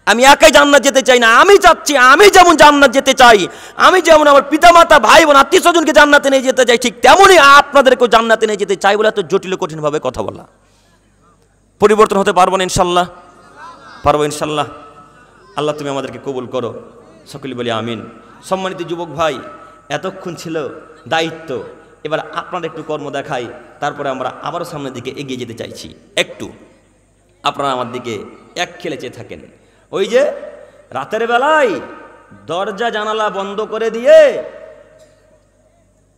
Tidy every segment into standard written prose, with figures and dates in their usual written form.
আমি একাই জান্নাত যেতে চাই না, আমি চাচ্ছি আমি যেমন জান্নাত যেতে চাই, আমি যেমন আমার পিতামাতা ভাই বোন আত্মীয় স্বজনকে জান্নাতে নিয়ে যেতে চাই, ঠিক তেমনই আপনাদেরকেও জান্নাতে নিয়ে যেতে চাই বলে এত জটিল কঠিনভাবে কথা বলা। পরিবর্তন হতে পারবো না ইনশাল্লাহ? পারবো ইনশাল্লাহ। আল্লাহ তুমি আমাদেরকে কবুল করো, সকলে বলি আমিন। সম্মানিত যুবক ভাই, এতক্ষণ ছিল দায়িত্ব, এবার আপনারা একটু কর্ম দেখাই, তারপরে আমরা আবারও সামনের দিকে এগিয়ে যেতে চাইছি। একটু আপনারা আমার দিকে এক খেলে চেয়ে থাকেন। ওই যে রাতের বেলায় দরজা জানালা বন্ধ করে দিয়ে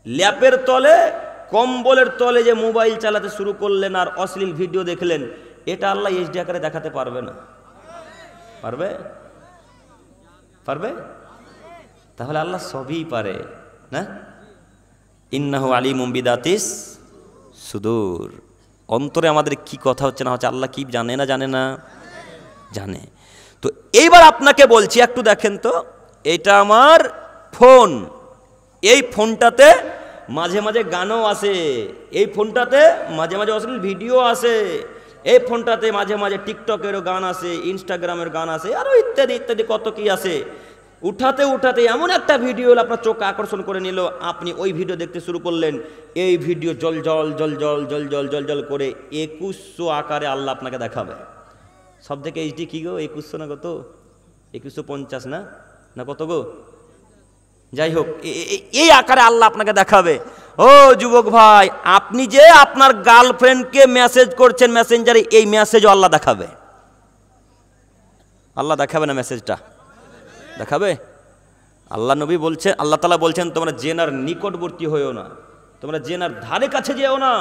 ল্যাপের তলে কম্বলের তলে যে মোবাইল চালাতে শুরু করলেন আর অশ্লীল ভিডিও দেখলেন, এটা আল্লাহ এইচডি আকারে দেখাতে পারবে না? পারবে? পারবে? তাহলে আল্লাহ সবই পারে না? ইন্নাহু আলিমুম বিদাতিস সুদূর। অন্তরে আমাদের কি কথা হচ্ছে না হচ্ছে আল্লাহ কি জানে না? জানে না? জানে। তো এইবার আপনাকে বলছি, একটু দেখেন তো, এটা আমার ফোন, এই ফোনটাতে মাঝে মাঝে গানও আসে, এই ফোনটাতে মাঝে মাঝে অশ্লীল ভিডিও আসে, এই ফোনটাতে মাঝে মাঝে টিকটকেরও গান আসে, ইনস্টাগ্রামের গান আসে, আরও ইত্যাদি ইত্যাদি কত কি আসে। উঠাতে উঠাতে এমন একটা ভিডিও আপনার চোখ আকর্ষণ করে নিল, আপনি ওই ভিডিও দেখতে শুরু করলেন। এই ভিডিও জল জল জল জল জল জল জল জল করে 2100 আকারে আল্লাহ আপনাকে দেখাবে। সব থেকে এইচডি কি গো? 2100 না কত? 2150 না? না কত গো? যাই হোক, এই আকারে আল্লাহ আপনাকে দেখাবে। ও যুবক ভাই, আপনি যে আপনার গার্লফ্রেন্ডকে মেসেজ করছেন মেসেঞ্জারে, এই মেসেজও আল্লাহ দেখাবে। আল্লাহ দেখাবে না মেসেজটা? দেখাবে। আল্লাহ নবী বলছেন, আল্লাহ তাআলা বলছেন, তোমরা জেনার নিকটবর্তী হয়েও না, তোমরা জেনার ধারে কাছে যেও না,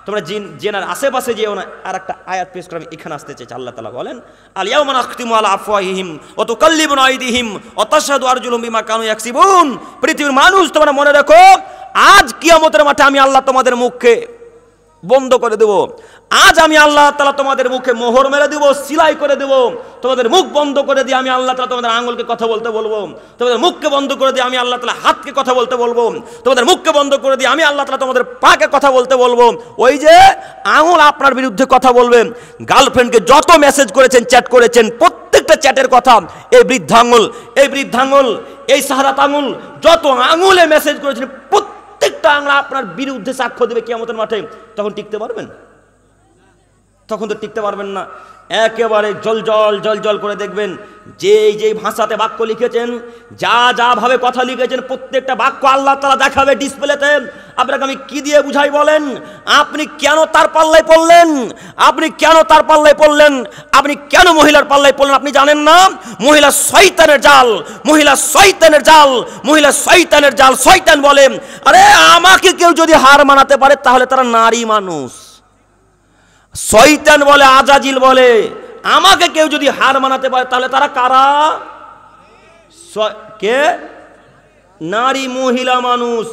তোমরা জেনার আশেপাশে যেও না। আর একটা আয়াত পেশ করে আমি এখানে আসতে চাইছি। আল্লাহ তাআলা বলেন, আল ইয়াউমা নাখতিমু আলা আফওয়াহিহিম ওয়া তুকাল্লিমুনা আইদিহিম ওয়া তাশহাদু আরজুলুহুম বিমা কানু ইয়াকসিবুন। পৃথিবীর মানুষ, তোমরা মনে রাখো, আজ কিয়ামতের মাঠে আমি আল্লাহ তোমাদের মুখকে বন্ধ করে দেব। আজ আমি আল্লাহ তাআলা তোমাদের মুখে মোহর মেরে দেব, সিলাই করে দেব। তোমাদের মুখ বন্ধ করে দিয়ে আমি আল্লাহ তাআলা তোমাদের আঙ্গুলকে কথা বলতে বলবো, তোমাদের মুখকে বন্ধ করে দিয়ে আমি আল্লাহ তাআলা হাতকে কথা বলতে বলবো, তোমাদের মুখকে বন্ধ করে দিয়ে আমি আল্লাহ তাআলা তোমাদের পাকে কথা বলতে বলবো। ওই যে আঙুল আপনার বিরুদ্ধে কথা বলবে। গার্লফ্রেন্ডকে যত মেসেজ করেছেন, চ্যাট করেছেন, প্রত্যেকটা চ্যাটের কথা এই বৃদ্ধাঙ্গুল, এই বৃদ্ধাঙ্গুল, এই সাহারাত আঙুল, যত আঙুলে মেসেজ করেছেন প্রত্যেকটা আঙুল আপনার বিরুদ্ধে সাক্ষ্য দেবে কিয়ামতের মাঠে। তখন টিকতে পারবেন? তখন তো টিকতে পারবেন না। একেবারে জল জল জল জল করে দেখবেন, যেই ভাষাতে বাক্য লিখেছেন, যা ভাবে কথা লিখেছেন, প্রত্যেকটা বাক্য আল্লাহ তাআলা দেখাবে ডিসপ্লেতে। আপনাকে আমি কি দিয়ে বুঝাই বলেন? আপনি কেন তার পাল্লায় পড়লেন? আপনি কেন তার পাল্লায় পড়লেন? আপনি কেন মহিলার পাল্লায় পড়লেন? আপনি জানেন না? মহিলা শয়তানের জাল, মহিলা শয়তানের জাল, মহিলা শয়তানের জাল। শয়তান বলে, আরে আমাকে কেউ যদি হার মানাতে পারে তাহলে তারা নারী মানুষ। শয়তান বলে, আজাজিল বলে, আমাকে কেউ যদি হার মানাতে পারে তাহলে তারা কারা? কে? নারী, মহিলা মানুষ।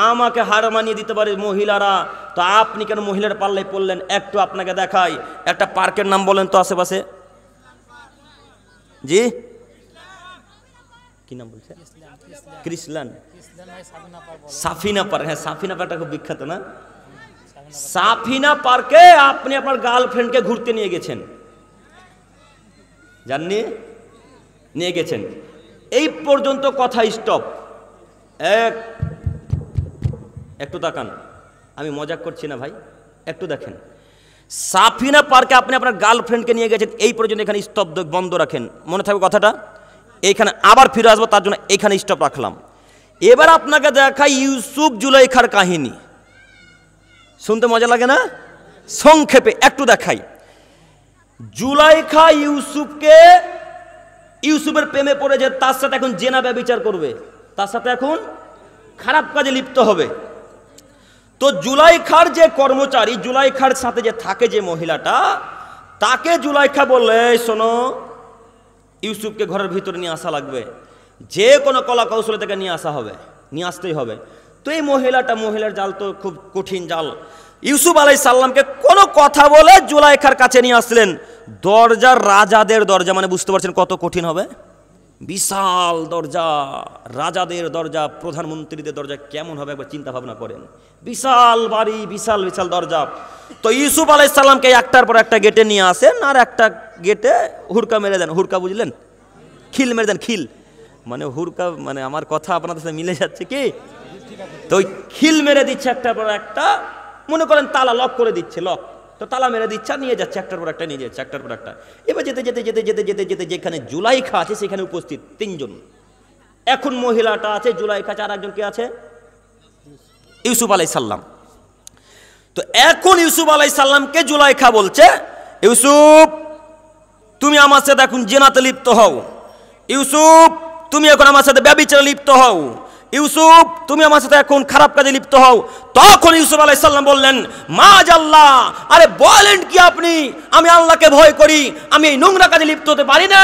আমাকে হার মানিয়ে দিতে পারে মহিলারা, তো আপনি কেন মহিলার পাল্লায় পড়লেন? একটু আপনাকে দেখাই, একটা পার্কের নাম বলেন তো আশেপাশে। জি, কি নাম বলছে? ক্রিসলান, সাফিনা পার্ক। হ্যাঁ, সাফিনা পার্কটা খুব বিখ্যাত না? সাফিনা পার্কে আপনি আপনার গার্লফ্রেন্ডকে ঘুরতে নিয়ে গেছেন, জাননি? নিয়ে গেছেন। এই পর্যন্ত কথা স্টপ। একটু তাকান, আমি মজাক করছি না ভাই, একটু দেখেন। সাফিনা পার্কে আপনি আপনার গার্লফ্রেন্ডকে নিয়ে গেছেন, এই পর্যন্ত এখানে স্টপ বন্ধ রাখেন, মনে থাকবে কথাটা। এইখানে আবার ফিরে আসবো, তার জন্য এখানে স্টপ রাখলাম। এবার আপনাকে দেখাই ইউসুফ জুলাইখার কাহিনী। শুনতে মজা লাগে না? সংক্ষেপে একটু দেখাই। জুলাইখা ইউসুফের প্রেমে পড়েছে, তার সাথে এখন জেনা ব্যভিচার করবে, তার সাথে এখন খারাপ কাজে লিপ্ত হবে। তো জুলাইখার যে কর্মচারী, জুলাইখার সাথে যে থাকে যে মহিলাটা, তাকে জুলাইখা বললে, শোনো, ইউসুফকে ঘরের ভিতরে নিয়ে আসা লাগবে, যে কোনো কলা কৌশলে তাকে নিয়ে আসা হবে, নিয়ে আসতেই হবে। তো এই মহিলার জাল তো খুব কঠিন জাল। ইউসুফ আলাইহিস সালামকে কোনো কথা বলে জুলাইখার কাছে নিয়ে আসলেন। দরজা রাজাদের দরজা, মানে বুঝতে পারছেন কত কঠিন হবে। বিশাল দরজা, রাজাদের দরজা, প্রধানমন্ত্রীদের দরজা কেমন হবে একবার চিন্তা ভাবনা করেন। বিশাল বাড়ি, বিশাল বিশাল দরজা। তো ইউসুফ আলাইহিস সালামকে একটার পর একটা গেটে নিয়ে আসেন, আর একটা গেটে হুড়কা মেরে দেন। হুড়কা বুঝলেন? খিল মেরে দেন, খিল মানে হুরকা, মানে আমার কথা আপনাদের সাথে মিলে যাচ্ছে কি? তো ওই খিল মেরে দিচ্ছে একটার পর একটা, মনে করেন তালা লক করে দিচ্ছে, লক তো তালা মেরে দিচ্ছে আর নিয়ে যাচ্ছে একটার পর একটা, নিয়ে যাচ্ছে একটার পর একটা। এবার যেতে যেতে যেতে যেতে যেতে যেতে যেখানে জুলাইখা আছে সেখানে উপস্থিত 3 জন। এখন মহিলাটা আছে, জুলাইখা আছে, আর একজন কে আছে? ইউসুফ আলাইহিস সালাম। তো এখন ইউসুফ আলাইহিস সালামকে জুলাইখা বলছে, ইউসুফ তুমি আমার সাথে এখন জিনাতে লিপ্ত হও, ইউসুফ তুমি এখন আমার সাথে ব্যভিচারে লিপ্ত হও, ইউসুফ তুমি আমার সাথে এখন খারাপ কাজে লিপ্ত হও। তখন ইউসুফ আলাইহিস সালাম বললেন, মাআজাল্লাহ, আরে বলেন কি আপনি? আমি আল্লাহকে ভয় করি, আমি এই নোংরা কাজে লিপ্ত হতে পারি না,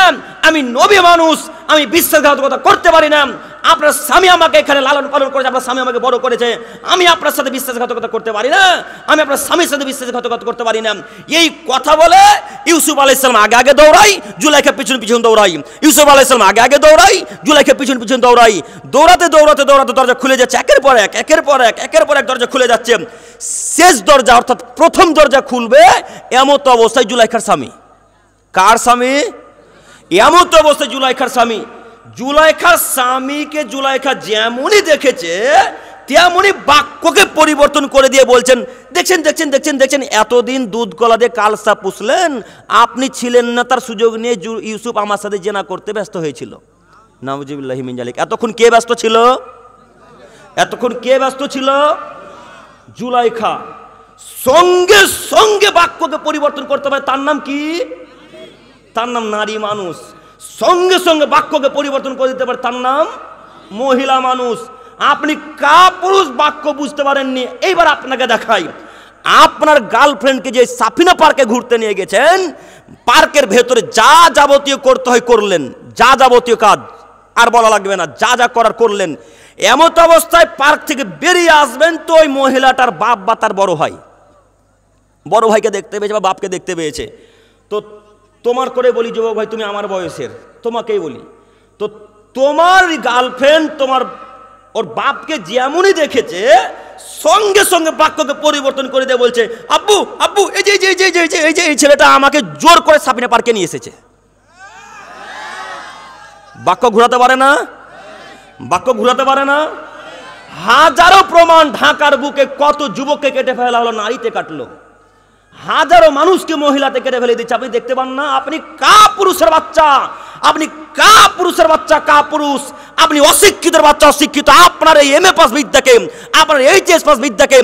আমি নবী মানুষ, আমি বিশ্বাসঘাতকতা করতে পারি না। আপনার স্বামী আমাকে এখানে লালন পালন করেছে, আপনার স্বামী আমাকে বড় করেছে, আমি আপনার সাথে বিশ্বাসঘাতকতা করতে পারি না, আমি আপনার স্বামীর সাথে বিশ্বাসঘাতকতা করতে পারি না। এই কথা বলে ইউসুফ আলাইহিস সালাম আগে আগে দৌড়াই, জুলাইখা পিছন পিছন দৌড়াই। ইউসুফ আলাইহিস সালাম আগে আগে দৌড়াই, জুলাইখা পিছন পিছন দৌড়াই। দৌড়াতে দৌড়াতে দৌড়াতে দরজা খুলে যাচ্ছে, একের পর এক একের পর এক একের পর এক দরজা খুলে যাচ্ছে। শেষ দরজা অর্থাৎ প্রথম দরজা খুলবে এমত অবস্থায় জুলাইখার স্বামী। কার স্বামী? এমত অবস্থায় জুলাইখার স্বামী। জুলাইখার স্বামীকে জুলাইখা যেমনই দেখেছে তেমনই বাক্যকে পরিবর্তন করে দিয়ে বলছেন, দেখছেন দেখছেন দেখছেন দেখছেন, এতদিন দুধ কলা দিয়ে কালসা পুষলেন, আপনি ছিলেন না, তার সুযোগ নিয়ে ইউসুফ আমার সাথে জেনা করতে ব্যস্ত হয়েছিল। নাউজুবিল্লাহি মিন যালিক। এতক্ষণ কে ব্যস্ত ছিল? এতক্ষণ কে ব্যস্ত ছিল? জুলাইখা। সঙ্গে সঙ্গে বাক্যকে পরিবর্তন করতে পারে, তার নাম কি? তার নাম নারী মানুষ। সঙ্গে সঙ্গে বাক্যকে পরিবর্তন করে দিতে পারে, তার নাম মহিলা মানুষ। আপনি কাপুরুষ বাক্য বুঝতে পারেননি, এইবার আপনাকে দেখাই। আপনার গার্লফ্রেন্ডকে যে সাফিনা পার্কে ঘুরতে নিয়ে গেছেন, পার্কের ভেতরে যা যাবতীয় করতে হয় করলেন, যা যাবতীয় কাজ আর বলা লাগবে না, যা যা করার করলেন। এমত অবস্থায় পার্ক থেকে বেরিয়ে আসবেন তো ওই মহিলাটার বাপ বা তার বড় ভাই, বড় ভাইকে দেখতে পেয়েছে বা বাপকে দেখতে পেয়েছে। তো তোমার করে বলি যুবক ভাই, তুমি আমার বয়সের, তোমাকেই বলি, তো তোমার গার্লফ্রেন্ড তোমার ওর বাপকে যেমনই দেখেছে সঙ্গে সঙ্গে বাক্যকে পরিবর্তন করে দিয়ে বলছে, আব্বু আব্বু এই যে এই যে এই যে এই যে এই ছেলেটা আমাকে জোর করে সাফিনা পার্কে নিয়ে এসেছে। বাক্য ঘোরাতে পারে না? বাক্য ঘোরাতে পারে না? হাজারো প্রমাণ, ঢাকার বুকে কত যুবককে কেটে ফেলা হলো, নারীতে কাটলো, হাজারো মানুষকে মহিলাতে কেটে ফেলে দিচ্ছে। আপনি দেখতে পান না? আপনি কাপুরুষের বাচ্চা, আপনি কাপুরুষের বাচ্চা, কাপুরুষ, আপনি অশিক্ষিতের বাচ্চা, অশিক্ষিত। আপনার এই এমএ পাস বিদ্যাকে, আপনার এইচএস পাস বিদ্যাকে,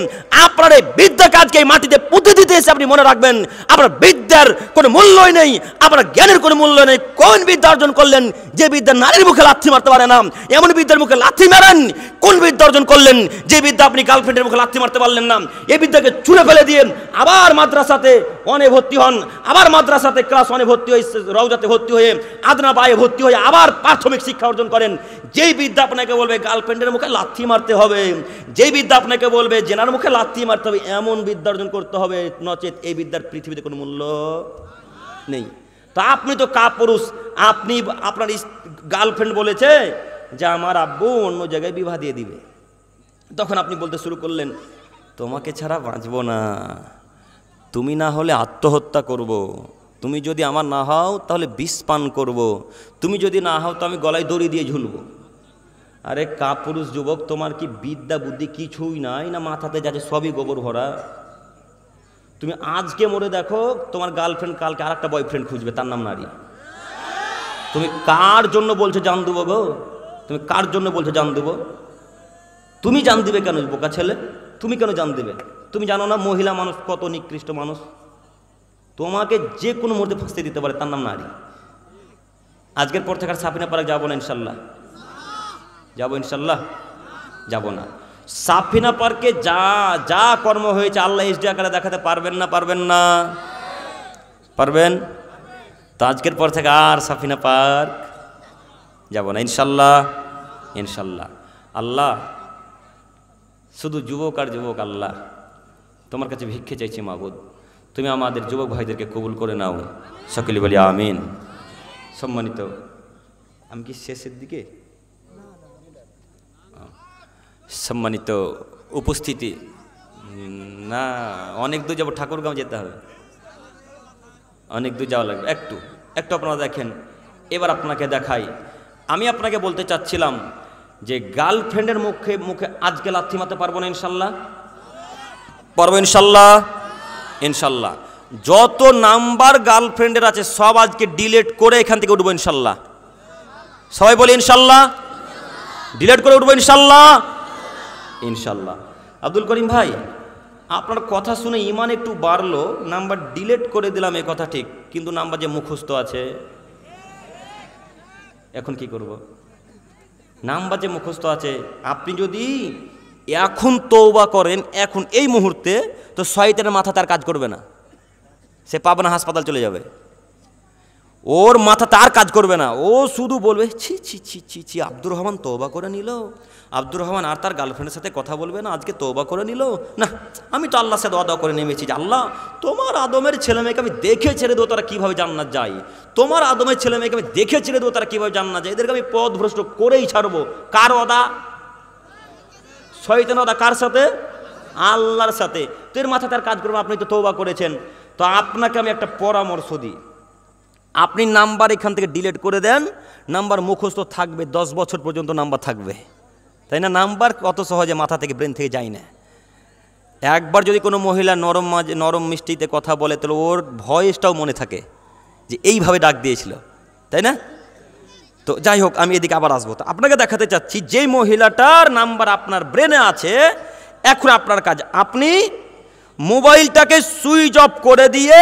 আপনার এই বিদ্যাকে আজকে এই মাটিতে পুঁতে দিতে এসে আপনি মনে রাখবেন আপনার বিদ্যার কোনো মূল্যই নেই, আপনার জ্ঞানের কোনো মূল্য নেই। কোন বিদ্যা অর্জন করলেন যে বিদ্যা নারীর মুখে লাথি মারতে পারে না? এমন বিদ্যার মুখে লাথি মারেন। কোন বিদ্যা অর্জন করলেন যে বিদ্যা আপনি গার্লফ্রেন্ডের মুখে লাথি মারতে পারলেন না? এই বিদ্যাকে ছুঁড়ে ফেলে দিয়ে আবার মাদ্রাসাতে ওয়ানে ভর্তি হন, আবার মাদ্রাসাতে ক্লাস ওয়ানে ভর্তি হয়ে, রওজাতে ভর্তি হয়ে, আদনা বায়ে ভর্তি হয়ে আবার প্রাথমিক শিক্ষা অর্জন করেন। যেই বিদ্যা আপনাকে বলবে গার্লফ্রেন্ডের মুখে লাথি মারতে হবে, যেই বিদ্যা আপনাকে বলবে জেনার মুখে লাথি মারতে হবে, এমন বিদ্যা অর্জন করতে হবে, নচেত এই বিদ্যার পৃথিবীতে কোনো মূল্য নেই। তো আপনি তো কাপুরুষ। আপনি, আপনার গার্লফ্রেন্ড বলেছে যে আমার আব্বু অন্য জায়গায় বিবাহ দিয়ে দিবে, তখন আপনি বলতে শুরু করলেন, তোমাকে ছাড়া বাঁচবো না, তুমি না হলে আত্মহত্যা করব, তুমি যদি আমার না হও তাহলে বিষ পান করব, তুমি যদি না হও তো আমি গলায় দড়ি দিয়ে ঝুলবো। আরে কাপুরুষ যুবক, তোমার কি বিদ্যা বুদ্ধি কিছুই নাই, না মাথাতে যাচ্ছে সবই গোবর ভরা? তুমি আজকে মরে দেখো, তোমার গার্লফ্রেন্ড কালকে আর একটা বয়ফ্রেন্ড খুঁজবে, তার নাম নারী। তুমি কার জন্য বলছো জান দেবো গো? তুমি কার জন্য বলছো জান দেবো? তুমি জান দিবে কেন বোকা ছেলে? তুমি কেন জান দেবে? তুমি জানো না মহিলা মানুষ কত নিকৃষ্ট মানুষ? তোমাকে যে কোনো মুহূর্তে ফাঁসতে দিতে পারে, তার নাম নারী। আজকের পর থেকে আর সাফিনা পার্ক যাবো না ইনশাল্লাহ, যাবো ইনশাল্লাহ, যাবো না। সাফিনা পার্কে যা যা কর্ম হয়েছে আল্লাহ এইচডি আকারে দেখাতে পারবেন না? পারবেন না? পারবেন? তো আজকের পর থেকে আর সাফিনা পার্ক যাব না ইনশাল্লাহ, ইনশাল্লাহ। আল্লাহ, শুধু যুবক আর যুবক, আল্লাহ তোমার কাছে ভিক্ষে চাইছি মাবুদ, তুমি আমাদের যুবক ভাইদেরকে কবুল করে নাও, সকলে বলি আমিন। সম্মানিত, আমি কি শেষের দিকে? সম্মানিত উপস্থিতি, না অনেক দূর যাবো, ঠাকুরগাঁও যেতে হবে, অনেক দূর যাওয়া লাগবে। একটু একটু আপনারা দেখেন, এবার আপনাকে দেখাই। আমি আপনাকে বলতে চাচ্ছিলাম যে গার্লফ্রেন্ডের মুখে মুখে আজকে লাথি মারতে পারবো না ইনশাল্লাহ? পারবো ইনশাল্লাহ? ইনশাল্লাহ। যত নাম্বার গার্লফ্রেন্ডের আছে সব আজকে ডিলিট করে এখান থেকে উঠবো ইনশাল্লাহ। সবাই বলি ইনশাল্লাহ। ডিলিট করে উঠবো ইনশাল্লাহ। ইনশাল্লাহ। আব্দুল করিম ভাই, আপনার কথা শুনে ইমান একটু বাড়লো, নাম্বার ডিলিট করে দিলাম এ কথা ঠিক, কিন্তু নাম্বার যে মুখস্থ আছে, এখন কি করব? নাম্বার যে মুখস্থ আছে, আপনি যদি এখন তওবা করেন এখন এই মুহূর্তে, তো শয়তানের মাথা তার কাজ করবে না, সে পাবনা হাসপাতাল চলে যাবে, ওর মাথা তার কাজ করবে না, ও শুধু বলবে ছি ছি ছি ছি ছি, আব্দুর রহমান তওবা করে নিল, আব্দুর রহমান আর তার গার্লফ্রেন্ডের সাথে কথা বলবে না, আজকে তওবা করে নিল। না, আমি তো আল্লাহর সাথে ওয়াদা করে নেমেছি যে আল্লাহ তোমার আদমের ছেলে মেয়েকে আমি দেখে ছেড়ে দেবো তারা কীভাবে জান্নাত যায়, তোমার আদমের ছেলে মেয়েকে আমি দেখে ছেড়ে দেবো তারা কীভাবে জান্নাত যায়, এদেরকে আমি পথভ্রষ্ট করেই ছাড়বো। কার ওয়াদা? শয়তানের ওয়াদা। কার সাথে? আল্লাহর সাথে। তো এর মাথা তার কাজ করবে, আপনি তো তওবা করেছেন। তো আপনাকে আমি একটা পরামর্শ দিই, আপনি নাম্বার এখান থেকে ডিলিট করে দেন, নাম্বার মুখস্থ থাকবে, 10 বছর পর্যন্ত নাম্বার থাকবে, তাই না? নাম্বার কত সহজে মাথা থেকে ব্রেন থেকে যায় না। একবার যদি কোনো মহিলা নরম মিষ্টিতে কথা বলে, তাহলে ওর ভয়েসটাও মনে থাকে যে এইভাবে ডাক দিয়েছিল, তাই না? তো যাই হোক, আমি এদিকে আবার আসবো। তো আপনাকে দেখাতে চাচ্ছি, যেই মহিলাটার নাম্বার আপনার ব্রেনে আছে, এখন আপনার কাজ, আপনি মোবাইলটাকে সুইচ অফ করে দিয়ে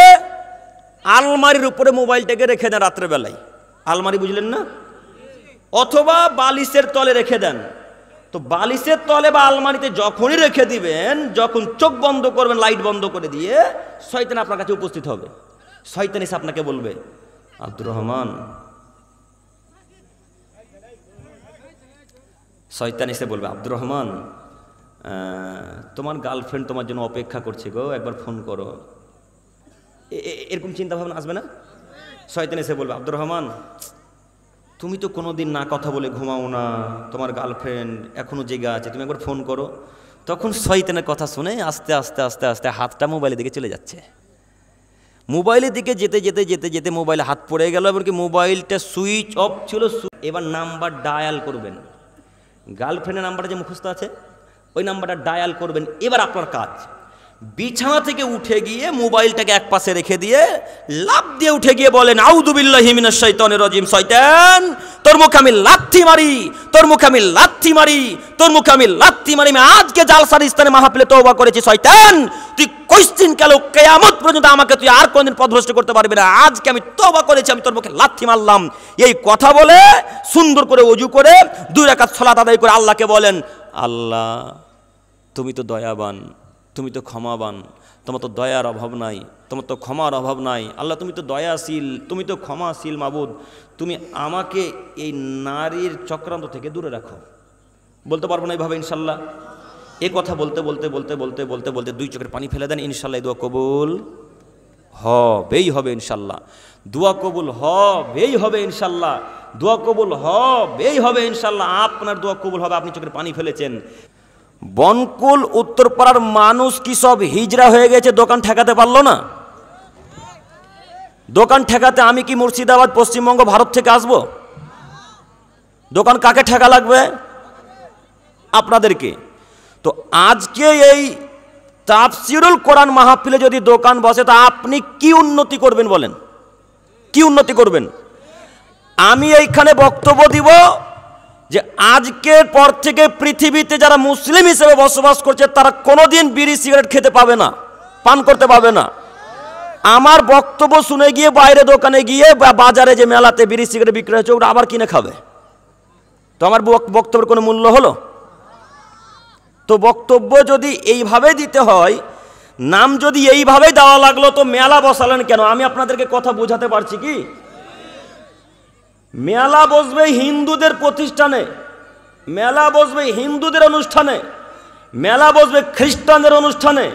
আলমারির উপরে মোবাইলটাকে রেখে দেন রাত্রেবেলায়। আলমারি বুঝলেন না? অথবা বালিশের তলে রেখে দেন। তো বালিশের তলে বা আলমারিতে যখনই রেখে দিবেন, যখন চোখ বন্ধ করবেন লাইট বন্ধ করে দিয়ে, শয়তান আপনার কাছে উপস্থিত হবে। শয়তান এসে আপনাকে বলবে, আব্দুর রহমান, শয়তান এসে বলবে, আব্দুর রহমান তোমার গার্লফ্রেন্ড তোমার জন্য অপেক্ষা করছে গো, একবার ফোন করো। এরকম চিন্তা ভাবনা আসবে না? শয়তান এসে বলবে, আব্দুর রহমান তুমি তো কোনোদিন না কথা বলে ঘুমাও না, তোমার গার্লফ্রেন্ড এখনো জেগে আছে, তুমি একবার ফোন করো। তখন শয়তানের কথা শুনে আস্তে আস্তে আস্তে আস্তে হাতটা মোবাইলের দিকে চলে যাচ্ছে। মোবাইলের দিকে যেতে যেতে যেতে যেতে মোবাইলে হাত পড়ে গেল, এমনকি মোবাইলটা সুইচ অফ ছিল। এবার নাম্বার ডায়াল করবেন, গার্লফ্রেন্ডের নাম্বারটা যে মুখস্থ আছে ওই নাম্বারটা ডায়াল করবেন। এবার আপনার কাজ, বিছানা থেকে উঠে গিয়ে মোবাইলটাকে এক পাশে রেখে দিয়ে লাফ দিয়ে উঠে গিয়ে বলেন, আউযু বিল্লাহি মিনাশ শাইতানির রাজিম, শয়তান তোর মুখে আমি লাথি মারি, তোর মুখে আমি লাথি মারি, তোর মুখে আমি লাথি মারি, আমি আজকে জালসার স্থানে মাহফিলে তওবা করেছি, শয়তান তুই কয়দিন কাল কিয়ামত পর্যন্ত আমাকে তুই আর কোনদিন পথভ্রষ্ট করতে পারবি না, আজকে আমি তওবা করেছি, আমি তোর মুখে লাথি মারলাম। এই কথা বলে সুন্দর করে ওযু করে 2 রাকাত সালাত আদায় করে আল্লাহকে বলেন, আল্লাহ তুমি তো দয়াবান, তুমি তো ক্ষমাবান, তোমার তো দয়ার অভাব নাই, তোমার তো ক্ষমার অভাব নাই। আল্লাহ তুমি তো দয়াশীল, তুমি তো ক্ষমাশীল মাবুদ, তুমি আমাকে এই নারীর চক্রান্ত থেকে দূরে রাখো। বলতে পারবো না এইভাবে ইনশাল্লাহ? এ কথা বলতে বলতে বলতে বলতে বলতে বলতে 2 চোখের পানি ফেলে দেন। ইনশাল্লাহ এই দোয়া কবুল হবেই হবে ইনশাল্লাহ, দোয়া কবুল হবেই হবে ইনশাল্লাহ, দোয়া কবুল হবেই হবে ইনশাল্লাহ। আপনার দোয়া কবুল হবে, আপনি চোখের পানি ফেলেছেন। বনকুল উত্তরপাড়ার মানুষ কি সব হিজড়া হয়ে গেছে, দোকান ঠেকাতে পারলো না? দোকান ঠেকাতে আমি কি মুর্শিদাবাদ পশ্চিমবঙ্গ ভারত থেকে আসবো? দোকান কাকে ঠেকা লাগবে? আপনাদেরকে। তো আজকে এই তাফসিরুল কোরআন মাহফিলে যদি দোকান বসে, তা আপনি কি উন্নতি করবেন বলেন? কি উন্নতি করবেন? আমি এইখানে বক্তব্য দিব যে আজকের পর থেকে পৃথিবীতে যারা মুসলিম হিসেবে বসবাস করছে তারা কোনোদিন বিড়ি সিগারেট খেতে পাবে না, পান করতে পাবে না। আমার বক্তব্য শুনে গিয়ে বাইরে দোকানে গিয়ে বা বাজারে যে মেলাতে বিড়ি সিগারেট বিক্রি হচ্ছে ওটা আবার কিনে খাবে, তো আমার বক্তব্যের কোনো মূল্য হলো? তো বক্তব্য যদি এইভাবে দিতে হয়, নাম যদি এইভাবে দেওয়া লাগলো, তো মেলা বসালেন কেন? আমি আপনাদেরকে কথা বোঝাতে পারছি কি? মেলা বসবে হিন্দুদের প্রতিষ্ঠানে, মেলা বসবে হিন্দুদের অনুষ্ঠানে, মেলা বসবে খ্রিস্টানদের অনুষ্ঠানে,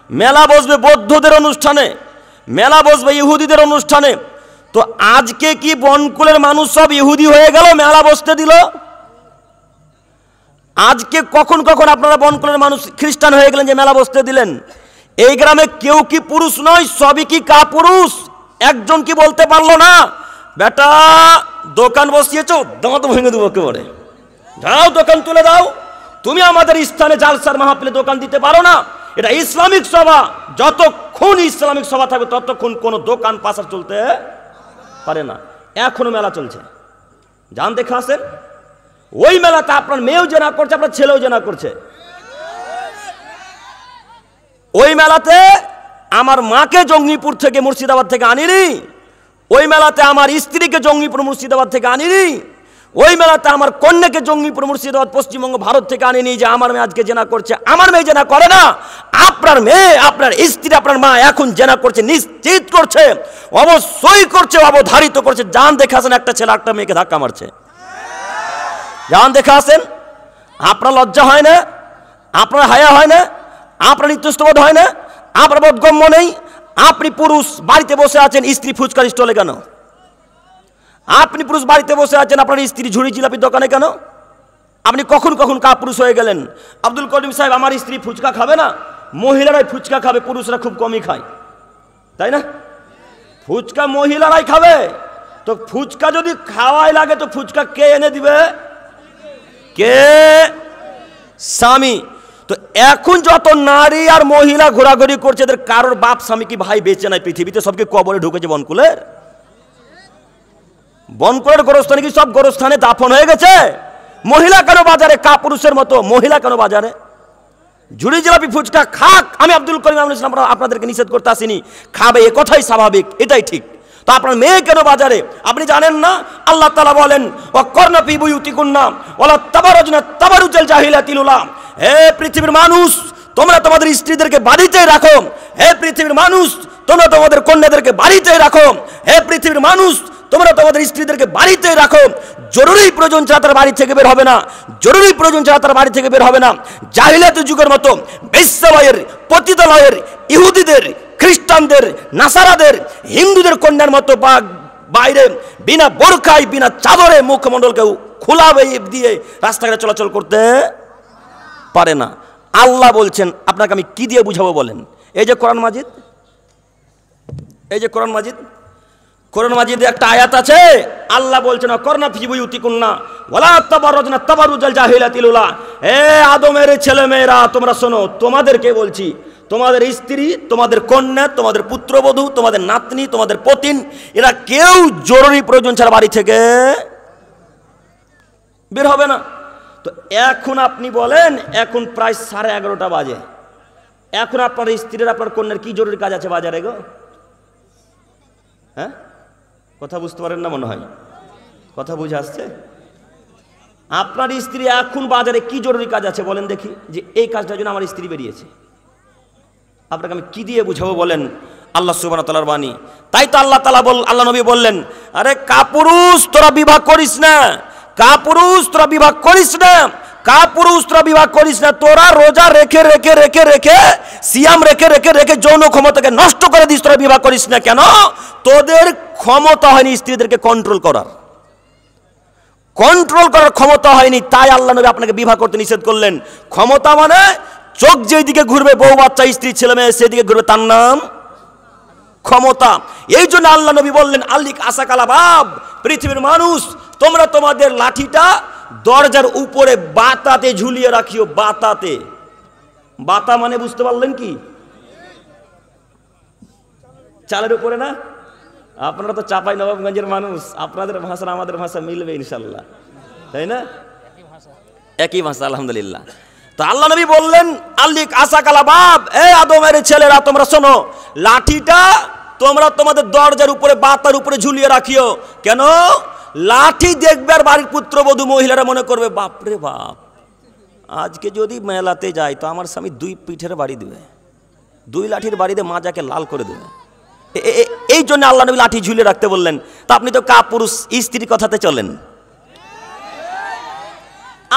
মেলা বসবে বৌদ্ধদের অনুষ্ঠানে, মেলা বসবে ইহুদিদের অনুষ্ঠানে। তো আজকে কি বনকুলের মানুষ সব ইহুদি হয়ে গেল, মেলা বসতে দিল? আজকে কখন কখন আপনারা বনকুলের মানুষ খ্রিস্টান হয়ে গেলেন যে মেলা বসতে দিলেন? এই গ্রামে কেউ কি পুরুষ নয়, সবই কি কাপুরুষ? একজন কি বলতে পারলো না বেটা দোকান বসিয়েছো, দাঁত ভেঙে দেবো একেবারে, যাও দোকান তুলে দাও। তুমি আমাদের স্থানে জালসার মাহফিলে দোকান দিতে পারো না, এটা ইসলামিক সভা। যতক্ষণ ইসলামিক সভা থাকবে ততক্ষণ কোনো দোকান পাশার চলতে পারে না। এখনো মেলা চলছে, যান দেখে আসেন। ওই মেলাতে আপনার মেয়েও জেনা করছে, আপনার ছেলেও জেনা করছে। ওই মেলাতে আমার মাকে জঙ্গিপুর থেকে মুর্শিদাবাদ থেকে আনিনি, ওই মেলাতে আমার স্ত্রীকে জঙ্গিপুর মুর্শিদাবাদ থেকে আনিনি, ওই মেলাতে আমার কন্যাকে জঙ্গিপুর মুর্শিদাবাদ পশ্চিমবঙ্গ ভারত থেকে আনিনি যে আমার মেয়ে আজকে জেনা করছে। আমার মেয়ে জেনা করে না, আপনার মেয়ে, আপনার স্ত্রী, আপনার মা এখন জেনা করছে, নিশ্চিত করছে, অবশ্যই করছে, অবধারিত করছে। যান দেখে আসেন, একটা ছেলে একটা মেয়েকে ধাক্কা মারছে, যান দেখে আসেন। আপনার লজ্জা হয় না? আপনার হায়া হয় না? আপনার ইতস্তবোধ হয় না? আপনার বোধগম্য নেই? আপনি পুরুষ বাড়িতে বসে আছেন, স্ত্রী ফুচকার স্টলে কেন? আপনি পুরুষ বাড়িতে বসে আছেন, আপনার স্ত্রী ঝুড়ি জিলাপির দোকানে কেন? আপনি কখন কখন কাপুরুষ হয়ে গেলেন? আব্দুল করিম সাহেব, আমার স্ত্রী ফুচকা খাবে না, মহিলারাই ফুচকা খাবে, পুরুষরা খুব কমই খায়, তাই না? ফুচকা মহিলারাই খাবে, তো ফুচকা যদি খাওয়াই লাগে তো ফুচকা কে এনে দিবে? কে? স্বামী। তো এখন যত নারী আর মহিলা ঘোরাঘুরি করছে, এদের কারোর বাপ স্বামী কি ভাই বেঁচে নাই পৃথিবীতে? সবকে কবরে ঢুকেছে বনকুলের। বনকুলের গোরস্থানে কি সব গোরস্থানে দাফন হয়ে গেছে? মহিলা কেন বাজারে? কাপুরুষের মতো মহিলা কেন বাজারে? ঝুড়ি জিলাপি ফুচকা খাক, আমি আব্দুল করিম ইসলাম আপনাদেরকে নিষেধ করতে আসিনি, খাবে, এ কথাই স্বাভাবিক, এটাই ঠিক। তো আপনার মেয়ে কেন বাজারে? আপনি জানেন না আল্লাহ তাআলা বলেন ওয়াকরনা ফি বুয়ুতিকুন্না ওয়ালা তাবারুজনা তাবারুজাল জাহিলিয়াতিল উলা। হে পৃথিবীর মানুষ, তোমরা তোমাদের স্ত্রীদেরকে বাড়িতেই রাখো। হে পৃথিবীর মানুষ, তোমরা তোমাদের কন্যাদেরকে বাড়িতেই রাখো। হে পৃথিবীর মানুষ, তোমরা তোমাদের স্ত্রীদেরকে বাড়িতেই রাখো। জরুরি প্রয়োজন ছাড়া তারা বাড়ি থেকে বের হবে না, জরুরি প্রয়োজন ছাড়া তারা বাড়ি থেকে বের হবে না। জাহিলিয়াতের যুগের মতো বেশ্যালয়ের, পতিতালয়ের, ইহুদিদের, খ্রিস্টানদের, নাসারাদের, হিন্দুদের কন্যার মতো বাইরে বিনা বোরখায়, বিনা চাদরে মুখমণ্ডলকে খোলা দিয়ে রাস্তাঘাটে চলাচল করতে পারে না। আল্লাহ বলছেন, আপনাকে আমি কি দিয়ে বুঝাবো বলেন? এই যে কোরআন মাজিদ, এই যে কোরআন মাজিদ, কোরআন মাজিদে একটা আয়াত আছে, আল্লাহ বলছেন করনা ফি বুয়ুতিকুন্না ওয়ালা তাবাররুজনা তাবাররুজাল জাহিলিয়াতিল উলা। হে আদমের ছেলে মেয়েরা, তোমরা শোনো, তোমাদেরকে বলছি, তোমাদের স্ত্রী, তোমাদের কন্যা, তোমাদের পুত্রবধূ, তোমাদের নাতনি, তোমাদের পতিন, এরা কেউ জরুরি প্রয়োজন ছাড়া বাড়ি থেকে বের হবে না। তো এখন আপনি বলেন, এখন প্রায় 11:30 বাজে, এখন আপনার স্ত্রীর, আপনার কন্যার কি জরুরি কাজ আছে বাজারে গো? হ্যাঁ, কথা বুঝতে পারেন না মনে হয়, কথা বুঝে আসছে? আপনার স্ত্রী এখন বাজারে কি জরুরি কাজ আছে বলেন দেখি, যে এই কাজটার জন্য আমার স্ত্রী বেরিয়েছে। আপনাকে আমি কি দিয়ে বুঝাবো বলেন? আল্লাহ সুবহানাহু ওয়া তাআলার বাণী। তাই তো আল্লাহ নবী বললেন, আরে কাপুরুষ তোরা বিবাহ করিস না, কাপুরুষ তোরা বিবাহ করিস না, কাপুরুষ তোরা বিবাহ করিস না। তোরা রোজা রেখে রেখে রেখে রেখে, সিয়াম রেখে রেখে রেখে যৌন ক্ষমতাকে নষ্ট করে দিস, তোরা বিবাহ করিস না কেন? তোদের ক্ষমতা হয়নি স্ত্রীদেরকে কন্ট্রোল করার, কন্ট্রোল করার ক্ষমতা হয়নি, তাই আল্লাহ নবী আপনাকে বিবাহ করতে নিষেধ করলেন। ক্ষমতা মানে চোখ যেদিকে ঘুরবে, বউ বাচ্চা স্ত্রী ছেলে মেয়ে সেদিকে ঘুরবে, তার নাম ক্ষমতা। এই জন্য আল্লাহ নবী বললেন আল্লিক আসাকালা বাব, পৃথিবীর মানুষ, তোমরা তোমাদের লাঠিটা দরজার উপরে বাতাতে ঝুলিয়ে রাখিও। বাতাতে, বাতা মানে বুঝতে পারলেন কি? চালের উপরে না? আপনারা তো চাপাই নবাবগঞ্জের মানুষ, আপনাদের ভাষা আমাদের ভাষা মিলবে ইনশাল্লাহ, তাই না? একই ভাষা, আলহামদুলিল্লাহ। তো আল্লাহ নবী বললেন আল্লিক আসাকালা বাব, এ আদমের ছেলেরা তোমরা শোনো, লাঠিটা তোমরা তোমাদের দরজার উপরে বাতার উপরে ঝুলিয়ে রাখিও। কেন? লাঠি দেখবে আর বাড়ির পুত্রবধূ মহিলারা মনে করবে, বাপরে বাপ, আজকে যদি মেলাতে যাই তো আমার স্বামী 2 পিঠের বাড়ি দেবে, 2 লাঠির বাড়িতে মাজাকে লাল করে দেবে। এই জন্য আল্লাহ নবী লাঠি ঝুলিয়ে রাখতে বললেন। তা আপনি তো কাপুরুষ, স্ত্রীর কথাতে চলেন,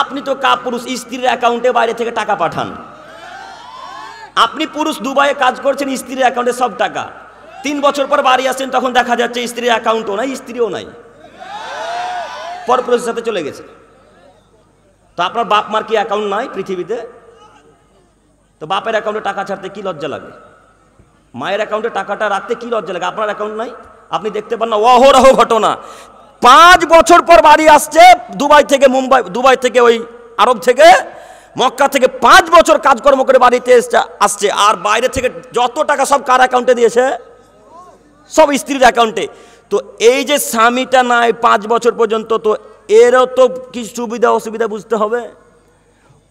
আপনি তো কাপুরুষ, স্ত্রীর অ্যাকাউন্টে বাইরে থেকে টাকা পাঠান। আপনি পুরুষ দুবাইয়ে কাজ করছেন, স্ত্রীর অ্যাকাউন্টে সব টাকা। 3 বছর পর বাড়ি আসেন, তখন দেখা যাচ্ছে স্ত্রীর অ্যাকাউন্টও নাই, স্ত্রীও নাই, পরপুরুষের সাথে চলে গেছে। তো আপনার বাপ মার কি অ্যাকাউন্ট নাই পৃথিবীতে? তো বাপের অ্যাকাউন্টে টাকা ছাড়তে কি লজ্জা লাগে? মায়ের অ্যাকাউন্টে টাকাটা রাখতে কি লজ্জা লাগে? আপনার অ্যাকাউন্ট নাই, আপনি দেখতে পান না অহরহ ঘটনা। 5 বছর পর বাড়ি আসছে দুবাই থেকে, দুবাই থেকে, ওই আরব থেকে, মক্কা থেকে 5 বছর কাজকর্ম করে বাড়িতে আসছে, আর বাইরে থেকে যত টাকা সব কার অ্যাকাউন্টে দিয়েছে? সব স্ত্রীর অ্যাকাউন্টে। তো এই যে স্বামীটা নাই 5 বছর পর্যন্ত, তো এরও তো কিছু সুবিধা অসুবিধা বুঝতে হবে।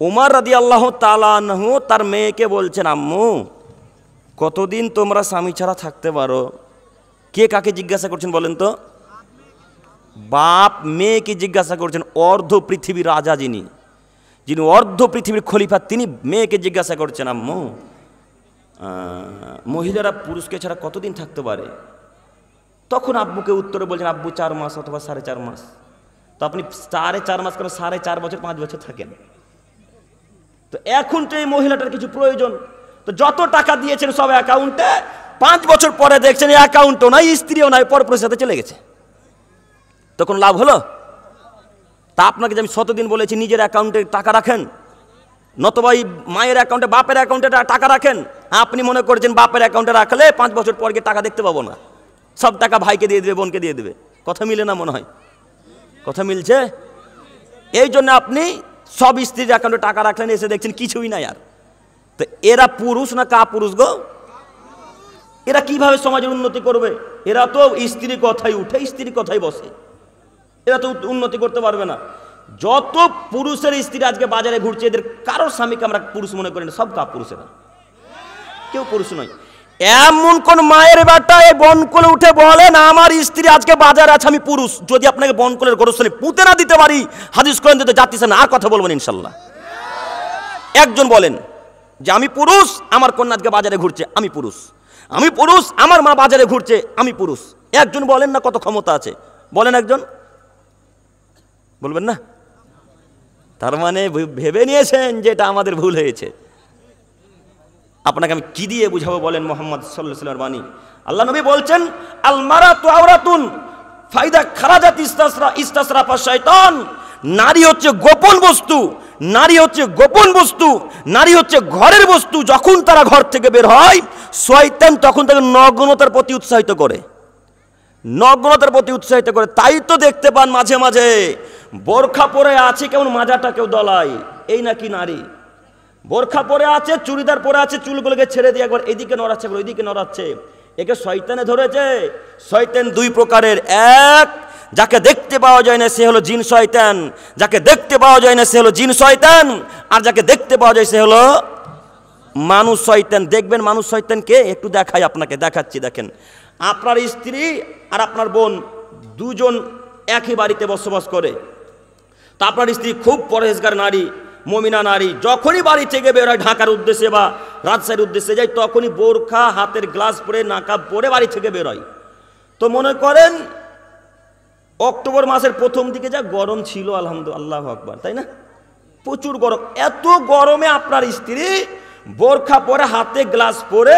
ওমর রাদিয়াল্লাহু তাআলা আনহু তার মেয়েকে বলছেন, আম্মু কতদিন তোমরা স্বামী ছাড়া থাকতে পারো? কে কাকে জিজ্ঞাসা করছেন বলেন তো? বাপ মেয়েকে জিজ্ঞাসা করছেন। অর্ধ পৃথিবীর রাজা যিনি অর্ধ পৃথিবীর খলিফা, তিনি মেয়েকে জিজ্ঞাসা করছেন, আম্মু মহিলারা পুরুষকে ছাড়া কতদিন থাকতে পারে? তখন আব্বুকে উত্তরে বলছেন, আব্বু 4 মাস অথবা 4.5 মাস। তো আপনি 4.5 মাস কেন 4.5 বছর 5 বছর থাকেন? তো এখন তো এই মহিলাটার কিছু প্রয়োজন, তো যত টাকা দিয়েছেন সব অ্যাকাউন্টে, 5 বছর পরে দেখছেন এই অ্যাকাউন্টও নাই, স্ত্রীও নাই, পরপুরুষের সাথে চলে গেছে। তখন লাভ হলো? তা আপনাকে যে আমি 100 দিন বলেছি নিজের অ্যাকাউন্টে টাকা রাখেন, নতবা এই মায়ের অ্যাকাউন্টে, বাপের অ্যাকাউন্টে টাকা রাখেন। আপনি মনে করছেন বাপের অ্যাকাউন্টে রাখলে 5 বছর পর গিয়ে টাকা দেখতে পাবো না, সব টাকা ভাইকে দিয়ে দেবে, বোনকে দিয়ে দেবে। কথা মিলে না মনে হয়? কথা মিলছে? এই জন্য আপনি সব স্ত্রীর অ্যাকাউন্টে টাকা রাখলেন, এসে দেখছেন কিছুই নাই আর। তো এরা পুরুষ না কাপুরুষ গো? এরা কিভাবে সমাজের উন্নতি করবে? এরা তো স্ত্রীর কথাই উঠে, স্ত্রীর কথাই বসে, এরা তো উন্নতি করতে পারবে না। যত পুরুষের স্ত্রী আজকে বাজারে ঘুরছে, এদের কারোর স্বামীকে আমরা পুরুষ মনে করি না, সব কাপুরুষেরা, কেউ পুরুষ নয়। এমন কোন মায়ের বেটা এই বনকলে উঠে বলেন আমার স্ত্রী আজকে বাজারে আছে, আমি পুরুষ? যদি আপনাকে বনকলের গোরস্থানে পুঁতে না দিতে পারি, হাদিস কোরআন দিতে যাচ্ছেন না, আর কথা বলবেন ইনশাল্লাহ। একজন বলেন যে আমি পুরুষ, আমার কন্যা আজকে বাজারে ঘুরছে, আমি পুরুষ। আমি পুরুষ, আমার মা বাজারে ঘুরছে, আমি পুরুষ। একজন বলেন না কত ক্ষমতা আছে? বলেন একজন, বলবেন না? তার মানে ভেবে নিয়েছেন যে এটা আমাদের ভুল হয়েছে। আপনাকে আমি কি দিয়ে বুঝাবো বলেন? মুহাম্মদ সাল্লাল্লাহু আলাইহি ওয়াসাল্লাম বাণী, আল্লাহ নবী বলছেন, আল মারাতু আওরাতুন ফাইদা খারাজাত ইস্তাসরাফা শাইতান। নারী হচ্ছে গোপন বস্তু, নারী হচ্ছে গোপন বস্তু, নারী হচ্ছে ঘরের বস্তু। যখন তারা ঘর থেকে বের হয়, শয়তান তখন তাকে নগ্নতার প্রতি উৎসাহিত করে, নগ্নতার প্রতি উৎসাহিত করে। তাই তো দেখতে পান মাঝে মাঝে বোরখা পরে আছে, কেমন মাজাটা কেউ দলায়, এই নাকি নারী? বোরখা পরে আছে, চুড়িদার পরে আছে, চুলগুলোকে ছেড়ে দিয়ে একবার এদিকে নড়াচ্ছে, একবার ওইদিকে নড়াচ্ছে। একে শয়তানে ধরেছে। শয়তান 2 প্রকারের। এক, যাকে দেখতে পাওয়া যায় না সে হলো জিন শয়তান, যাকে দেখতে পাওয়া যায় না সে হলো জিন শয়তান, আর যাকে দেখতে পাওয়া যায় সে হলো মানুষ শয়তান। দেখবেন মানুষ শয়তানকে, একটু দেখাই আপনাকে, দেখাচ্ছি। দেখেন, আপনার স্ত্রী আর আপনার বোন দুজন একই বাড়িতে বসবাস করে। তা আপনার স্ত্রী খুব পরহেজগার নারী, মুমিনা নারী। যখনই বাড়ি থেকে বের হয় ঢাকার উদ্দেশ্যে বা রাজশাহীর উদ্দেশ্যে যায়, তখনই বোরখা, হাতের গ্লাস পরে, নাকাব পরে বাড়ি থেকে বের হয়। তো মনে করেন অক্টোবর মাসের প্রথম দিকে যা গরম ছিল, আলহামদুলিল্লাহ, আল্লাহু আকবার, তাই না? প্রচুর গরম। এত গরমে আপনার স্ত্রী বোরখা পরে, হাতে গ্লাস পরে,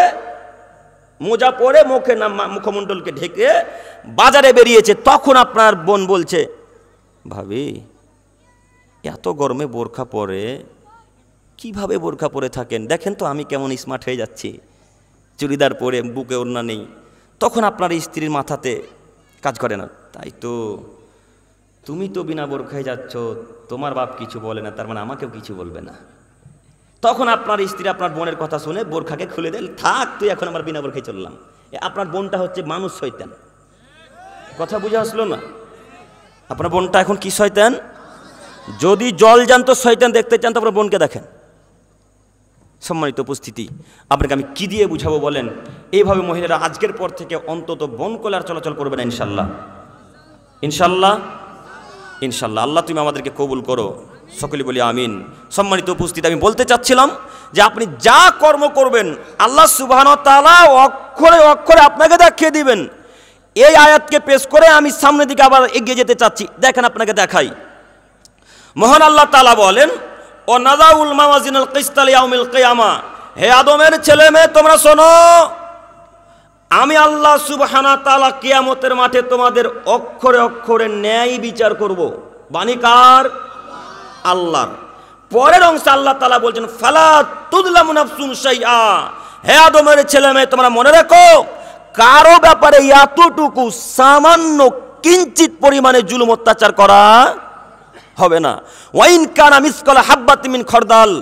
মোজা পরে, মুখমণ্ডলকে ঢেকে বাজারে বেরিয়েছে। তখন আপনার বোন বলছে, ভাবি এত গরমে বোরখা পরে কিভাবে বোরখা পরে থাকেন? দেখেন তো আমি কেমন স্মার্ট হয়ে যাচ্ছি, চুড়িদার পরে, বুকে ওড়না নেই। তখন আপনার স্ত্রীর মাথাতে কাজ করে না, তাই তো তুমি তো বিনা বোরখায় যাচ্ছ, তোমার বাপ কিছু বলে না, তার মানে আমাকেও কিছু বলবে না। তখন আপনার স্ত্রী আপনার বোনের কথা শুনে বোরখাকে খুলে দেন, থাক তুই এখন আমার বিনা বোরখায় চললাম। আপনার বোনটা হচ্ছে মানুষ শয়তান। কথা বুঝে আসলো না? আপনার বোনটা এখন কি শয়তান? যদি জলজান্ত শয়তান দেখতে চান তো আপনার বোনকে দেখেন। সম্মানিত উপস্থিতি, আপনাকে আমি কি দিয়ে বুঝাবো বলেন? এইভাবে মহিলারা আজকের পর থেকে অন্তত বনকলে আর চলাচল করবে না, ইনশাল্লাহ, ইনশাল্লাহ, ইনশাল্লাহ। আল্লাহ তুমি আমাদেরকে কবুল করো, সকলে বলি আমিন। সম্মানিত উপস্থিতি, আমি বলতে চাচ্ছিলাম যে আপনি যা কর্ম করবেন আল্লাহ সুবহানাহু ওয়া তাআলা অক্ষরে অক্ষরে আপনাকে দেখিয়ে দিবেন। এই আয়াতকে পেশ করে আমি সামনের দিকে আবার এগিয়ে যেতে চাচ্ছি। দেখেন, আপনাকে দেখাই। মহান আল্লাহ তাআলা বলেন, ও নাযাউল মাওয়াজিনাল কিসতা লিয়াউমিল কিয়ামা। হে আদমের ছেলে মেয়ে তোমরা শোনো, আমি আল্লাহ সুবহানাহু ওয়া তাআলা কিয়ামতের মাঠে তোমাদের অক্ষরে অক্ষরে ন্যায় বিচার করব। বাণী কার? আল্লাহর। পরের অংশে আল্লাহ তাআলা বলছেন, ফালা তুযলামু নাফসুন শাইআ। হে আদমের ছেলে মেয়ে তোমরা মনে রাখো, কারো ব্যাপারে এতটুকু সামান্য কিঞ্চিত পরিমাণে জুলুম অত্যাচার করা হবে না। ওয়াইন কানা মিসকালা হাব্বাতিন মিন খরদাল,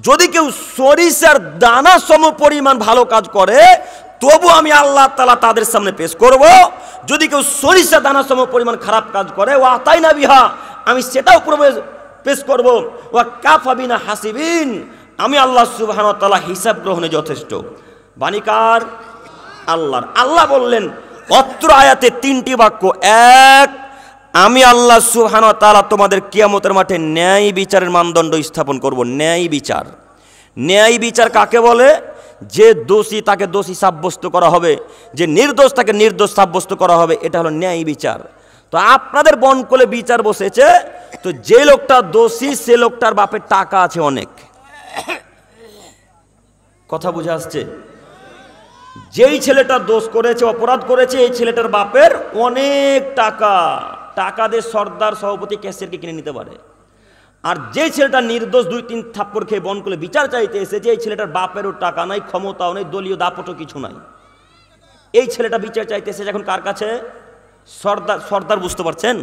যদি কেউ সরিষার দানা সম পরিমাণ ভালো কাজ করে তবু আমি আল্লাহ তাআলা তাদের সামনে পেশ করব। যদি কেউ সরিষা দানা সম পরিমাণ খারাপ কাজ করে ওয়া আতাইনা বিহা, আমি সেটাও পেশ করব। ওয়া কাফা বিনা হাসিবিন, আমি আল্লাহ সুবহানাহু ওয়া তাআলা হিসাব গ্রহণে যথেষ্ট। বাণীকার আল্লাহর। আল্লাহ বললেন অত্র আয়াতে 3টি বাক্য। এক, আমি আল্লাহ সুবহানাহু ওয়া তাআলা তোমাদের কিয়ামতের মাঠে ন্যায় বিচারের মানদণ্ড স্থাপন করব। ন্যায় বিচার, ন্যায় বিচার কাকে বলে? যে দোষী তাকে দোষী সাব্যস্ত করা হবে, যে নির্দোষ তাকে নির্দোষ সাব্যস্ত করা হবে, এটা হলো ন্যায় বিচার। তো আপনাদের বনকলে বিচার বসেছে, তো যে লোকটা দোষী সে লোকটার বাপের টাকা আছে অনেক। কথা বুঝে আসছে? যেই ছেলেটা দোষ করেছে, অপরাধ করেছে, এই ছেলেটার বাপের অনেক টাকা, টাকা দিয়ে সর্দার সভাপতি ক্যাশিয়ারকে কিনে নিতে পারে। আর যে ছেলেটা নির্দোষ 2-3 থাপ্পড় খেয়ে বনকলে বিচার চাইতে এসেছে, এই ছেলেটার বাপেরও টাকা নাই, ক্ষমতাও নেই, দলীয় দাপটও কিছু নাই। এই ছেলেটা বিচার চাইতে এসেছে এখন কার কাছে? সর্দার। সর্দার বুঝতে পারছেন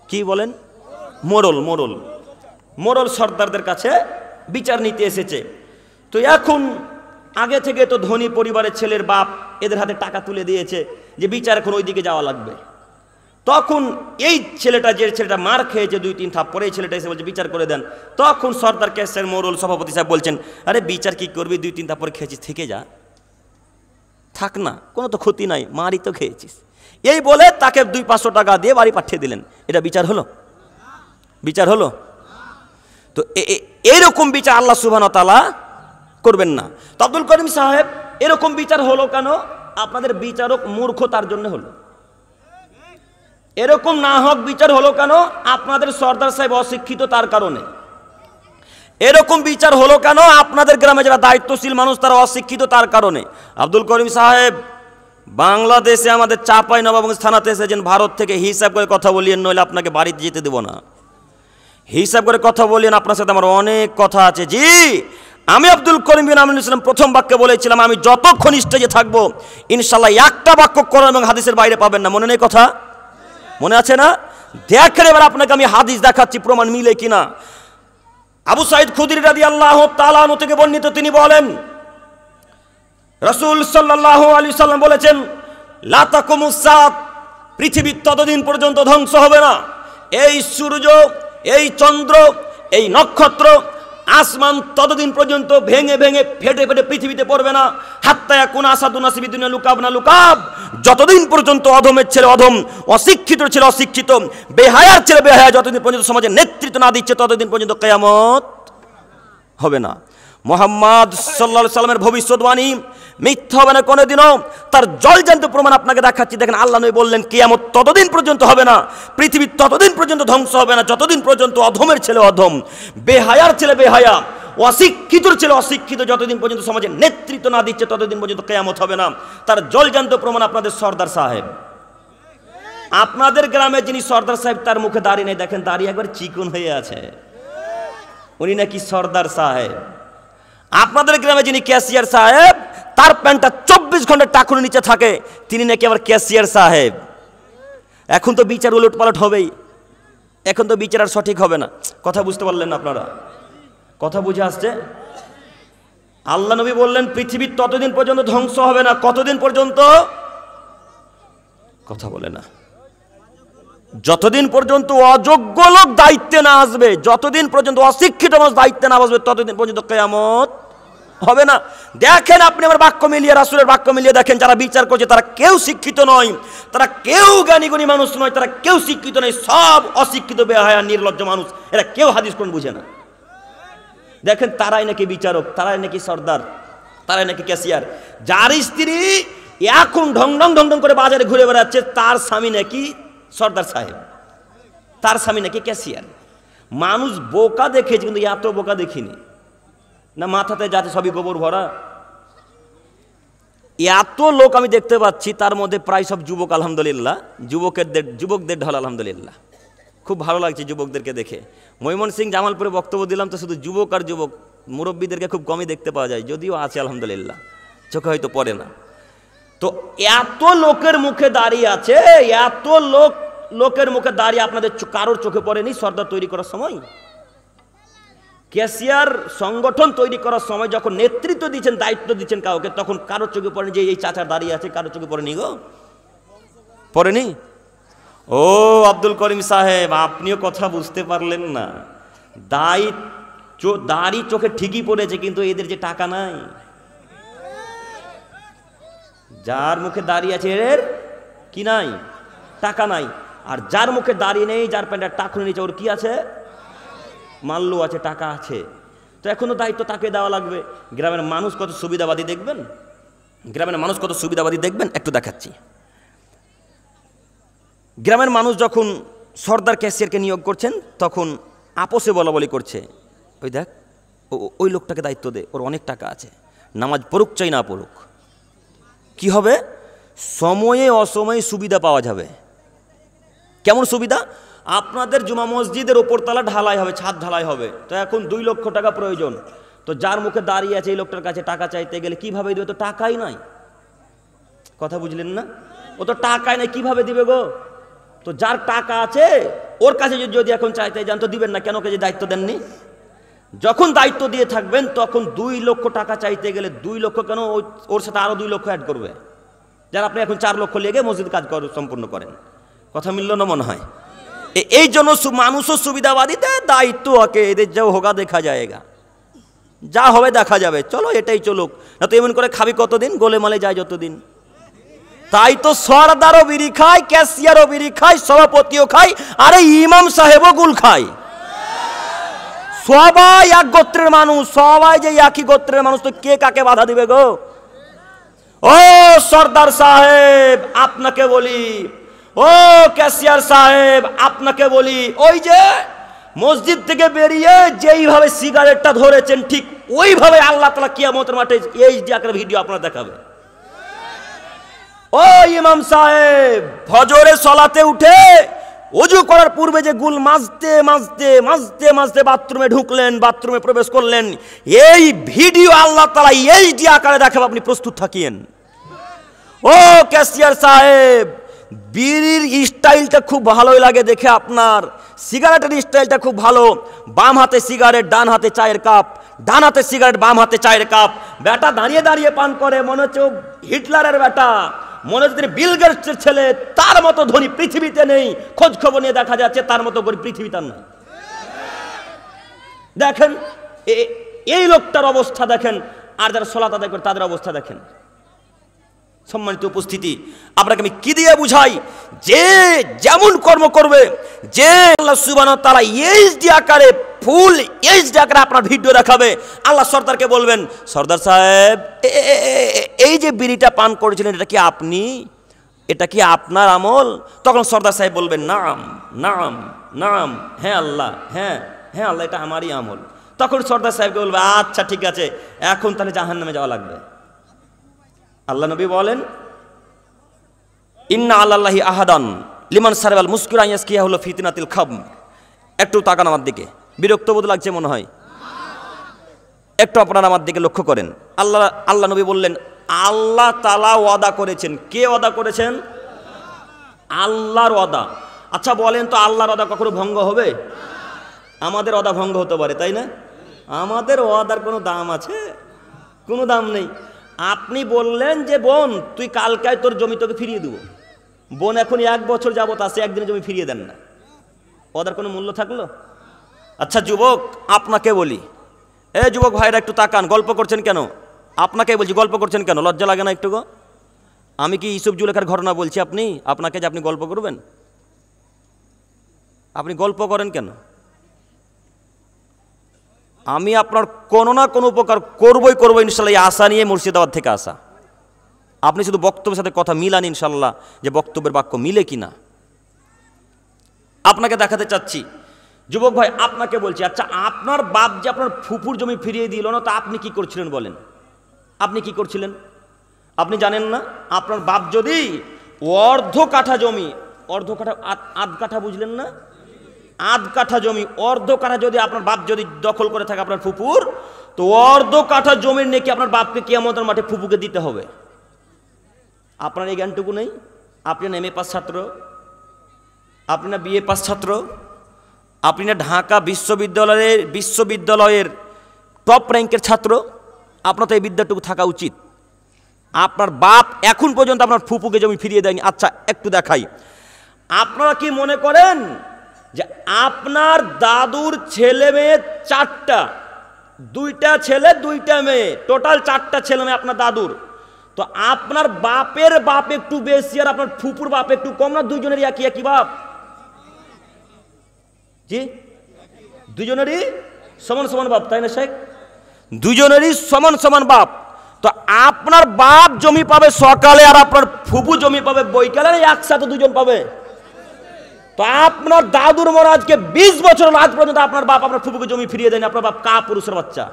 কি বলেন? মোড়ল, মোড়ল, মোড়ল সর্দারদের কাছে বিচার নিতে এসেছে। তো এখন আগে থেকে তো ধনী পরিবারের ছেলের বাপ এদের হাতে টাকা তুলে দিয়েছে যে বিচার এখন ওইদিকে যাওয়া লাগবে। তখন এই ছেলেটা, যে ছেলেটা মার খেয়েছে 2-3 থাপ্পড়, এই ছেলেটা এসে বলছে বিচার করে দেন। তখন সর্দার ক্যাশিয়ার, মোড়ল, সভাপতি সাহেব বলছেন, আরে বিচার কি করবি, 2-3 থাপ্পড় খেয়েছিস, থেকে যা, থাক না, কোনো তো ক্ষতি নাই, মারই তো খেয়েছিস। এই বলে তাকে 200-500 টাকা দিয়ে বাড়ি পাঠিয়ে দিলেন। এটা বিচার হলো? বিচার হলো? তো এইরকম বিচার আল্লাহ সুবহানাহু ওয়া তাআলা করবেন না। তো আব্দুল করিম সাহেব, এরকম বিচার হলো কেন? আপনাদের বিচারক মূর্খ তার জন্য হলো। এরকম না হক বিচার হলো কেন? আপনাদের সর্দার সাহেব অশিক্ষিত তার কারণে। এরকম বিচার হলো কেন? আপনাদের গ্রামে যারা দায়িত্বশীল মানুষ তারা অশিক্ষিত তার কারণে। আব্দুল করিম সাহেব, বাংলাদেশে আমাদের চাঁপাইনবাবগঞ্জ থানাতে এসেছেন, ভারত থেকে হিসাব করে কথা বলিয়েন, নইলে আপনাকে বাড়িতে যেতে দেব না। হিসাব করে কথা বলিয়েন, আপনার সাথে আমার অনেক কথা আছে। জি, আমি আব্দুল করিম বিন আমিনুল ইসলাম প্রথম বাক্যে বলেছিলাম আমি যতক্ষণ স্টেজে থাকবো ইনশাল্লাহ একটা বাক্য কোরআন এবং হাদিসের বাইরে পাবেন না। মনে নেই কথা? মনে আছে না? দেখেন এবার আপনাকে আমি হাদিস দেখাচ্ছি, প্রমাণ মিলে কিনা। আবু সাঈদ খুদরি রাদিয়াল্লাহু তাআলা আনহু থেকে বর্ণিত, তিনি বলেন রাসূল সাল্লাল্লাহু আলাইহি সাল্লাম বলেছেন, লা তাকুমুস সাআত, পৃথিবী ততদিন পর্যন্ত ধ্বংস হবে না, এই সূর্য, এই চন্দ্র, এই নক্ষত্র, আসমান ততদিন পর্যন্ত ভেঙে ভেঙে ফেটে ফেটে পৃথিবীতে পড়বে না। হাত্তা ইয়াকুন আসাদুন নাসিবি দুনিয়া লুকাব না লুকাব, যতদিন পর্যন্ত অধমের ছেলে অধম, অশিক্ষিত ছেলে অশিক্ষিত, বেহায়ার ছেলে বেহায়া যতদিন পর্যন্ত সমাজে নেতৃত্ব না দিচ্ছে ততদিন পর্যন্ত কিয়ামত হবে না। মুহাম্মদ সাল্লাল্লাহু আলাইহি সাল্লামের ভবিষ্যৎবাণী মিথ্যা হবে না কোনোদিনও। তার জলজান্ত প্রমাণ আপনাকে দেখাচ্ছি। দেখেন আল্লাহ নবী বললেন কিয়ামত ততদিন পর্যন্ত হবে না, পৃথিবী ততদিন পর্যন্ত ধ্বংস হবে না যতদিন পর্যন্ত অধমের ছেলে অধম, বেহায়ার ছেলে বেহায়া, অশিক্ষিতর ছেলে অশিক্ষিত যতদিন পর্যন্ত সমাজে নেতৃত্ব না দিচ্ছে ততদিন পর্যন্ত কিয়ামত হবে না। তার জলজান্ত প্রমাণ আপনাদের সর্দার সাহেব। আপনাদের গ্রামে যিনি সর্দার সাহেব তার মুখে দাড়ি নেই, দেখেন দাড়ি একবার চিকন হয়ে আছে, উনি নাকি সর্দার সাহেব। আপনাদের গ্রামে যিনি ক্যাশিয়ার সাহেব তার প্যান্টটা 24 ঘন্টা টাকুর নিচে থাকে, তিনি নাকি আবার ক্যাশিয়ার সাহেব। এখন তো বিচার উলট পালট হবেই, এখন তো বিচার আর সঠিক হবে না। কথা বুঝতে পারলেন না আপনারা? কথা বুঝে আসছে? আল্লাহ নবী বললেন পৃথিবী ততদিন পর্যন্ত ধ্বংস হবে না। কতদিন পর্যন্ত? কথা বলে না। যতদিন পর্যন্ত অযোগ্য লোক দায়িত্বে না আসবে, যতদিন পর্যন্ত অশিক্ষিত মানুষ দায়িত্বে না আসবে ততদিন পর্যন্ত কিয়ামত হবে না। দেখেন আপনি আমার বাক্য মিলিয়ে, রাসূলের বাক্য মিলিয়ে দেখেন, যারা বিচার করছে তারা কেউ শিক্ষিত নয়, তারা কেউ জ্ঞানী গুণী মানুষ নয়, তারা কেউ শিক্ষিত নয়, সব অশিক্ষিত বেহায়া নির্লজ্জ মানুষ। এরা কেউ হাদিস কোন বুঝে না। দেখেন তারাই নাকি বিচারক, তারাই নাকি সর্দার, তারাই নাকি ক্যাশিয়ার। যার স্ত্রী এখন ঢং ঢং ঢং ঢং করে বাজারে ঘুরে বেড়াচ্ছে তার স্বামী নাকি সর্দার সাহেব, তার স্বামী নাকি ক্যাশিয়ার। মানুষ বোকা দেখেছে কিন্তু এত বোকা দেখিনি না, মাথাতে যাতে সবই গোবর ভরা। এত লোক আমি দেখতে পাচ্ছি, তার মধ্যে প্রায় সব যুবক। আলহামদুলিল্লাহ, যুবকদের ঢল আলহামদুলিল্লাহ, খুব ভালো লাগছে যুবকদেরকে দেখে। ময়মনসিংহ জামালপুরে বক্তব্য দিলাম তো শুধু যুবক আর যুবক, মুরব্বীদেরকে খুব কমই দেখতে পাওয়া যায়, যদিও আছে আলহামদুলিল্লাহ, চোখে হয়তো পড়ে না। তো এত লোকের মুখে দাঁড়িয়ে আছে, এত লোকের মুখে দাঁড়িয়ে আপনাদের কারোর চোখে পড়েনি সর্দার তৈরি করার সময়? ক্যাশিয়ার সংগঠন তৈরি করার সময় যখন নেতৃত্ব দিচ্ছেন, দায়িত্ব দিচ্ছেন কাউকে, তখন কারোর চোখে পড়েনি যে এই চাচা দাঁড়িয়ে আছে? কারোর চোখে পড়েনি গো, পড়েনি? ও আব্দুল করিম সাহেব, আপনিও কথা বুঝতে পারলেন না। দাড়ি চোখে ঠিকই পড়েছে, কিন্তু এদের যে টাকা নাই। যার মুখে দাঁড়িয়ে আছে এর কি নাই? টাকা নাই। আর যার মুখে দাঁড়িয়ে নেই, যার প্যান্টের টাকুনি নিচে, ওর কি আছে? মাল্লু আছে, টাকা আছে। তো এখনো দায়িত্ব তাকে দেওয়া লাগবে। গ্রামের মানুষ কত সুবিধাবাদী দেখবেন, গ্রামের মানুষ কত সুবিধাবাদী দেখবেন, একটু দেখাচ্ছি। গ্রামের মানুষ যখন সর্দার ক্যাশিয়ারকে নিয়োগ করছেন, তখন আপোষে বলা বলি করছে, ওই দেখ ওই লোকটাকে দায়িত্ব দে, ওর অনেক টাকা আছে, নামাজ পড়ুক চাই না পড়ুক। কি হবে? সময়ে অসময়ে সুবিধা পাওয়া যাবে। কেমন সুবিধা? আপনাদের জুমা মসজিদের ওপরতলা ঢালাই হবে, ছাদ ঢালাই হবে, তো এখন 2 লক্ষ টাকা প্রয়োজন। তো যার মুখে দাঁড়িয়ে আছে এই লোকটার কাছে টাকা চাইতে গেলে কিভাবে দিবে? তো টাকাই নাই। কথা বুঝলেন না? ও তো টাকাই নাই, কিভাবে দিবে গো? তো যার টাকা আছে ওর কাছে যদি এখন চাইতে যান তো দিবেন না কেন? যে দায়িত্ব দেননি। যখন দায়িত্ব দিয়ে থাকবেন তখন 2 লক্ষ টাকা চাইতে গেলে 2 লক্ষ কেন, ওর সাথে আরো 2 লক্ষ অ্যাড করবে, যার আপনি এখন 4 লক্ষ লেগে মসজিদ কাজ সম্পূর্ণ করেন। কথা মিলল না মনে হয়? এই জন্য মানুষও সুবিধাবাদীতে দায়িত্ব আকে, এদের যাও হোগা দেখা যায়গা, যা হবে দেখা যাবে, চলো এটাই চলুক। না তো এমন করে খাবি কতদিন? গোলে মালে যায় যতদিন। তাই তো সরদারও বিড়ি খায়, ক্যাশিয়ারও বিড়ি খায়, সভাপতিও খায়, আরে ইমাম সাহেবও গুল খায়। সবাই এক গোত্রের মানুষ, সবাই যে একই গোত্রের মানুষ, তো কে কাকে বাধা দিবে গো? ও সর্দার সাহেব আপনাকে বলি, ও ক্যাশিয়ার সাহেব আপনাকে বলি, ওই যে মসজিদ থেকে বেরিয়ে যেইভাবে সিগারেটটা ধরেছেন, ঠিক ওইভাবে আল্লাহ তাআলা কিয়ামতের মাঠে এইচডি আকারে ভিডিও আপনারা দেখাবে। ও ইমাম সাহেব ফজরে সালাতে উঠে ওযু করার পূর্বে যে গুল মাজতে মাজতে মাজতে মাজতে বাথরুমে ঢুকলেন, বাথরুমে প্রবেশ করলেন, এই ভিডিও আল্লাহ তাআলা এইচডি আকারে দেখাবে, আপনি প্রস্তুত থাকিয়েন। ও ক্যাশিয়ার সাহেব বিড়ির স্টাইলটা খুব ভালোই লাগে দেখে আপনার, সিগারেটের স্টাইলটা খুব ভালো, বাম হাতে সিগারেট ডান হাতে চায়ের কাপ, ডান হাতে সিগারেট বাম হাতে চায়ের কাপ, বেটা দাঁড়িয়ে দাঁড়িয়ে পান করে, মনে হচ্ছে হিটলারের বেটা, মনে হচ্ছে বিল গেটসের ছেলে, তার মতো ধনী পৃথিবীতে নেই। খোঁজ খবর নিয়ে দেখা যাচ্ছে তার মতো গরিব পৃথিবীতে নাই। দেখেন এই লোকটার অবস্থা দেখেন, আর যারা সালাত আদায় করে তাদের অবস্থা দেখেন। সম্মানিত উপস্থিতি, আপনাকে আমি কি দিয়ে বুঝাই? যে যেমন কর্ম করবে, যে আল্লাহ সুবহানাহু ওয়া তাআলা এইচডি আকারে, ফুল এইচডি আকারে আপনার ভিডিও দেখাবে, আল্লাহ সরদারকে বলবেন, সরদার সাহেব এই যে বিড়িটা পান করেছিলেন এটা কি আপনি? এটা কি আপনার আমল? তখন সরদার সাহেব বলবেন, নাম নাম নাম, হ্যাঁ আল্লাহ, হ্যাঁ হ্যাঁ আল্লাহ, এটা আমারই আমল। তখন সরদার সাহেবকে বলবে, আচ্ছা ঠিক আছে, এখন তাহলে জাহান্নামে যাওয়া লাগবে। আল্লাহ নবী বলেন, ইন্না আল্লাহি আহাদান লিমান সারাবাল মুসকিরা ইয়াসকিয়া হলো ফিতনাতিল খাম। একটু তাকান আমার দিকে, বিরক্ত বোধ লাগছে মনে হয়, একটু আপনারা আমার দিকে লক্ষ্য করেন। আল্লাহ নবী বললেন, আল্লাহ তাআলা ওয়াদা করেছেন। কে ওয়াদা করেছেন? আল্লাহর ওয়াদা। আচ্ছা বলেন তো, আল্লাহর ওয়াদা কখনো ভঙ্গ হবে? আমাদের ওয়াদা ভঙ্গ হতে পারে, তাই না? আমাদের ওয়াদার কোনো দাম আছে? কোনো দাম নেই। আপনি বললেন যে বোন তুই কালকায় তোর জমি তোকে ফিরিয়ে দেবো, বোন এখন 1 বছর যাবত আছে, একদিনে জমি ফিরিয়ে দেন না, ওদের কোনো মূল্য থাকলো? আচ্ছা যুবক আপনাকে বলি, এ যুবক ভাইরা একটু তাকান, গল্প করছেন কেন? আপনাকে বলছি, গল্প করছেন কেন? লজ্জা লাগে না একটু গো? আমি কি ইউসুফ জুলেখার ঘটনা বলছি আপনাকে যে আপনি গল্প করবেন? আপনি গল্প করেন কেন? আমি আপনার কোনো না কোনো উপকার করবই ইনশাল্লাহ, এই আশা নিয়ে মুর্শিদাবাদ থেকে আসা। আপনি শুধু বক্তব্যের সাথে কথা মিলান ইনশাল্লাহ, যে বক্তব্যের বাক্য মিলে কিনা। আপনাকে দেখাতে চাচ্ছি যুবক ভাই, আপনাকে বলছি, আচ্ছা আপনার বাপ যে আপনার ফুফুর জমি ফিরিয়ে দিল না, তা আপনি কি করছিলেন বলেন? আপনি কি করছিলেন? আপনি জানেন না? আপনার বাপ যদি অর্ধ কাঠা জমি, অর্ধ কাঠা আধ কাঠা বুঝলেন না? আধ কাঠা জমি, অর্ধ কাঠা যদি আপনার বাপ যদি দখল করে থাকে আপনার ফুফুর, তো অর্ধ কাঠা জমির নাকি আপনার বাপকে কিয়ামতের মাঠে ফুফুকে দিতে হবে। আপনার এই জ্ঞানটুকু নেই? আপনি না MA পাস ছাত্র, আপনি না BA পাস ছাত্র, আপনি না ঢাকা বিশ্ববিদ্যালয়ের টপ র্যাঙ্কের ছাত্র, আপনার তো এই বিদ্যাটুকু থাকা উচিত। আপনার বাপ এখন পর্যন্ত আপনার ফুপুকে জমি ফিরিয়ে দেয়নি। আচ্ছা একটু দেখাই, আপনারা কি মনে করেন যে আপনার দাদুর ছেলে মেয়ে 4টা, 2টা ছেলে 2টা মেয়ে, টোটাল 4টা ছেলে মেয়ে আপনার দাদুর, তো আপনার বাপের বাপ একটু বেশি আর আপনার ফুপুর বাপ একটু কম না? দুইজনেরই একই একই বাপ? জি, দুজনেরই সমান সমান বাপ, তাই না শেখ? দুজনেরই সমান সমান বাপ। তো আপনার বাপ জমি পাবে সকালে আর আপনার ফুপু জমি পাবে বৈকালে, একসাথে দুজন পাবে? তো আপনার দাদুর মরা আজকে 20 বছর আজ পর্যন্ত আপনার বাপ আপনার ফুপুকে জমি ফিরিয়ে দেয়নি। আপনার বাপ কা পুরুষের বাচ্চা?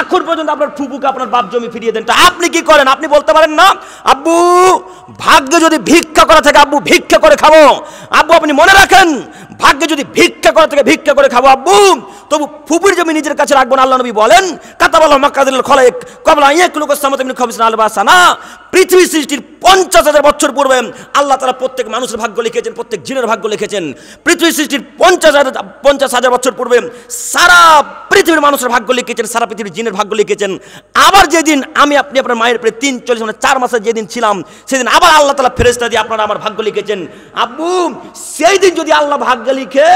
এখন পর্যন্ত আপনার ফুপুকে আপনার বাপ জমি ফিরিয়ে দেন। তা আপনি কি করেন? আপনি বলতে পারেন না আব্বু ভাগ্যে যদি ভিক্ষা করা থাকে আব্বু ভিক্ষা করে খাবো। আব্বু আপনি মনে রাখেন, ভাগ্যে যদি ভিক্ষা করা থাকে ভিক্ষা করে খাবো আব্বু, তবু ফুপুর জমি নিজের কাছে রাখবো না। আল্লাহ নবী বলেন কাতাবাল্লাহু মাকাদিল খলাইক ক্বাবলা আন ইয়াখলুকা সামাওয়াতি মিন খামসিনা আলফা সানা, পৃথিবী সৃষ্টির 50,000 বছর পূর্বে আল্লাহ তাআলা প্রত্যেক মানুষের ভাগ্য লিখেছেন, প্রত্যেক জিনের ভাগ্য লিখেছেন। পৃথিবী সৃষ্টির 50,000 বছর পূর্বে সারা পৃথিবীর মানুষের ভাগ্য লিখেছেন, সারা পৃথিবীর জিনের ভাগ্য লিখেছেন। আবার যেদিন আমি আপনি আপনার মায়ের পেটে 43 মানে 4 মাসে যেদিন ছিলাম সেদিন আবার আল্লাহ তাআলা ফেরেশতা দিয়ে আপনারা আমার ভাগ্য লিখেছেন। আব্বু সেই দিন যদি আল্লাহ ভাগ্য লিখে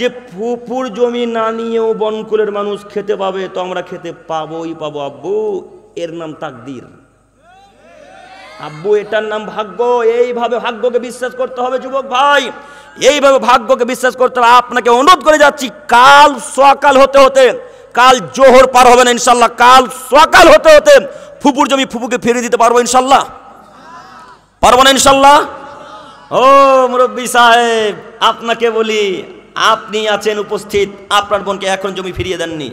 যে ফুপুর জমি না নিয়েও বনকুলের মানুষ খেতে পাবে, তো আমরা খেতে পাবোই পাবো আব্বু। এর নাম তাকদীর আব্বু, এটার নাম ভাগ্য। এইভাবে ভাগ্যকে বিশ্বাস করতে হবে যুবক ভাই, এইভাবে ভাগ্যকে বিশ্বাস করতে হবে। আপনাকে অনুরোধ করে যাচ্ছি, কাল সকাল হতে হতে, কাল জোহর পার হবে না ইনশাল্লাহ, কাল সকাল হতে হতে ফুপুর জমি ফুপুকে ফিরিয়ে দিতে পারবো ইনশাল্লাহ? পারবো না ইনশাল্লাহ? ও মুরব্বী সাহেব, আপনাকে বলি, আপনি আছেন উপস্থিত, আপনার বোনকে এখন জমি ফিরিয়ে দেননি,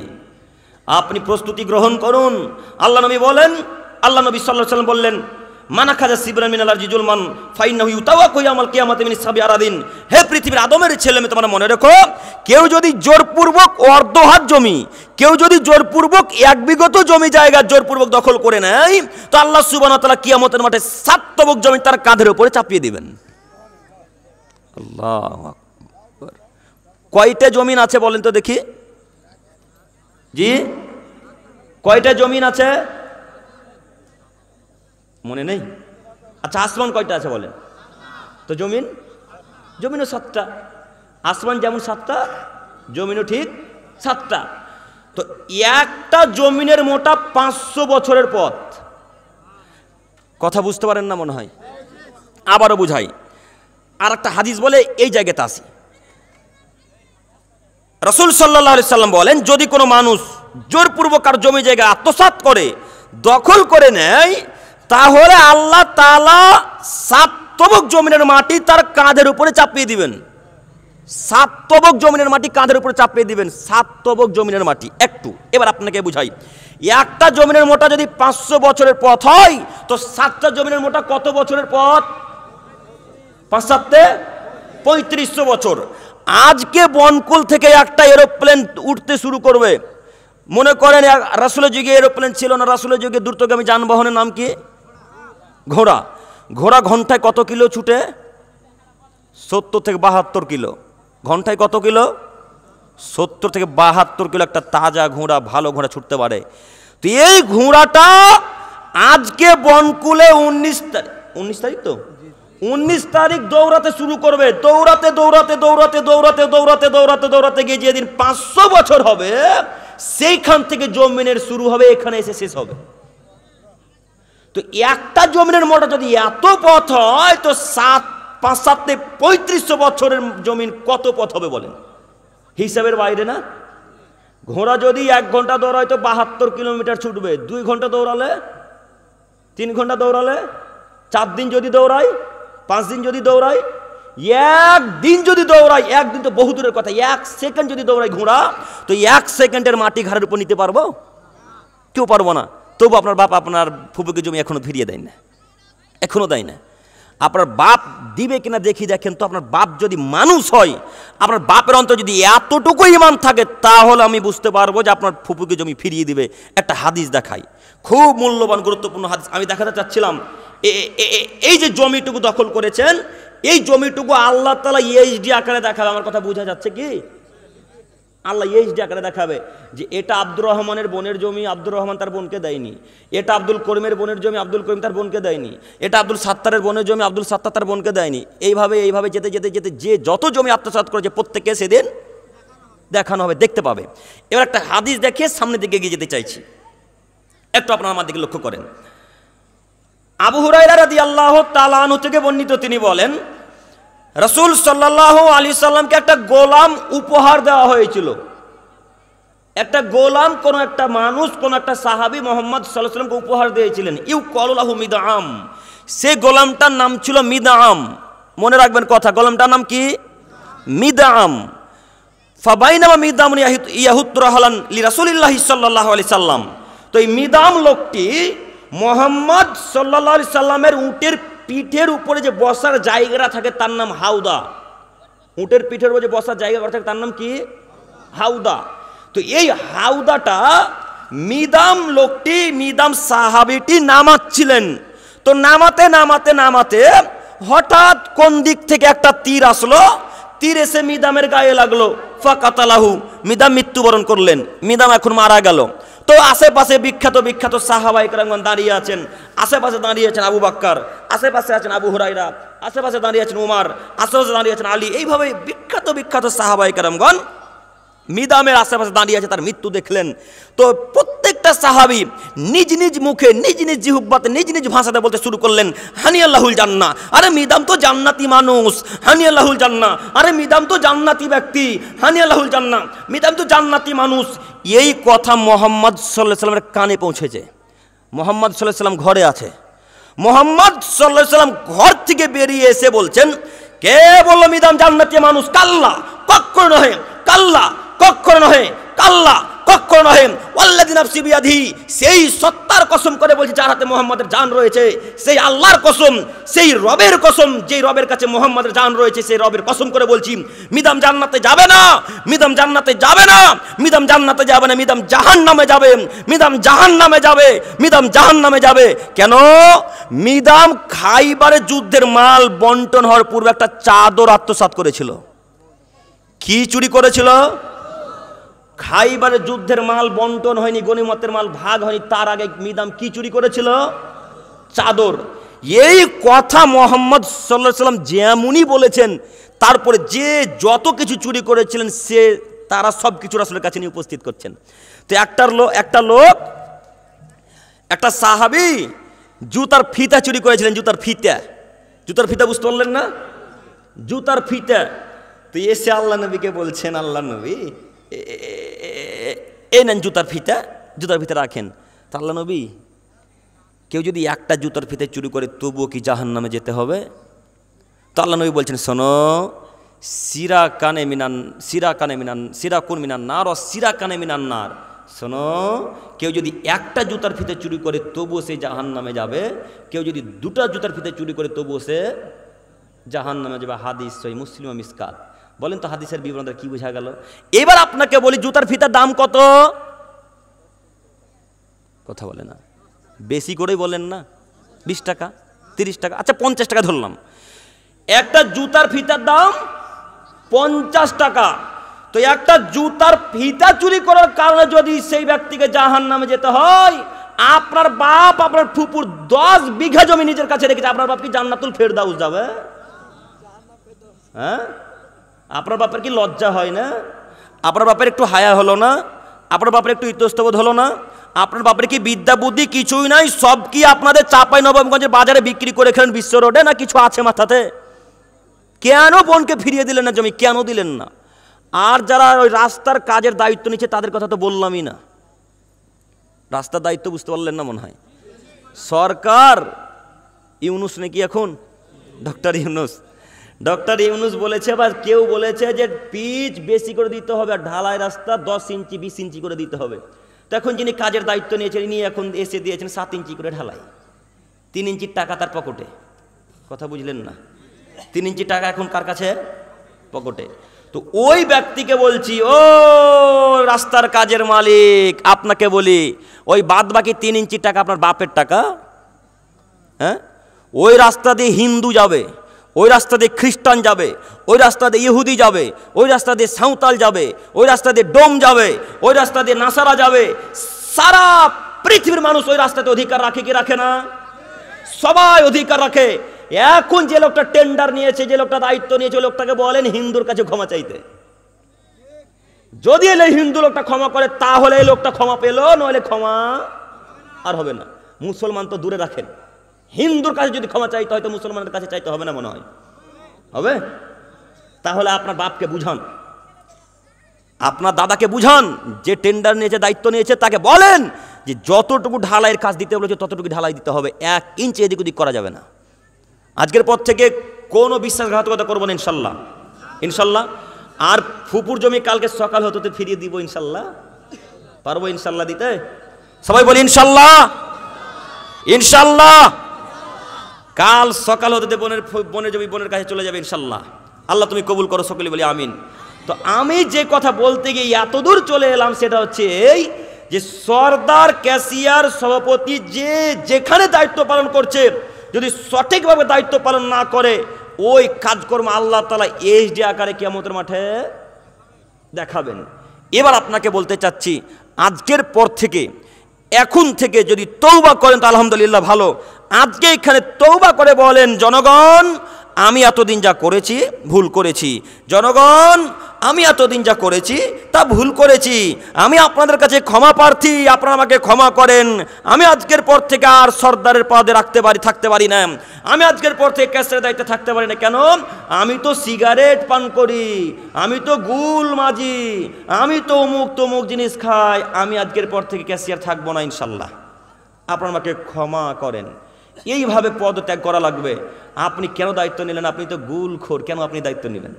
আপনি প্রস্তুতি গ্রহণ করুন। আল্লাহ নবী বলেন, আল্লাহ নবী সাল্লাল্লাহু আলাইহি ওয়াসাল্লাম বললেন মানা খাজা সিবরান মিনাল আরজি জুলমান ফাইন্নাহু ইউতাওয়াক্কু ইয়াউমাল কিয়ামাতি মিন সাবি আরাদিন। হে পৃথিবীর আদমের ছেলে মেয়ে, তোমরা মনে রেখো, কেউ যদি জোরপূর্বক অর্ধ হাত জমি, কেউ যদি জোরপূর্বক 1 বিঘত জমি জায়গা জোরপূর্বক দখল করে নেয়, তো আল্লাহ সুবহানাহু ওয়া তাআলা কিয়ামতের মাঠে 7 তবক জমি তার কাঁধের উপরে চাপিয়ে দিবেন। আল্লাহু আকবার। কয়টা জমিন আছে বলেন তো দেখি? জি, কয়টা জমিন আছে মনে নেই? আচ্ছা আসমান কয়টা আছে বলেন তো? জমিনও 7টা। আসমান যেমন 7টা, জমিনও ঠিক 7টা। তো একটা জমিনের মোটা 500 বছরের পথ। কথা বুঝতে পারেন না মনে হয়? আবারও বুঝাই, আর একটা হাদিস বলে এই জায়গাতে আসি। রাসূল সাল্লাল্লাহু আলাইহি সাল্লাম বলেন, যদি কোনো মানুষ জোরপূর্বক আর জমি জায়গা আত্মসাৎ করে, দখল করে নেয়, তাহলে আল্লাহ তাআলা 7 তবক জমিনের মাটি তার কাঁধের উপরে চাপিয়ে দিবেন। 7 তবক জমিনের মাটি কাঁধের উপরে চাপিয়ে দিবেন। 7 তবক জমিনের মাটি। একটু এবার আপনাকে বুঝাই, একটা জমিনের মোটা যদি 500 বছরের পথ হয়, তো 7টা জমিনের মোটা কত বছরের পথ? 5-7 3500 বছর। আজকে বনকুল থেকে একটা এরোপ্লেন উঠতে শুরু করবে, মনে করেন রাসূলের যুগে এরোপ্লেন ছিল না, রাসূলের যুগে দ্রুতগামী যানবাহনের নাম কি? ঘোড়া। ঘোড়া ঘন্টায় কত কিলো ছুটে? 70 থেকে 72 কিলো। ঘন্টায় কত কিলো? 70 থেকে 72 কিলো একটা তাজা ঘোড়া, ভালো ঘোড়া ছুটতে পারে। তো এই ঘোড়াটা আজকে বনকুলে 19 তারিখ তো 19 তারিখ দৌড়াতে শুরু করবে। দৌড়াতে দৌড়াতে দৌড়াতে দৌড়াতে দৌড়াতে দৌড়াতে দৌড়াতে গিয়ে যেদিন 500 বছর হবে, সেইখান থেকে জমিনের শুরু হবে, এখানে এসে শেষ হবে। তো একটা জমিনের মোটা যদি এত পথ হয়, তো 5-7 3500 বছরের জমিন কত পথ হবে বলেন? হিসাবের বাইরে না? ঘোড়া যদি 1 ঘন্টা দৌড়ায় তো 72 কিলোমিটার ছুটবে। 2 ঘন্টা দৌড়ালে, 3 ঘন্টা দৌড়ালে, 4 দিন যদি দৌড়ায়, 5 দিন যদি দৌড়ায়, 1 দিন যদি দৌড়ায়, 1 দিন তো বহু দূরের কথা, 1 সেকেন্ড যদি দৌড়ায় ঘোড়া, তো 1 সেকেন্ডের মাটি ঘাড়ের উপর নিতে পারবো? কেউ পারবো না। তবু আপনার বাপ আপনার ফুপুকে জমি এখনো ফিরিয়ে দেয় না, এখনো দেয় না। আপনার বাপ দিবে কিনা দেখি দেখেন তো। আপনার বাপ যদি মানুষ হয়, আপনার বাপের অন্তর যদি এতটুকু ঈমান থাকে, তাহলে আমি বুঝতে পারবো যে আপনার ফুপুকে জমি ফিরিয়ে দিবে। একটা হাদিস দেখাই, খুব মূল্যবান গুরুত্বপূর্ণ হাদিস আমি দেখাতে চাচ্ছিলাম। এই যে জমিটুকু দখল করেছেন, এই জমিটুকু আল্লাহ তাআলা এইচডি আকারে দেখাবে। আমার কথা বোঝা যাচ্ছে কি? আল্লাহ এইচডি আকারে দেখাবে যে এটা আব্দুর রহমানের বোনের জমি, আব্দুর রহমান তার বোনকে দেয়নি। এটা আব্দুল করিমের বোনের জমি, আব্দুল করিম তার বোনকে দেয়নি। এটা আব্দুল সাত্তারের বোনের জমি, আব্দুল সাত্তার তার বোনকে দেয়নি। এইভাবে যেতে যেতে যেতে যে যত জমি আত্মসাৎ করেছে প্রত্যেককে সেদিন দেখানো হবে, দেখতে পাবে। এবার একটা হাদিস দেখে সামনের দিকে এগিয়ে যেতে চাইছি, একটু আপনারা আমার দিকে লক্ষ্য করেন। আবু হুরায়রা রাদিয়াল্লাহু তাআলা আনহু থেকে বর্ণিত, তিনি বলেন রাসূল সাল্লাল্লাহু আলাইহি সাল্লামকে একটা গোলাম উপহার দেওয়া হয়েছিল। একটা গোলাম, কোন একটা মানুষ, কোন একটা সাহাবী মুহাম্মদ সাল্লাল্লাহু আলাইহি সাল্লামকে উপহার দিয়েছিলেন। ইউকালু লাহু মিদআম, সেই গোলামটার নাম ছিল মিদআম। মনে রাখবেন কথা, গোলামটার নাম কি? মিদআম। ফাবাইনামা মিদআম ইয়াহুত্তু রাহলান লিরাসূলিল্লাহি সাল্লাল্লাহু আলাইহি সাল্লাম। তো এই মিদআম লোকটি মুহাম্মদ সাল্লাল্লাহু আলাইহি সাল্লামের উটের পিঠের উপরে যে বসার জায়গাটা থাকে তার নাম হাউদা। উটের পিঠের উপরে যে বসার জায়গা থাকে তার নাম কি? হাউদা। তো এই হাউদাটা মিদাম লোকটি, মিদাম সাহাবীটি নামাচ্ছিলেন। তো নামাতে নামাতে নামাতে হঠাৎ কোন দিক থেকে একটা তীর আসলো, তীর এসে মিদামের গায়ে লাগলো। ফাকাতালাহু, মিদাম মৃত্যুবরণ করলেন, মিদাম এখন মারা গেল। তো আশেপাশে বিখ্যাত বিখ্যাত সাহাবায়ে কেরামগণ দাঁড়িয়ে আছেন। আশেপাশে দাঁড়িয়ে আছেন আবু বকর, আশেপাশে আছেন আবু হুরায়রা, আশেপাশে দাঁড়িয়ে আছেন উমর, আশেপাশে দাঁড়িয়ে আছেন আলী। এইভাবে বিখ্যাত বিখ্যাত সাহাবায়ে কেরামগণ মিদামের আশেপাশে দাঁড়িয়ে আছে, তার মৃত্যু দেখলেন। তো প্রত্যেকটা সাহাবী নিজ নিজ মুখে, নিজ নিজ জিহ্বাতে, নিজ নিজ ভাষাতে বলতে শুরু করলেন, হানিয়াল্লাহুল জান্নাহ, আরে মিদাম তো জান্নাতি মানুষ, হানিয়াল্লাহুল জান্নাহ, আরে মিদাম তো জান্নাতি ব্যক্তি, হানিয়াল্লাহুল জান্নাহ, মিদাম তো জান্নাতি মানুষ। এই কথা মুহাম্মদ সাল্লাল্লাহু আলাইহি সাল্লামের কানে পৌঁছেছে। মুহাম্মদ সাল্লাল্লাহু আলাইহি সাল্লাম ঘরে আছে। মুহাম্মদ সাল্লাল্লাহু আলাইহি সাল্লাম ঘর থেকে বেরিয়ে এসে বলছেন, কে বলল মিদাম জান্নাতি মানুষ? কাল্লা, কখনো নহে, কাল্লা, কখনো নহে, কাল্লা, কখনো নহে। ওয়াল্লাযী নাফসি বিয়াদিহি, সেই সত্তার কসম করে বলছি যার হাতে মুহাম্মাদের জান রয়েছে, সেই আল্লাহর কসম, সেই রবের কসম, যেই রবের কাছে মুহাম্মাদের জান রয়েছে, সেই রবের কসম করে বলছি, মিদাম জান্নাতে যাবে না, মিদাম জান্নাতে যাবে না, মিদাম জান্নাতে যাবে না, মিদাম জাহান্নামে যাবে, মিদাম জাহান্নামে যাবে, মিদাম জাহান্নামে যাবে। কেন? মিদাম খাইবারের যুদ্ধের মাল বন্টন হওয়ার পূর্বে একটা চাদর আত্মসাৎ করেছিল। কি চুরি করেছিল? খাইবারের যুদ্ধের মাল বন্টন হয়নি, গনিমতের মাল ভাগ হয়নি, তার আগে মিদাম কি চুরি করেছিল? চাদর। এই কথা মুহাম্মদ সাল্লাল্লাহু আলাইহি সাল্লাম যেমনই বলেছেন, তারপরে যে যত কিছু চুরি করেছিলেন সে তারা সব কিছু রাসূলের কাছে নিয়ে উপস্থিত করছেন। তো একটা লোক, একটা সাহাবী জুতার ফিতা চুরি করেছিলেন। জুতার ফিতা বুঝতে পারলেন না? জুতার ফিতা। তো এসে আল্লাহ নবীকে বলছেন, আল্লাহ নবী এই নেন জুতার ফিতা রাখেন। তা আল্লাহ নবী, কেউ যদি একটা জুতার ফিতে চুরি করে তবুও কি জাহান্নামে যেতে হবে? তো আল্লাহ নবী বলছেন, শোনো, সিরাকুন মিনান নার ও সিরাকানে মিনান নার। শোনো, কেউ যদি একটা জুতার ফিতে চুরি করে তবুও সে জাহান্নামে যাবে, কেউ যদি দুটা জুতার ফিতে চুরি করে তবুও সে জাহান্নামে যাবে। হাদিস সহিহ মুসলিম ও মিসকাত। বলেন তো হাদিসের বিবরণটা কি বোঝা গেল? এবার আপনাকে বলি, জুতার ফিতার দাম কত? কথা বলে না, বেশি করেই বলেন না। 20 টাকা, 30 টাকা, আচ্ছা 50 টাকা ধরলাম। একটা জুতার ফিতার দাম 50 টাকা। তো একটা জুতার ফিতা চুরি করার কারণে যদি সেই ব্যক্তিকে জাহান্নামে যেতে হয়, আপনার বাপ, আপনার ফুপুর 10 বিঘা জমি নিজের কাছে রেখেছে, আপনার বাপ কি জান্নাতুল ফেরদাউস যাবে? হ্যাঁ? আপনার বাপের কি লজ্জা হয় না? আপনার বাপের একটু হায়া হলো না? আপনার বাপের একটু ইতস্তবোধ হলো না? আপনার বাপের কি বিদ্যা বুদ্ধি কিছুই নাই? সব কি আপনাদের চাঁপাইনবাবগঞ্জের বাজারে বিক্রি করে খেলেন বিশ্ব রোডে, না কিছু আছে মাথাতে? কেন বোনকে ফিরিয়ে দিলেন না জমি? কেন দিলেন না? আর যারা ওই রাস্তার কাজের দায়িত্ব নিচ্ছে তাদের কথা তো বললামই না। রাস্তার দায়িত্ব বুঝতে পারলেন না মনে হয়? সরকার ইউনুস নাকি এখন ডক্টর ইউনুস বলেছে, বা কেউ বলেছে যে পিচ বেশি করে দিতে হবে, আর ঢালাই রাস্তা 10 ইঞ্চি 20 ইঞ্চি করে দিতে হবে। তো এখন যিনি কাজের দায়িত্ব নিয়েছেন, ইনি এখন এসে দিয়েছেন 7 ইঞ্চি করে ঢালাই, 3 ইঞ্চির টাকা তার পকেটে। কথা বুঝলেন না? 3 ইঞ্চি টাকা এখন কার কাছে? পকেটে। তো ওই ব্যক্তিকে বলছি, ও রাস্তার কাজের মালিক, আপনাকে বলি, ওই বাদ বাকি 3 ইঞ্চি টাকা আপনার বাপের টাকা? হ্যাঁ, ওই রাস্তা দিয়ে হিন্দু যাবে, ওই রাস্তা দিয়ে খ্রিস্টান যাবে, ওই রাস্তা দিয়ে ইহুদি যাবে, ওই রাস্তা দিয়ে সাঁওতাল যাবে, ওই রাস্তা দিয়ে ডোম যাবে, ওই রাস্তা দিয়ে নাসারা যাবে। সারা পৃথিবীর মানুষ ওই রাস্তাতে অধিকার রাখে কি রাখে না? সবাই অধিকার রাখে। এখন যে লোকটা টেন্ডার নিয়েছে, যে লোকটা দায়িত্ব নিয়েছে, ওই লোকটাকে বলেন হিন্দুর কাছে ক্ষমা চাইতে। যদি এলে হিন্দু লোকটা ক্ষমা করে তাহলে এই লোকটা ক্ষমা পেল, নইলে ক্ষমা আর হবে না। মুসলমান তো দূরে রাখেন, হিন্দুর কাছে যদি ক্ষমা চাইতে হয় তো মুসলমানের কাছে চাইতে হবে না মনে হয়? হবে? তাহলে আপনার বাপকে বুঝান, আপনার দাদাকে বুঝান, যে টেন্ডার নিয়েছে, দায়িত্ব নিয়েছে, তাকে বলেন যে যতটুকু ঢালাইয়ের কাজ দিতে বলেছে ততটুকু ঢালাই দিতে হবে, 1 ইঞ্চি এদিক ওদিক করা যাবে না। আজকের পর থেকে কোনো বিশ্বাসঘাতকতা করবো না ইনশাল্লাহ, ইনশাল্লাহ। আর ফুপুর জমি কালকে সকাল হতে তো ফিরিয়ে দিব ইনশাল্লাহ। পারবো ইনশাল্লাহ দিতে? সবাই বলি ইনশাল্লাহ, ইনশাল্লাহ। কাল সকাল হতে বোনের জমি বোনের কাছে চলে যাবে ইনশাল্লাহ। আল্লাহ তুমি কবুল করো, সকলে বলি আমিন। তো আমি যে কথা বলতে গিয়ে এতদূর চলে এলাম সেটা হচ্ছে এই যে সরদার, ক্যাশিয়ার, সভাপতি যে যেখানে দায়িত্ব পালন করছে, যদি সঠিকভাবে দায়িত্ব পালন না করে, ওই কাজকর্ম আল্লাহ তাআলা এইচডি আকারে কিয়ামতের মাঠে দেখাবেন। এবার আপনাকে বলতে চাচ্ছি, আজকের পর থেকে, এখন থেকে যদি তওবা করেন তো আলহামদুলিল্লাহ ভালো। আজকে এখানে তওবা করে বলেন, জনগণ আমি এতদিন যা করেছি ভুল করেছি, জনগণ আমি এতদিন যা করেছি তা ভুল করেছি, আমি আপনাদের কাছে ক্ষমা প্রার্থী, আপনারা আমাকে ক্ষমা করেন। আমি আজকের পর থেকে আর সর্দারের পদে থাকতে পারি না, আমি আজকের পর থেকে ক্যাশের দায়িত্বে থাকতে পারি না। কেন? আমি তো সিগারেট পান করি, আমি তো গুল মাজি, আমি তো অমুক তমুক জিনিস খাই, আমি আজকের পর থেকে ক্যাশিয়ার থাকবো না ইনশাল্লাহ, আপনারা আমাকে ক্ষমা করেন। এইভাবে পদত্যাগ করা লাগবে। আপনি কেন দায়িত্ব নিলেন? আপনি তো গুলখোর, কেন আপনি দায়িত্ব নেবেন?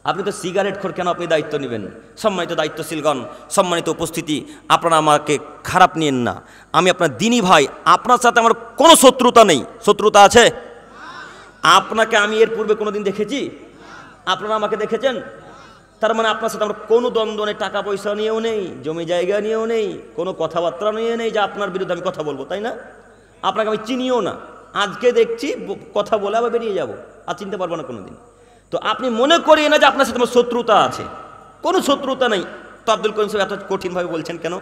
আপনি তো সিগারেট খোর, কেন আপনি দায়িত্ব নেবেন? সম্মানিত দায়িত্বশীলগণ, সম্মানিত উপস্থিতি, আপনারা আমাকে খারাপ নিয়েন না, আমি আপনার দিনী ভাই, আপনার সাথে আমার কোনো শত্রুতা নেই। শত্রুতা আছে? আপনাকে আমি এর পূর্বে কোনোদিন দেখেছি? আপনারা আমাকে দেখেছেন? তার মানে আপনার সাথে আমার কোনো দ্বন্দ্ব নেই, টাকা পয়সা নিয়েও নেই, জমি জায়গা নিয়েও নেই, কোনো কথাবার্তা নিয়ে নেই যে আপনার বিরুদ্ধে আমি কথা বলবো, তাই না? আপনাকে আমি চিনিও না, আজকে দেখছি কথা বলে আবার বেরিয়ে যাব, আর চিনতে পারবো না কোনোদিন। তো আপনি মনে করিয়ে না যে আপনার সাথে আমার শত্রুতা আছে, কোনো শত্রুতা নেই। তো আব্দুল করিম সাহেব এত কঠিনভাবে বলছেন কেন?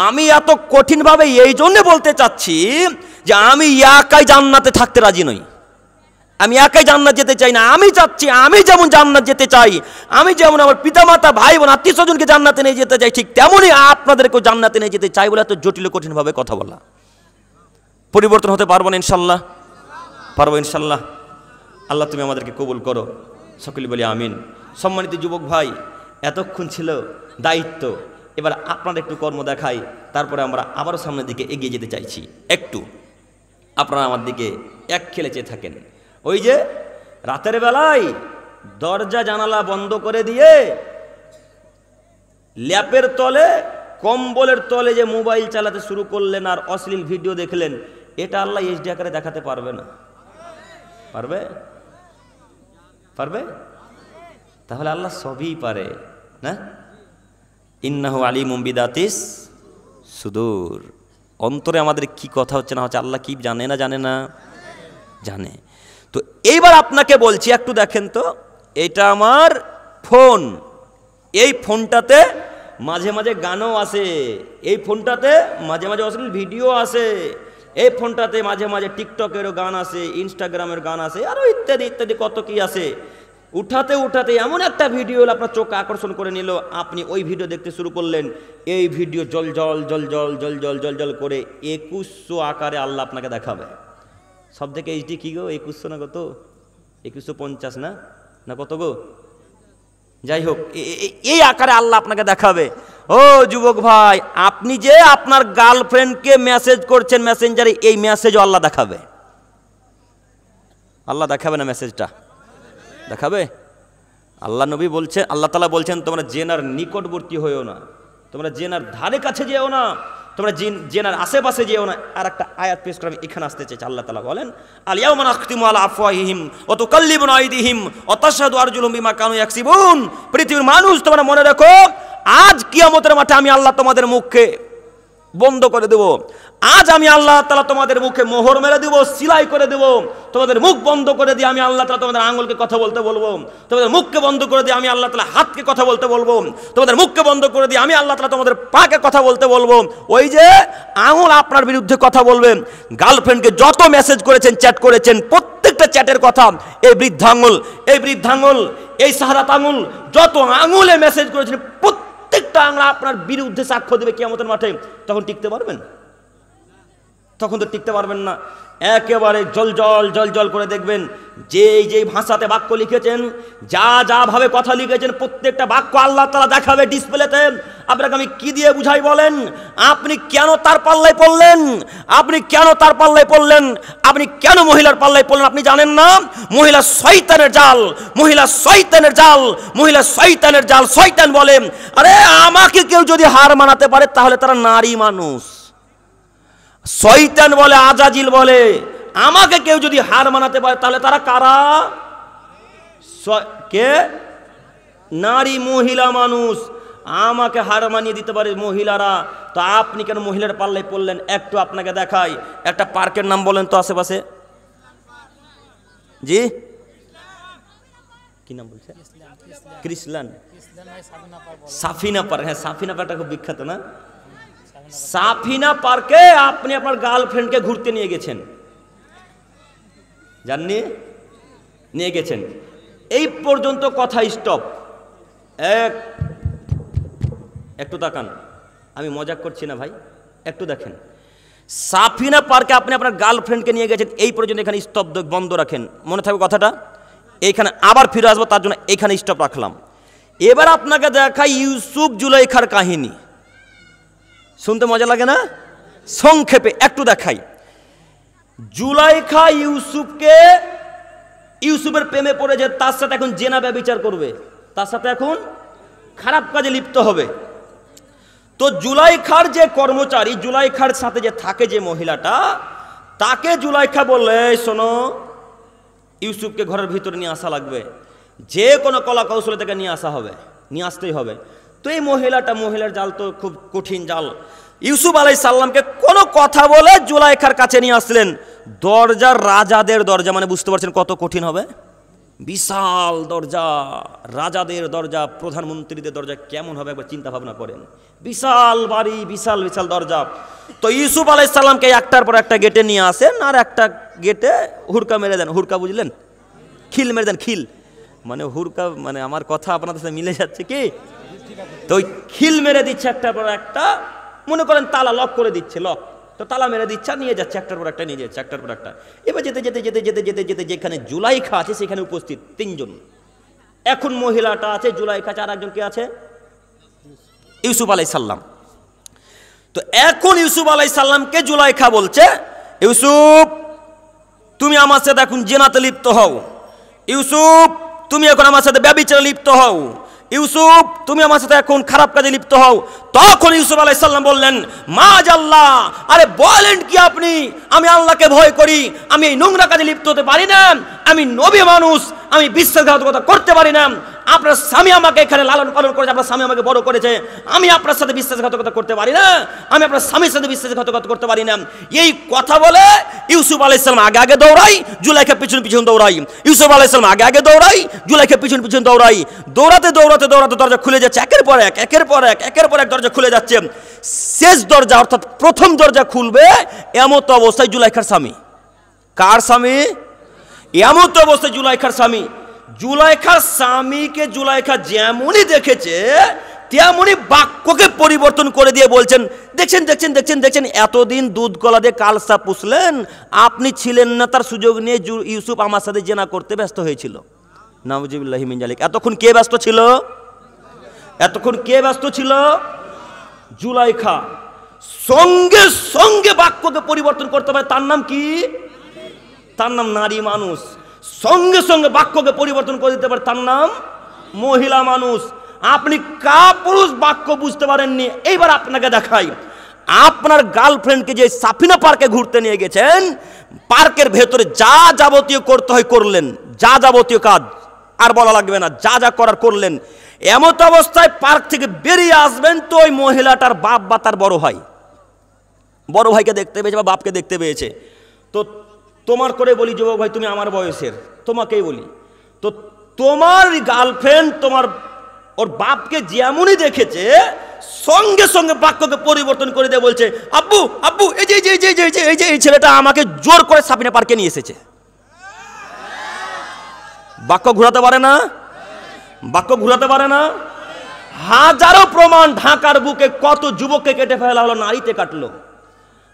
আমি এত কঠিনভাবে এই জন্য বলতে চাচ্ছি যে আমি একাই জান্নাতে থাকতে রাজি নই, আমি একাই জান্নাত যেতে চাই না। আমি চাচ্ছি, আমি যেমন জান্নাত যেতে চাই, আমি যেমন আমার পিতামাতা, ভাই বোন, আত্মীয় স্বজনকে জান্নাতে নিয়ে যেতে চাই, ঠিক তেমনই আপনাদেরকেও জান্নাতে নিয়ে যেতে চাই বলে এত জটিল কঠিনভাবে কথা বলা। পরিবর্তন হতে পারবো না ইনশাল্লাহ? পারবো ইনশাল্লাহ। আল্লাহ তুমি আমাদেরকে কবুল করো, সকলে বলি আমিন। সম্মানিত যুবক ভাই, এতক্ষণ ছিল দায়িত্ব, এবার আপনারা একটু কর্ম দেখাই, তারপরে আমরা আবারও সামনের দিকে এগিয়ে যেতে চাইছি। একটু আপনারা আমার দিকে এক খেলে চেয়ে থাকেন। ওই যে রাতের বেলায় দরজা জানালা বন্ধ করে দিয়ে ল্যাপের তলে, কম্বলের তলে যে মোবাইল চালাতে শুরু করলেন আর অশ্লীল ভিডিও দেখলেন, এটা আল্লাহ এইচডি আকারে দেখাতে পারবে না? পারবে? পারবে? তাহলে আল্লাহ সবই পারে না? ইন্নাহু আলিমুম বিদাতিস সুদূর। অন্তরে আমাদের কি কথা হচ্ছে না হচ্ছে আল্লাহ কি জানে না? জানে না? জানে। তো এইবার আপনাকে বলছি, একটু দেখেন তো, এটা আমার ফোন, এই ফোনটাতে মাঝে মাঝে গানও আসে, এই ফোনটাতে মাঝে মাঝে অশ্লীল ভিডিও আসে, এই ফোনটাতে মাঝে মাঝে টিকটকেরও গান আসে, ইনস্টাগ্রামের গান আসে, আরও ইত্যাদি ইত্যাদি কত কি আসে। উঠাতে উঠাতে এমন একটা ভিডিও আপনার চোখ আকর্ষণ করে নিল, আপনি ওই ভিডিও দেখতে শুরু করলেন। এই ভিডিও জল জল জল জল জল জল জল জল করে 2100 আকারে আল্লাহ আপনাকে দেখাবে। সব থেকে এইচডি কি গো? 2100 না কত? 2150 না? না কত গো? যাই হোক, এই আকারে আল্লাহ আপনাকে দেখাবে। ও যুবক ভাই, আপনি যে আপনার গার্লফ্রেন্ডকে মেসেজ করছেন মেসেঞ্জারে, এই মেসেজও আল্লাহ দেখাবে। আল্লাহ দেখাবে না মেসেজটা? দেখাবে। আল্লাহ নবী বলছেন, আল্লাহ তাআলা বলছেন, তোমরা জেনার নিকটবর্তী হইও না, তোমরা জেনার ধারে কাছে যেও না, তোমরা জেনার আশেপাশে যেও না। আর একটা আয়াত পেশ করে আমি এখানে আসতে চাইছি। আল্লাহ তাআলা বলেন, আল ইয়াউমা নাখতিমু আলা আফওয়াহিহিম ওয়া তুকাল্লিমুনা আইদিহিম ওয়া তাশহাদু আরজুলুহুম বিমা কানু ইয়াকসিবুন। পৃথিবীর মানুষ তোমরা মনে রাখো, আজ কিয়ামতের মাঠে আমি আল্লাহ তোমাদের মুখকে বন্ধ করে দেব। আজ আমি আল্লাহ তাআলা তোমাদের মুখে মোহর মেরে দেব, সিলাই করে দেব। তোমাদের মুখ বন্ধ করে দিয়ে আমি আল্লাহ তাআলা তোমাদের আঙ্গুলকে কথা বলতে বলবো। তোমাদের মুখকে বন্ধ করে দিয়ে আমি আল্লাহ তাআলা হাতকে কথা বলতে বলবো। তোমাদের মুখকে বন্ধ করে দিয়ে আমি আল্লাহ তাআলা তোমাদের পাকে কথা বলতে বলবো। ওই যে আঙুল আপনার বিরুদ্ধে কথা বলবে। গার্লফ্রেন্ডকে যত মেসেজ করেছেন, চ্যাট করেছেন, প্রত্যেকটা চ্যাটের কথা এই বৃদ্ধাঙ্গুল, এই বৃদ্ধাঙ্গুল, এই সাহারাত আঙুল, যত আঙুলে মেসেজ করেছেন প্রত্যেকটা আঙুল আপনার বিরুদ্ধে সাক্ষ্য দেবে কিয়ামতের মাঠে। তখন টিকতে পারবেন? তখন তো টিকতে পারবেন না। একেবারে জল করে দেখবেন যেই ভাষাতে বাক্য লিখেছেন, যা ভাবে কথা লিখেছেন, প্রত্যেকটা বাক্য আল্লাহ তাআলা দেখাবে ডিসপ্লেতে। আপনাকে আমি কি দিয়ে বুঝাই বলেন? আপনি কেন তার পাল্লায় পড়লেন? আপনি কেন তার পাল্লায় পড়লেন? আপনি কেন মহিলার পাল্লায় পড়লেন? আপনি জানেন না? মহিলা শয়তানের জাল, মহিলা শয়তানের জাল, মহিলা শয়তানের জাল। শয়তান বলে, আরে আমাকে কেউ যদি হার মানাতে পারে তাহলে তারা নারী মানুষ। শয়তান বলে, আজাজিল বলে, আমাকে কেউ যদি হার মানাতে পারে তাহলে তারা কারা? কে? নারী, মহিলা মানুষ। আমাকে হার মানিয়ে দিতে পারে মহিলারা। তো আপনি কেন মহিলার পাল্লায় পড়লেন? একটু আপনাকে দেখাই। একটা পার্কের নাম বলেন তো আশেপাশে। জি, কি নাম বলছে? ক্রিসলান, সাফিনা পার্ক। হ্যাঁ, সাফিনা পার্কটা খুব বিখ্যাত না? সাফিনা পার্কে আপনি আপনার গার্লফ্রেন্ডকে ঘুরতে নিয়ে গেছেন, জাননি? নিয়ে গেছেন। এই পর্যন্ত কথা স্টপ। একটু তাকান, আমি মজাক করছি না ভাই, একটু দেখেন। সাফিনা পার্কে আপনি আপনার গার্লফ্রেন্ডকে নিয়ে গেছেন, এই পর্যন্ত এখানে স্টপ বন্ধ রাখেন। মনে থাকবে কথাটা? এইখানে আবার ফিরে আসবো, তার জন্য এখানে স্টপ রাখলাম। এবার আপনাকে দেখাই ইউসুফ জুলাইখার কাহিনী। শুনতে মজা লাগে না? সংক্ষেপে একটু দেখাই। জুলাইখা ইউসুফের প্রেমে পড়েছে, তার সাথে এখন জেনা ব্যভিচার করবে, তার সাথে এখন খারাপ কাজে লিপ্ত হবে। তো জুলাইখার যে কর্মচারী, জুলাইখার সাথে যে থাকে যে মহিলাটা, তাকে জুলাইখা বললে, শোনো, ইউসুফকে ঘরের ভিতরে নিয়ে আসা লাগবে, যে কোনো কলা কৌশলে থেকে নিয়ে আসা হবে, নিয়ে আসতেই হবে। তো এই মহিলার জাল তো খুব কঠিন জাল। ইউসুফ আলাইহিস সালামকে কোনো কথা বলে জুলাইখার কাছে নিয়ে আসলেন। দরজা রাজাদের দরজা, মানে বুঝতে পারছেন কত কঠিন হবে। বিশাল দরজা, রাজাদের দরজা, প্রধানমন্ত্রীদের দরজা কেমন হবে একবার চিন্তা ভাবনা করেন। বিশাল বাড়ি, বিশাল বিশাল দরজা। তো ইউসুফ আলাইহিস সালামকে একটার পর একটা গেটে নিয়ে আসেন, আর একটা গেটে হুড়কা মেরে দেন। হুড়কা বুঝলেন? খিল মেরে দেন। খিল মানে হুড়কা, মানে আমার কথা আপনাদের সাথে মিলে যাচ্ছে কি? তো ওই খিল মেরে দিচ্ছে একটার পর একটা। মনে করেন তালা লক করে দিচ্ছে, লক তো তালা মেরে দিচ্ছে, নিয়ে যাচ্ছে একটার পর একটা, নিয়ে যাচ্ছে একটার পর একটা। এবার যেতে যেতে যেতে যেতে যেতে যেতে যেখানে জুলাইখা আছে সেখানে উপস্থিত তিনজন। এখন মহিলাটা আছে, জুলাইখা আছে, আর একজন কে আছে? ইউসুফ আলাইহিস সালাম। তো এখন ইউসুফ আলাইহিস সালামকে জুলাইখা বলছে, ইউসুফ তুমি আমার সাথে এখন জেনাতে লিপ্ত হও। ইউসুফ তুমি এখন আমার সাথে ব্যভিচারে লিপ্ত হও। ইউসুফ তুমি আমার সাথে এখন খারাপ কাজে লিপ্ত হও। তখন ইউসুফ আলাইহিস সালাম বললেন, মাআল্লাহ, আরে বলেন কি আপনি? আমি আল্লাহকে ভয় করি, আমি এই নোংরা কাজে লিপ্ত হতে পারি না। আমি নবী মানুষ, আমি বিশ্বাসঘাতকতা করতে পারি না। আপনার স্বামী আমাকে এখানে লালন পালন করেছে, আপনার স্বামী আমাকে বড় করেছে, আমি আপনার সাথে বিশ্বাসঘাতকতা করতে পারি না, আমি আপনার স্বামীর সাথে বিশ্বাসঘাতকতা করতে পারি না। এই কথা বলে ইউসুফ আলাইহিস সালাম আগে আগে দৌড়াই, জুলাইখা পিছন পিছন দৌড়াই। ইউসুফ আলাইহিস সালাম আগে আগে দৌড়াই, জুলাইখা পিছন পিছন দৌড়াই। দৌড়াতে দৌড়াতে দৌড়াতে দরজা খুলে যাচ্ছে, একের পর এক দরজা খুলে যাচ্ছে। শেষ দরজা অর্থাৎ প্রথম দরজা খুলবে এমত অবস্থায় জুলাইখার স্বামী। কার স্বামী? এমত অবস্থায় জুলাইখার স্বামী। জুলাইখার স্বামীকে জুলাইখা যেমনই দেখেছে তেমনই বাক্যকে পরিবর্তন করে দিয়ে বলছেন, দেখছেন এতদিন দুধ কলা দিয়ে কালসা পুষলেন, আপনি ছিলেন না, তার সুযোগ নিয়ে ইউসুফ আমার সাথে জেনা করতে ব্যস্ত হয়েছিল। নাউজুবিল্লাহি মিন যালিক। এতক্ষণ কে ব্যস্ত ছিল? জুলাইখা। সঙ্গে সঙ্গে বাক্যকে পরিবর্তন করতে পারে, তার নাম কি? তার নাম নারী মানুষ। সঙ্গে সঙ্গে বাক্যকে পরিবর্তন করে দিতে পারে, তার নাম মহিলা মানুষ। আপনি কাপুরুষ বাক্য বুঝতে পারেননি। এইবার আপনাকে দেখাই, আপনার গার্লফ্রেন্ডকে যে সাফিনা পার্কে ঘুরতে নিয়ে গেছেন, পার্কের ভেতরে যা যাবতীয় করতে হয় করলেন, যা যাবতীয় কাজ আর বলা লাগবে না, যা যা করার করলেন। এমত অবস্থায় পার্ক থেকে বেরিয়ে আসবেন তো ওই মহিলাটার বাপ বা তার বড় ভাইকে দেখতে পেয়েছে বা বাপকে দেখতে পেয়েছে। তো তোমার করে বলি যুবক ভাই, তুমি আমার বয়সের, তোমাকেই বলি, তো তোমার গার্লফ্রেন্ড তোমার ওর বাপকে যেমনই দেখেছে সঙ্গে সঙ্গে বাক্যকে পরিবর্তন করে দিয়ে বলছে, আব্বু আব্বু এই যে এই ছেলেটা আমাকে জোর করে সাফিনা পার্কে নিয়ে এসেছে। বাক্য ঘোরাতে পারে না, বাক্য ঘোরাতে পারে না। হাজারো প্রমাণ, ঢাকার বুকে কত যুবককে কেটে ফেলা হলো, নারীতে কাটলো,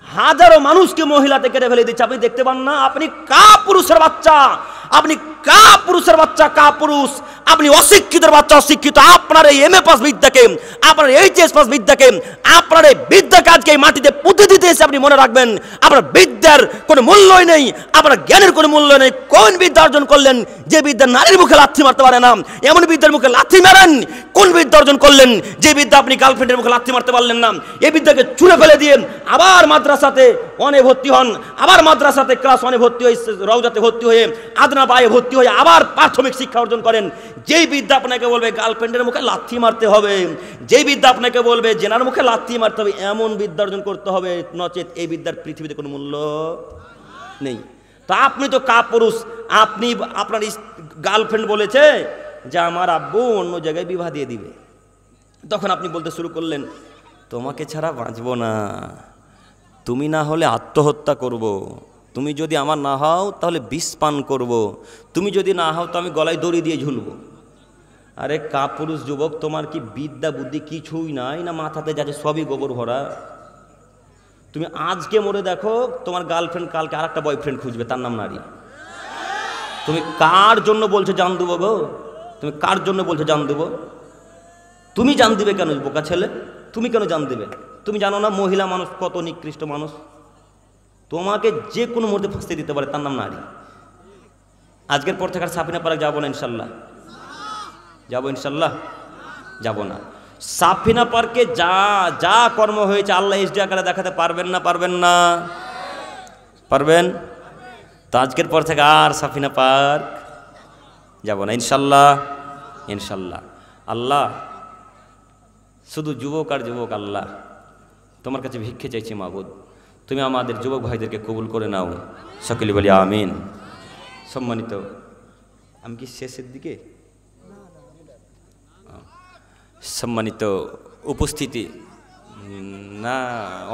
হাজারো মানুষকে মহিলাতে কেটে ফেলে দিচ্ছে। আপনি দেখতে পান না? আপনি কা পুরুষের বাচ্চা, আপনি কা পুরুষের বাচ্চা, কা পুরুষ, আপনি অশিক্ষিতের বাচ্চা, অশিক্ষিত। আপনার এই এমএ পাস বিদ্যাকে, আপনার এইচএস পাস বিদ্যাকে, আপনার এই বিদ্যাকে আজকে এই মাটিতে পুঁতে দিতে এসে আপনি মনে রাখবেন আপনার বিদ্যার কোনো মূল্যই নেই, আপনার জ্ঞানের কোনো মূল্য নেই। কোন বিদ্যা অর্জন করলেন যে বিদ্যা নারীর মুখে লাথি মারতে পারে না? এমন বিদ্যার মুখে লাথি মারেন। কোন বিদ্যা অর্জন করলেন যে বিদ্যা আপনি গার্লফ্রেন্ডের মুখে লাথি মারতে পারলেন না? এই বিদ্যাকে ছুঁড়ে ফেলে দিয়ে আবার মাদ্রাসাতে অনে ভর্তি হন, আবার মাদ্রাসাতে ক্লাস ওয়ানে ভর্তি হয়ে, রওজাতে ভর্তি হয়ে, আদনা পায়ে ভর্তি হয়ে আবার প্রাথমিক শিক্ষা অর্জন করেন। যেই বিদ্যা আপনাকে বলবে গার্লফ্রেন্ডের মুখে লাথি মারতে হবে, যেই বিদ্যা আপনাকে বলবে জেনার মুখে লাথি মারতে হবে, এমন বিদ্যা অর্জন করতে হবে, নচেত এই বিদ্যার পৃথিবীতে কোনো মূল্য নেই। তো আপনি তো কাপুরুষ, আপনি আপনার গার্লফ্রেন্ড বলেছে যে আমার আব্বু অন্য জায়গায় বিবাহ দিয়ে দিবে, তখন আপনি বলতে শুরু করলেন তোমাকে ছাড়া বাঁচবো না, তুমি না হলে আত্মহত্যা করব, তুমি যদি আমার না হও তাহলে বিষ পান করব, তুমি যদি না হও তো আমি গলায় দড়ি দিয়ে ঝুলবো। আরে কাপুরুষ যুবক, তোমার কি বিদ্যা বুদ্ধি কিছুই নাই, না মাথাতে যাচ্ছে সবই গোবর ভরা? তুমি আজকে মরে দেখো, তোমার গার্লফ্রেন্ড কালকে আর একটা বয়ফ্রেন্ড খুঁজবে, তার নাম নারী। তুমি কার জন্য বলছো জান দেবো গো? তুমি কার জন্য বলছো জান দেবো? তুমি জান দিবে কেন বোকা ছেলে? তুমি কেন জান দেবে? তুমি জানো না মহিলা মানুষ কত নিকৃষ্ট মানুষ? তোমাকে যে কোনো মুহূর্তে ফাঁসতে দিতে পারে, তার নাম নারী। আজকের পর থেকে আর সাফিনা পার্ক যাবো না ইনশাল্লাহ, যাবো ইনশাল্লাহ, যাবো না। সাফিনা পার্কে যা যা কর্ম হয়েছে আল্লাহ এইচডি আকারে দেখাতে পারবেন না? পারবেন না? পারবেন? তো আজকের পর থেকে আর সাফিনা পার্ক যাব না ইনশাল্লাহ, ইনশাল্লাহ। আল্লাহ শুধু যুবক আর যুবক, আল্লাহ তোমার কাছে ভিক্ষে চাইছি মাবুদ, তুমি আমাদের যুবক ভাইদেরকে কবুল করে নাও, সকলে বলি আমিন। সম্মানিত, আমি কি শেষের দিকে? সম্মানিত উপস্থিতি, না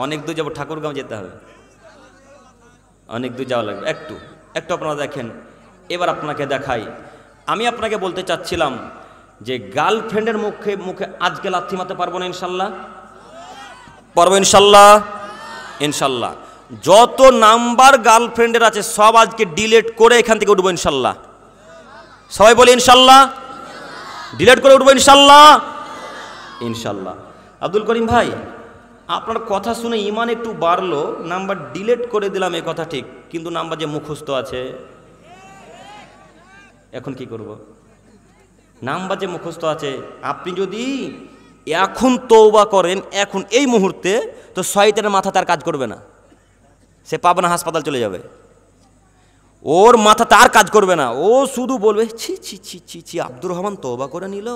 অনেক দূর যাবো, ঠাকুরগাঁও যেতে হবে, অনেক দূর যাওয়া লাগবে। একটু একটু আপনারা দেখেন, এবার আপনাকে দেখাই। আমি আপনাকে বলতে চাচ্ছিলাম যে গার্লফ্রেন্ডের মুখে মুখে আজকে লাথি মারতে পারবো না ইনশাল্লাহ? পারবো ইনশাল্লাহ, ইনশাল্লাহ। যত নাম্বার গার্লফ্রেন্ডের আছে সব আজকে ডিলিট করে এখান থেকে উঠবো ইনশাল্লাহ। সবাই বলি ইনশাল্লাহ, ডিলিট করে উঠবো ইনশাল্লাহ, ইনশাল্লাহ। আব্দুল করিম ভাই, আপনার কথা শুনে ইমান একটু বাড়লো, নাম্বার ডিলিট করে দিলাম এ কথা ঠিক, কিন্তু নাম্বার যে মুখস্থ আছে, এখন কি করব? নাম্বার যে মুখস্থ আছে, আপনি যদি এখন তওবা করেন এখন এই মুহূর্তে, তো শয়তানের মাথা তার কাজ করবে না, সে পাবনা হাসপাতাল চলে যাবে, ওর মাথা তার কাজ করবে না, ও শুধু বলবে ছি ছি ছি ছি ছি, আব্দুর রহমান তওবা করে নিল,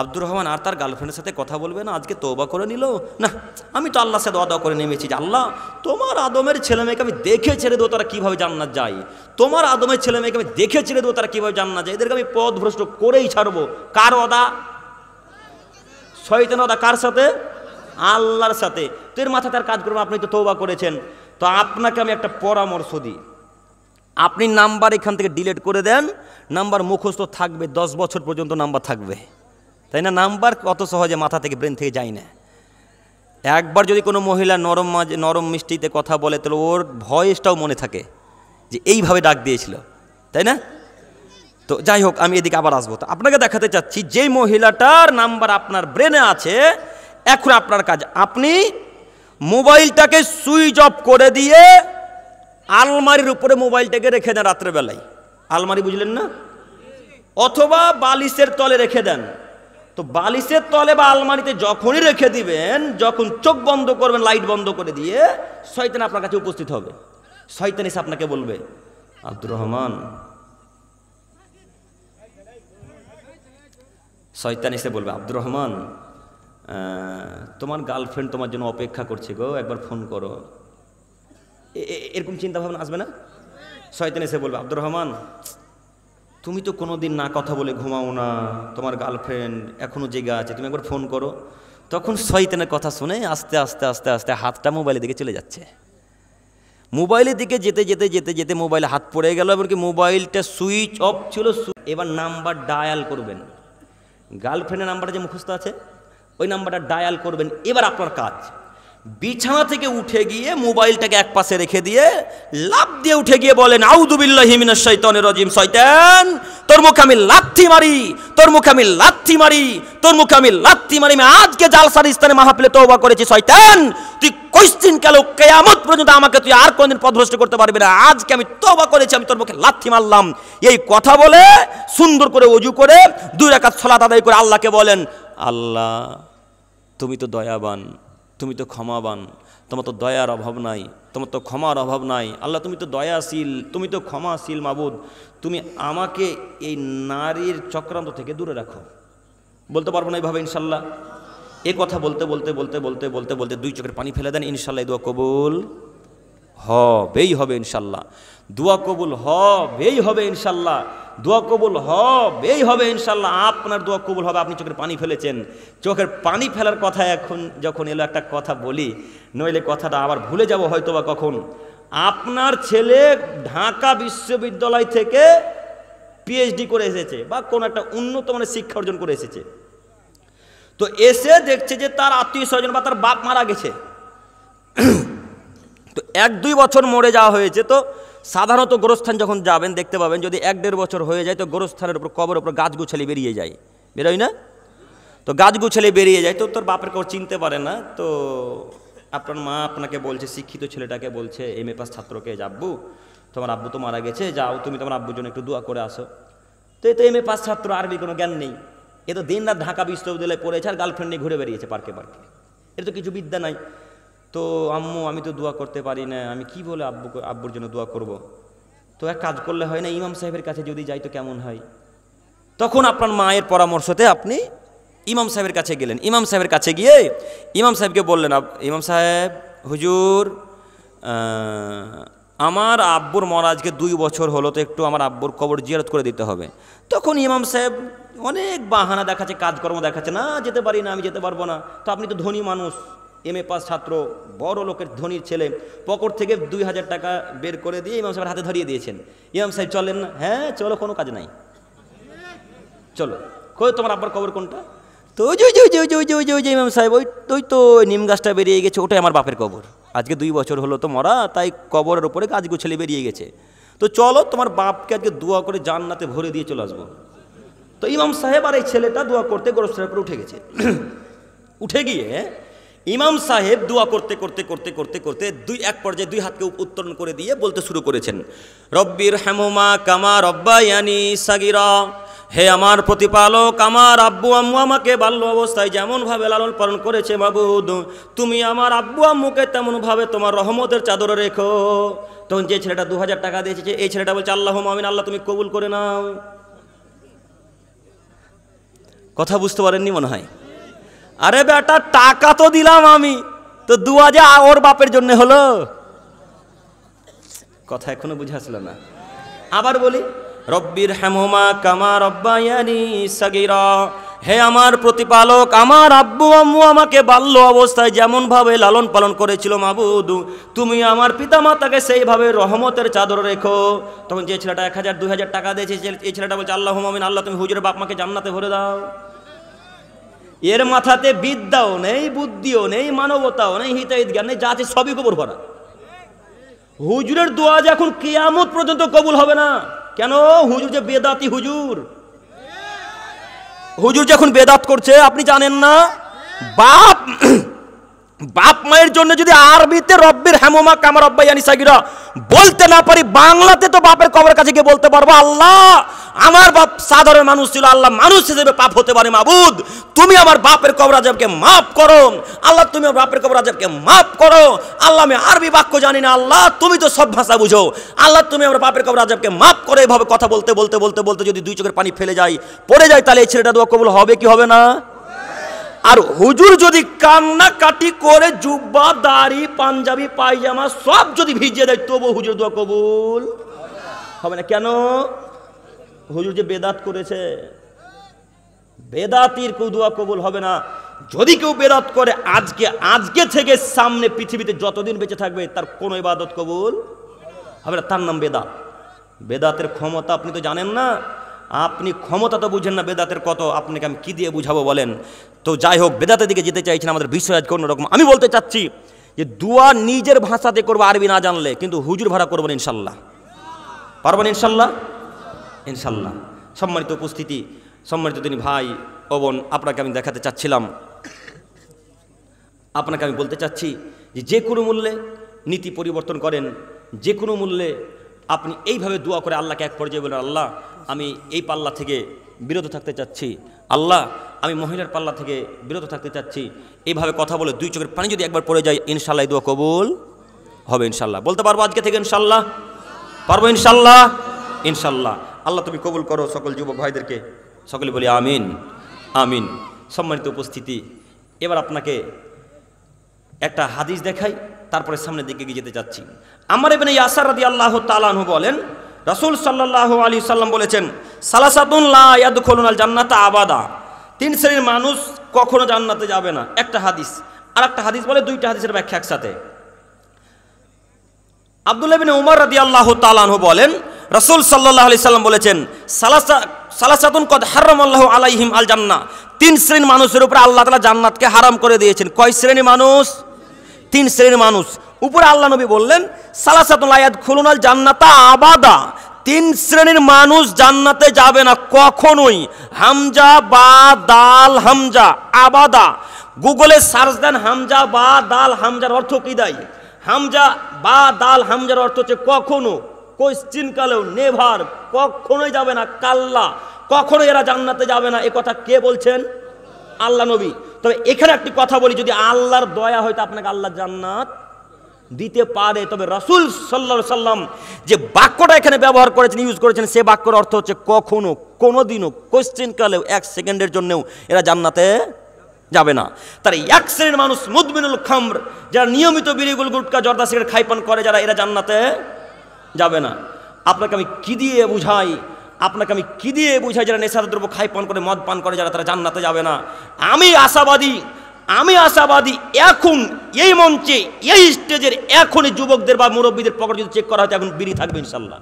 আব্দুর রহমান আর তার গার্লফ্রেন্ডের সাথে কথা বলবে না, আজকে তওবা করে নিল। না, আমি তো আল্লাহর সাথে ওয়াদা করে নেমেছি যে আল্লাহ তোমার আদমের ছেলে মেয়েকে আমি দেখে ছেড়ে দেবো, তারা কীভাবে জান্নাত যায়, তোমার আদমের ছেলে মেয়েকে আমি দেখে ছেড়ে দেবো, তারা কীভাবে জান্নাত যায়, এদেরকে আমি পথভ্রষ্ট করেই ছাড়বো। কার ওয়াদা? শয়তানের ওয়াদা। কার সাথে? আল্লাহর সাথে। তো এর মাথা তার কাজ করবে, আপনি তো তওবা করেছেন। তো আপনাকে আমি একটা পরামর্শ দিই, আপনি নাম্বার এখান থেকে ডিলিট করে দেন, নাম্বার মুখস্থ থাকবে, 10 বছর পর্যন্ত নাম্বার থাকবে, তাই না? নাম্বার কত সহজে মাথা থেকে ব্রেন থেকে যায় না। একবার যদি কোনো মহিলা নরম মিষ্টিতে কথা বলে, তাহলে ওর ভয়েসটাও মনে থাকে যে এইভাবে ডাক দিয়েছিল, তাই না? তো যাই হোক, আমি এদিকে আবার আসবো। তো আপনাকে দেখাতে চাচ্ছি, যেই মহিলাটার নাম্বার আপনার ব্রেনে আছে, এখন আপনার কাজ, আপনি মোবাইলটাকে সুইচ অফ করে দিয়ে আলমারির উপরে মোবাইলটাকে রেখে দেন রাত্রেবেলায়। আলমারি বুঝলেন না? অথবা বালিশের তলে রেখে দেন, তো বালিশের তলে বা আলমারিতে যখনই রেখে দিবেন, যখন চোখ বন্ধ করবেন লাইট বন্ধ করে দিয়ে, শয়তান আপনার কাছে উপস্থিত হবে। শয়তান এসে আপনাকে বলবে, আব্দুর রহমান, শয়তান এসে বলবে, আব্দুর রহমান, তোমার গার্লফ্রেন্ড তোমার জন্য অপেক্ষা করছে গো, একবার ফোন করো। এরকম চিন্তা ভাবনা আসবে না? শয়তান এসে বলবে, আব্দুর রহমান, তুমি তো কোনোদিন না কথা বলে ঘুমাও না, তোমার গার্লফ্রেন্ড এখনো জেগে আছে, তুমি একবার ফোন করো। তখন শয়তানের কথা শুনে আস্তে আস্তে আস্তে আস্তে হাতটা মোবাইলের দিকে চলে যাচ্ছে। মোবাইলের দিকে যেতে যেতে যেতে যেতে মোবাইলে হাত পড়ে গেল, এমনকি মোবাইলটা সুইচ অফ ছিল। এবার নাম্বার ডায়াল করবেন, গার্লফ্রেন্ডের নাম্বারটা যে মুখস্থ আছে ওই নাম্বারটা ডায়াল করবেন। এবার আপনার কাজ, বিছানা থেকে উঠে গিয়ে মোবাইলটাকে এক পাশে রেখে দিয়ে লাফ দিয়ে উঠে গিয়ে বলেন, আউযু বিল্লাহি মিনাশ শাইতানির রাজিম। শয়তান, তোর মুখে আমি লাথি মারি, তোর মুখে আমি লাথি মারি, তোর মুখে আমি লাথি মারি। আমি আজকে জালসার স্থানে মাহফিলে তওবা করেছি। শয়তান, তুই কয়দিন কাল কিয়ামত পর্যন্ত আমাকে তুই আর কোনদিন পথভ্রষ্ট করতে পারবি না। আজকে আমি তওবা করেছি, আমি তোর মুখে লাথি মারলাম। এই কথা বলে সুন্দর করে ওযু করে 2 রাকাত সালাত আদায় করে আল্লাহকে বলেন, আল্লাহ তুমি তো দয়াবান, তুমি তো ক্ষমাবান, তোমার তো দয়ার অভাব নাই, তোমার তো ক্ষমার অভাব নাই। আল্লাহ তুমি তো দয়াশীল, তুমি তো ক্ষমাশীল মাবুদ, তুমি আমাকে এই নারীর চক্রান্ত থেকে দূরে রাখো। বলতে পারবো না এইভাবে ইনশাল্লাহ? এ কথা বলতে বলতে বলতে বলতে বলতে বলতে 2 চোখের পানি ফেলে দেন। ইনশাল্লাহ এই দোয়া কবুল হবেই হবে ইনশাল্লাহ, দোয়া কবুল হবেই হবে ইনশাল্লাহ, দোয়া কবুল হবেই হবে ইনশাল্লাহ। আপনার দোয়া কবুল হবে। আপনি চোখের পানি ফেলেছেন, চোখের পানি ফেলার কথা এখন যখন এলো, একটা কথা বলি, নইলে কথাটা আবার ভুলে যাব হয়তো বা কখন। আপনার ছেলে ঢাকা বিশ্ববিদ্যালয় থেকে পিএইচডি করে এসেছে বা কোনো একটা উন্নত মানের শিক্ষা অর্জন করে এসেছে, তো এসে দেখছে যে তার আত্মীয় স্বজন বা তার বাপ মারা গেছে, তো 1-2 বছর মরে যাওয়া হয়েছে। তো সাধারণত গোরস্থান যখন যাবেন দেখতে পাবেন, যদি 1-1.5 বছর হয়ে যায় তো গোরস্থানের উপর, কবরের উপর গাছগুছালি বেরিয়ে যায়, বেরোয় না? তো গাছগুছালি বেরিয়ে যায়, তো তোর বাপের কেউ চিনতে পারে না। তো আপনার মা আপনাকে বলছে, শিক্ষিত ছেলেটাকে বলছে, MA পাস ছাত্রকে, আব্বু তোমার আব্বু তো মারা গেছে, যাও তুমি তোমার আব্বুর জন্য একটু দোয়া করে আসো। তো এই তো MA পাস ছাত্র, আরবি কোনো জ্ঞান নেই, এ তো দিন রাত ঢাকা বিশ্ববিদ্যালয়ে পড়েছে আর গার্লফ্রেন্ড নিয়ে ঘুরে বেরিয়েছে পার্কে পার্কে, এর তো কিছু বিদ্যা নাই। তো আম্মু আমি তো দোয়া করতে পারি না, আমি কি বলে আব্বুর জন্য দোয়া করব? তো এক কাজ করলে হয় না, ইমাম সাহেবের কাছে যদি যাই তো কেমন হয়? তখন আপনার মায়ের পরামর্শতে আপনি ইমাম সাহেবের কাছে গেলেন। ইমাম সাহেবের কাছে গিয়ে ইমাম সাহেবকে বললেন, ইমাম সাহেব, হুজুর আমার আব্বুর মরা আজকে 2 বছর হলো, তো একটু আমার আব্বুর কবর জিয়ারত করে দিতে হবে। তখন ইমাম সাহেব অনেক বাহানা দেখাচ্ছে, কাজকর্ম দেখাচ্ছে, না যেতে পারি না, আমি যেতে পারবো না। তো আপনি তো ধনী মানুষ, MA পাস ছাত্র, বড় লোকের ধনীর ছেলে, পকেট থেকে 2000 টাকা বের করে দিয়ে ইমাম সাহেবের হাতে ধরিয়ে দিয়েছেন। ইমাম সাহেব চলেন না? হ্যাঁ চলো, কোনো কাজ নাই, চলো। কই তোমার আব্বার কবর কোনটা? তো ওই যে ইমাম সাহেব, ওই তো নিম গাছটা বেরিয়ে গেছে, ওটাই আমার বাপের কবর, আজকে 2 বছর হলো তো মরা, তাই কবরের উপরে গাছগুছালি বেরিয়ে গেছে। তো চলো তোমার বাপকে আজকে দোয়া করে জান্নাতে ভরে দিয়ে চলে আসবো। তো ইমাম সাহেব আর এই ছেলেটা দোয়া করতে গোরস্থানের উপরে উঠে গেছে। উঠে গিয়ে ইমাম সাহেব দোয়া করতে করতে করতে করতে করতে এক পর্যায়ে 2 হাতকে উত্তোলন করে দিয়ে বলতে শুরু করেছেন, রব্বির হামুমা কামা রব্বায়ানি সাগীরা, হে আমার প্রতিপালক, আমার আব্বু আম্মু আমাকে বাল্য অবস্থায় যেমনভাবে লালন পালন করেছে মাবুদ, তুমি আমার আব্বু আম্মুকে তেমনভাবে তোমার রহমতের চাদরে রেখো। তখন যে ছেলেটা 2000 টাকা দিয়েছে, এই ছেলেটা বলছে, আল্লাহুম্মা আমিন, আল্লাহ তুমি কবুল করে নাও। কথা বুঝতে পারেননি মনে হয়? আরে বেটা, টাকা তো দিলাম আমি, তো দোয়া যে ওর বাপের জন্য হলো। কথা এখনো বুঝে আসলো না? আবার বলি, রব্বির হামহুমা কামা রব্বায়ানি সাগীরা, হে আমার প্রতিপালক, আমার আব্বু আম্মু আমাকে বাল্য অবস্থায় যেমনভাবে লালন পালন করেছিল মাবুদ, তুমি আমার পিতামাতাকে সেইভাবে রহমতের চাদর রেখো। তখন যে ছেলেটা 1000-2000 টাকা দিয়েছে, এই ছেলেটা বলছে, আল্লাহুম্মা আমিন, আল্লাহ তুমি হুজুরের বাপ মাকে জান্নাতে ভরে দাও। এর মাথাতে বিদ্যাও নেই, বুদ্ধিও নেই, মানবতাও নেই, হিতাহিত জ্ঞান নেই, যা আছে সবই কবর ভরা। হুজুরের দোয়া যে এখন কিয়ামত পর্যন্ত কবুল হবে না। কেন? হুজুর যে বেদাতি হুজুর, হুজুর যখন বেদাত করছে, আপনি জানেন না? বাপ বাপ মায়ের জন্য যদি আরবিতে রব্বির হামুমা কামা রব্বায়ানি সাগীরা বলতে না পারি, বাংলাতে তো বাপের কবরের কাছে গিয়ে বলতে পারবো, আল্লাহ আমার বাপ সাধারণ মানুষ ছিল, আল্লাহ মানুষ হিসেবে পাপ হতে পারে, মাবুদ তুমি আমার বাপের কবর আযাবকে মাফ করো, আল্লাহ তুমি আমার বাপের কবর আযাবকে মাফ করো, আল্লাহ আমি আরবি বাক্য জানি না, আল্লাহ তুমি তো সব ভাষা বুঝো, আল্লাহ তুমি আমার বাপের কবর আযাবকে মাফ করো। এভাবে কথা বলতে বলতে বলতে বলতে যদি দুই চোখের পানি ফেলে যায়, পড়ে যায়, তাহলে এই ছেলেটা দোয়া কবুল হবে কি হবে না? আর হুজুর যদি কান্নাকাটি করে জুব্বা দাড়ি পাঞ্জাবি পায়জামা সব যদি ভিজিয়ে দেয়, তবু হুজুর দোয়া কবুল হবে না। কেন? হুজুর যে বেদাত করেছে, বেদাতির কেউ দোয়া কবুল হবে না। যদি কেউ বেদাত করে, আজকে থেকে সামনে পৃথিবীতে যতদিন বেঁচে থাকবে তার কোনো ইবাদত কবুল হবে না, তার নাম বেদাত। বেদাতের ক্ষমতা আপনি তো জানেন না, আপনি ক্ষমতা তো বুঝেন না বেদাতের কত, আপনাকে আমি কি দিয়ে বুঝাবো বলেন? তো যাই হোক, বেদাতের দিকে যেতে চাইছেন, আমাদের বিষয় আজকে অন্যরকম। আমি বলতে চাচ্ছি যে দোয়া নিজের ভাষাতে করবো, আরবি না জানলে, কিন্তু হুজুর ভাড়া করবেন ইনশাল্লাহ। পারবেন ইনশাল্লাহ? ইনশাল্লাহ। সম্মানিত উপস্থিতি, সম্মানিত তিনি ভাই ও বোন, আপনাকে আমি দেখাতে চাচ্ছিলাম, আপনাকে আমি বলতে চাচ্ছি যে কোনো মূল্যে নীতি পরিবর্তন করেন, যে কোনো মূল্যে আপনি এইভাবে দোয়া করে আল্লাহকে এক পর্যায়ে বলেন, আল্লাহ আমি এই পাল্লা থেকে বিরত থাকতে চাচ্ছি, আল্লাহ আমি মহিলার পাল্লা থেকে বিরত থাকতে চাচ্ছি। এইভাবে কথা বলে দুই চোখের পানি যদি একবার পড়ে যায়, ইনশাল্লাহ এই দোয়া কবুল হবে ইনশাল্লাহ। বলতে পারবো আজকে থেকে ইনশাল্লাহ? পারবো ইনশাল্লাহ? ইনশাল্লাহ। আল্লাহ তুমি কবুল করো সকল যুবক ভাইদেরকে, সকলে বলি আমিন আমিন। সম্মানিত উপস্থিতি, এবার আপনাকে একটা হাদিস দেখাই, তারপরে সামনের দিকে এগিয়ে যেতে চাচ্ছি। আমার ইবনে ইয়াসার রাদিয়াল্লাহু তাআলা আনহু বলেন, রাসূল সাল্লাল্লাহু আলাইহি সাল্লাম বলেছেন, সালাসাতুন লা ইয়াদখুলুনাল জান্নাতা আবাদা, তিন শ্রেণীর মানুষ কখনো জান্নাতে যাবে না। একটা হাদিস, আর একটা হাদিস বলে, দুইটা হাদিসের ব্যাখ্যা একসাথে। আব্দুল্লাহ ইবনে উমর রাদিয়াল্লাহু তাআলা আনহু বলেন, রাসূল সাল্লাল্লাহু আলাইহি সাল্লাম বলেছেন, সালাসাতুন কদ হারামাল্লাহু আলাইহিম আল জান্নাহ, তিন শ্রেণীর মানুষের উপরে আল্লাহ তাআলা জান্নাতকে হারাম করে দিয়েছেন। কয় শ্রেণীর মানুষ? তিন শ্রেণীর মানুষ। উপরে আল্লাহ নবী বললেন, সালাসাতুন লা ইয়াদখুলুনাল জান্নাতা আবাদা, তিন শ্রেণীর মানুষ জান্নাতে যাবে না কখনোই। হামজা বা দাল হামজা আবাদা, গুগলে সার্চ দেন হামজা বা দাল হামজার অর্থ কি দেয়? হামজা বা দাল হামজার অর্থ হচ্ছে কখনো, কোশ্চিন কালেও, নেভার, কখনোই যাবে না, কাল্লা, কখনো এরা জান্নাতে যাবে না। এ কথা কে বলছেন? আল্লাহ নবী। তবে এখানে একটি কথা বলি, যদি আল্লাহর দয়া হয়তো আপনাকে আল্লাহ জান্নাত দিতে পারে, তবে রাসূল সাল্লাল্লাহু আলাইহি সাল্লাম যে বাক্যটা এখানে ব্যবহার করেছেন, ইউজ করেছেন, সে বাক্যের অর্থ হচ্ছে কখনো, কোনোদিনও, কোশ্চিন কালেও, এক সেকেন্ডের জন্যও এরা জান্নাতে যাবে না। তার এক শ্রেণীর মানুষ মুদমিনুল খামর, যারা নিয়মিত বিড়ি গুটখা জর্দা সিগারেট খাইপান করে, যারা, এরা জান্নাতে যাবে না। আপনাকে আমি কি দিয়ে বুঝাই? আপনাকে আমি কি দিয়ে বুঝাই যারা নেশার দ্রব্য খাই পান করে, মদ পান করে, যারা তারা জান্নাতে যাবে না? আমি আশাবাদী এখন এই মঞ্চে, এই স্টেজের এখনই যুবকদের বা মুরব্বীদের পকেট যদি চেক করা হয়, এখন বিড়ি থাকবে ইনশাল্লাহ।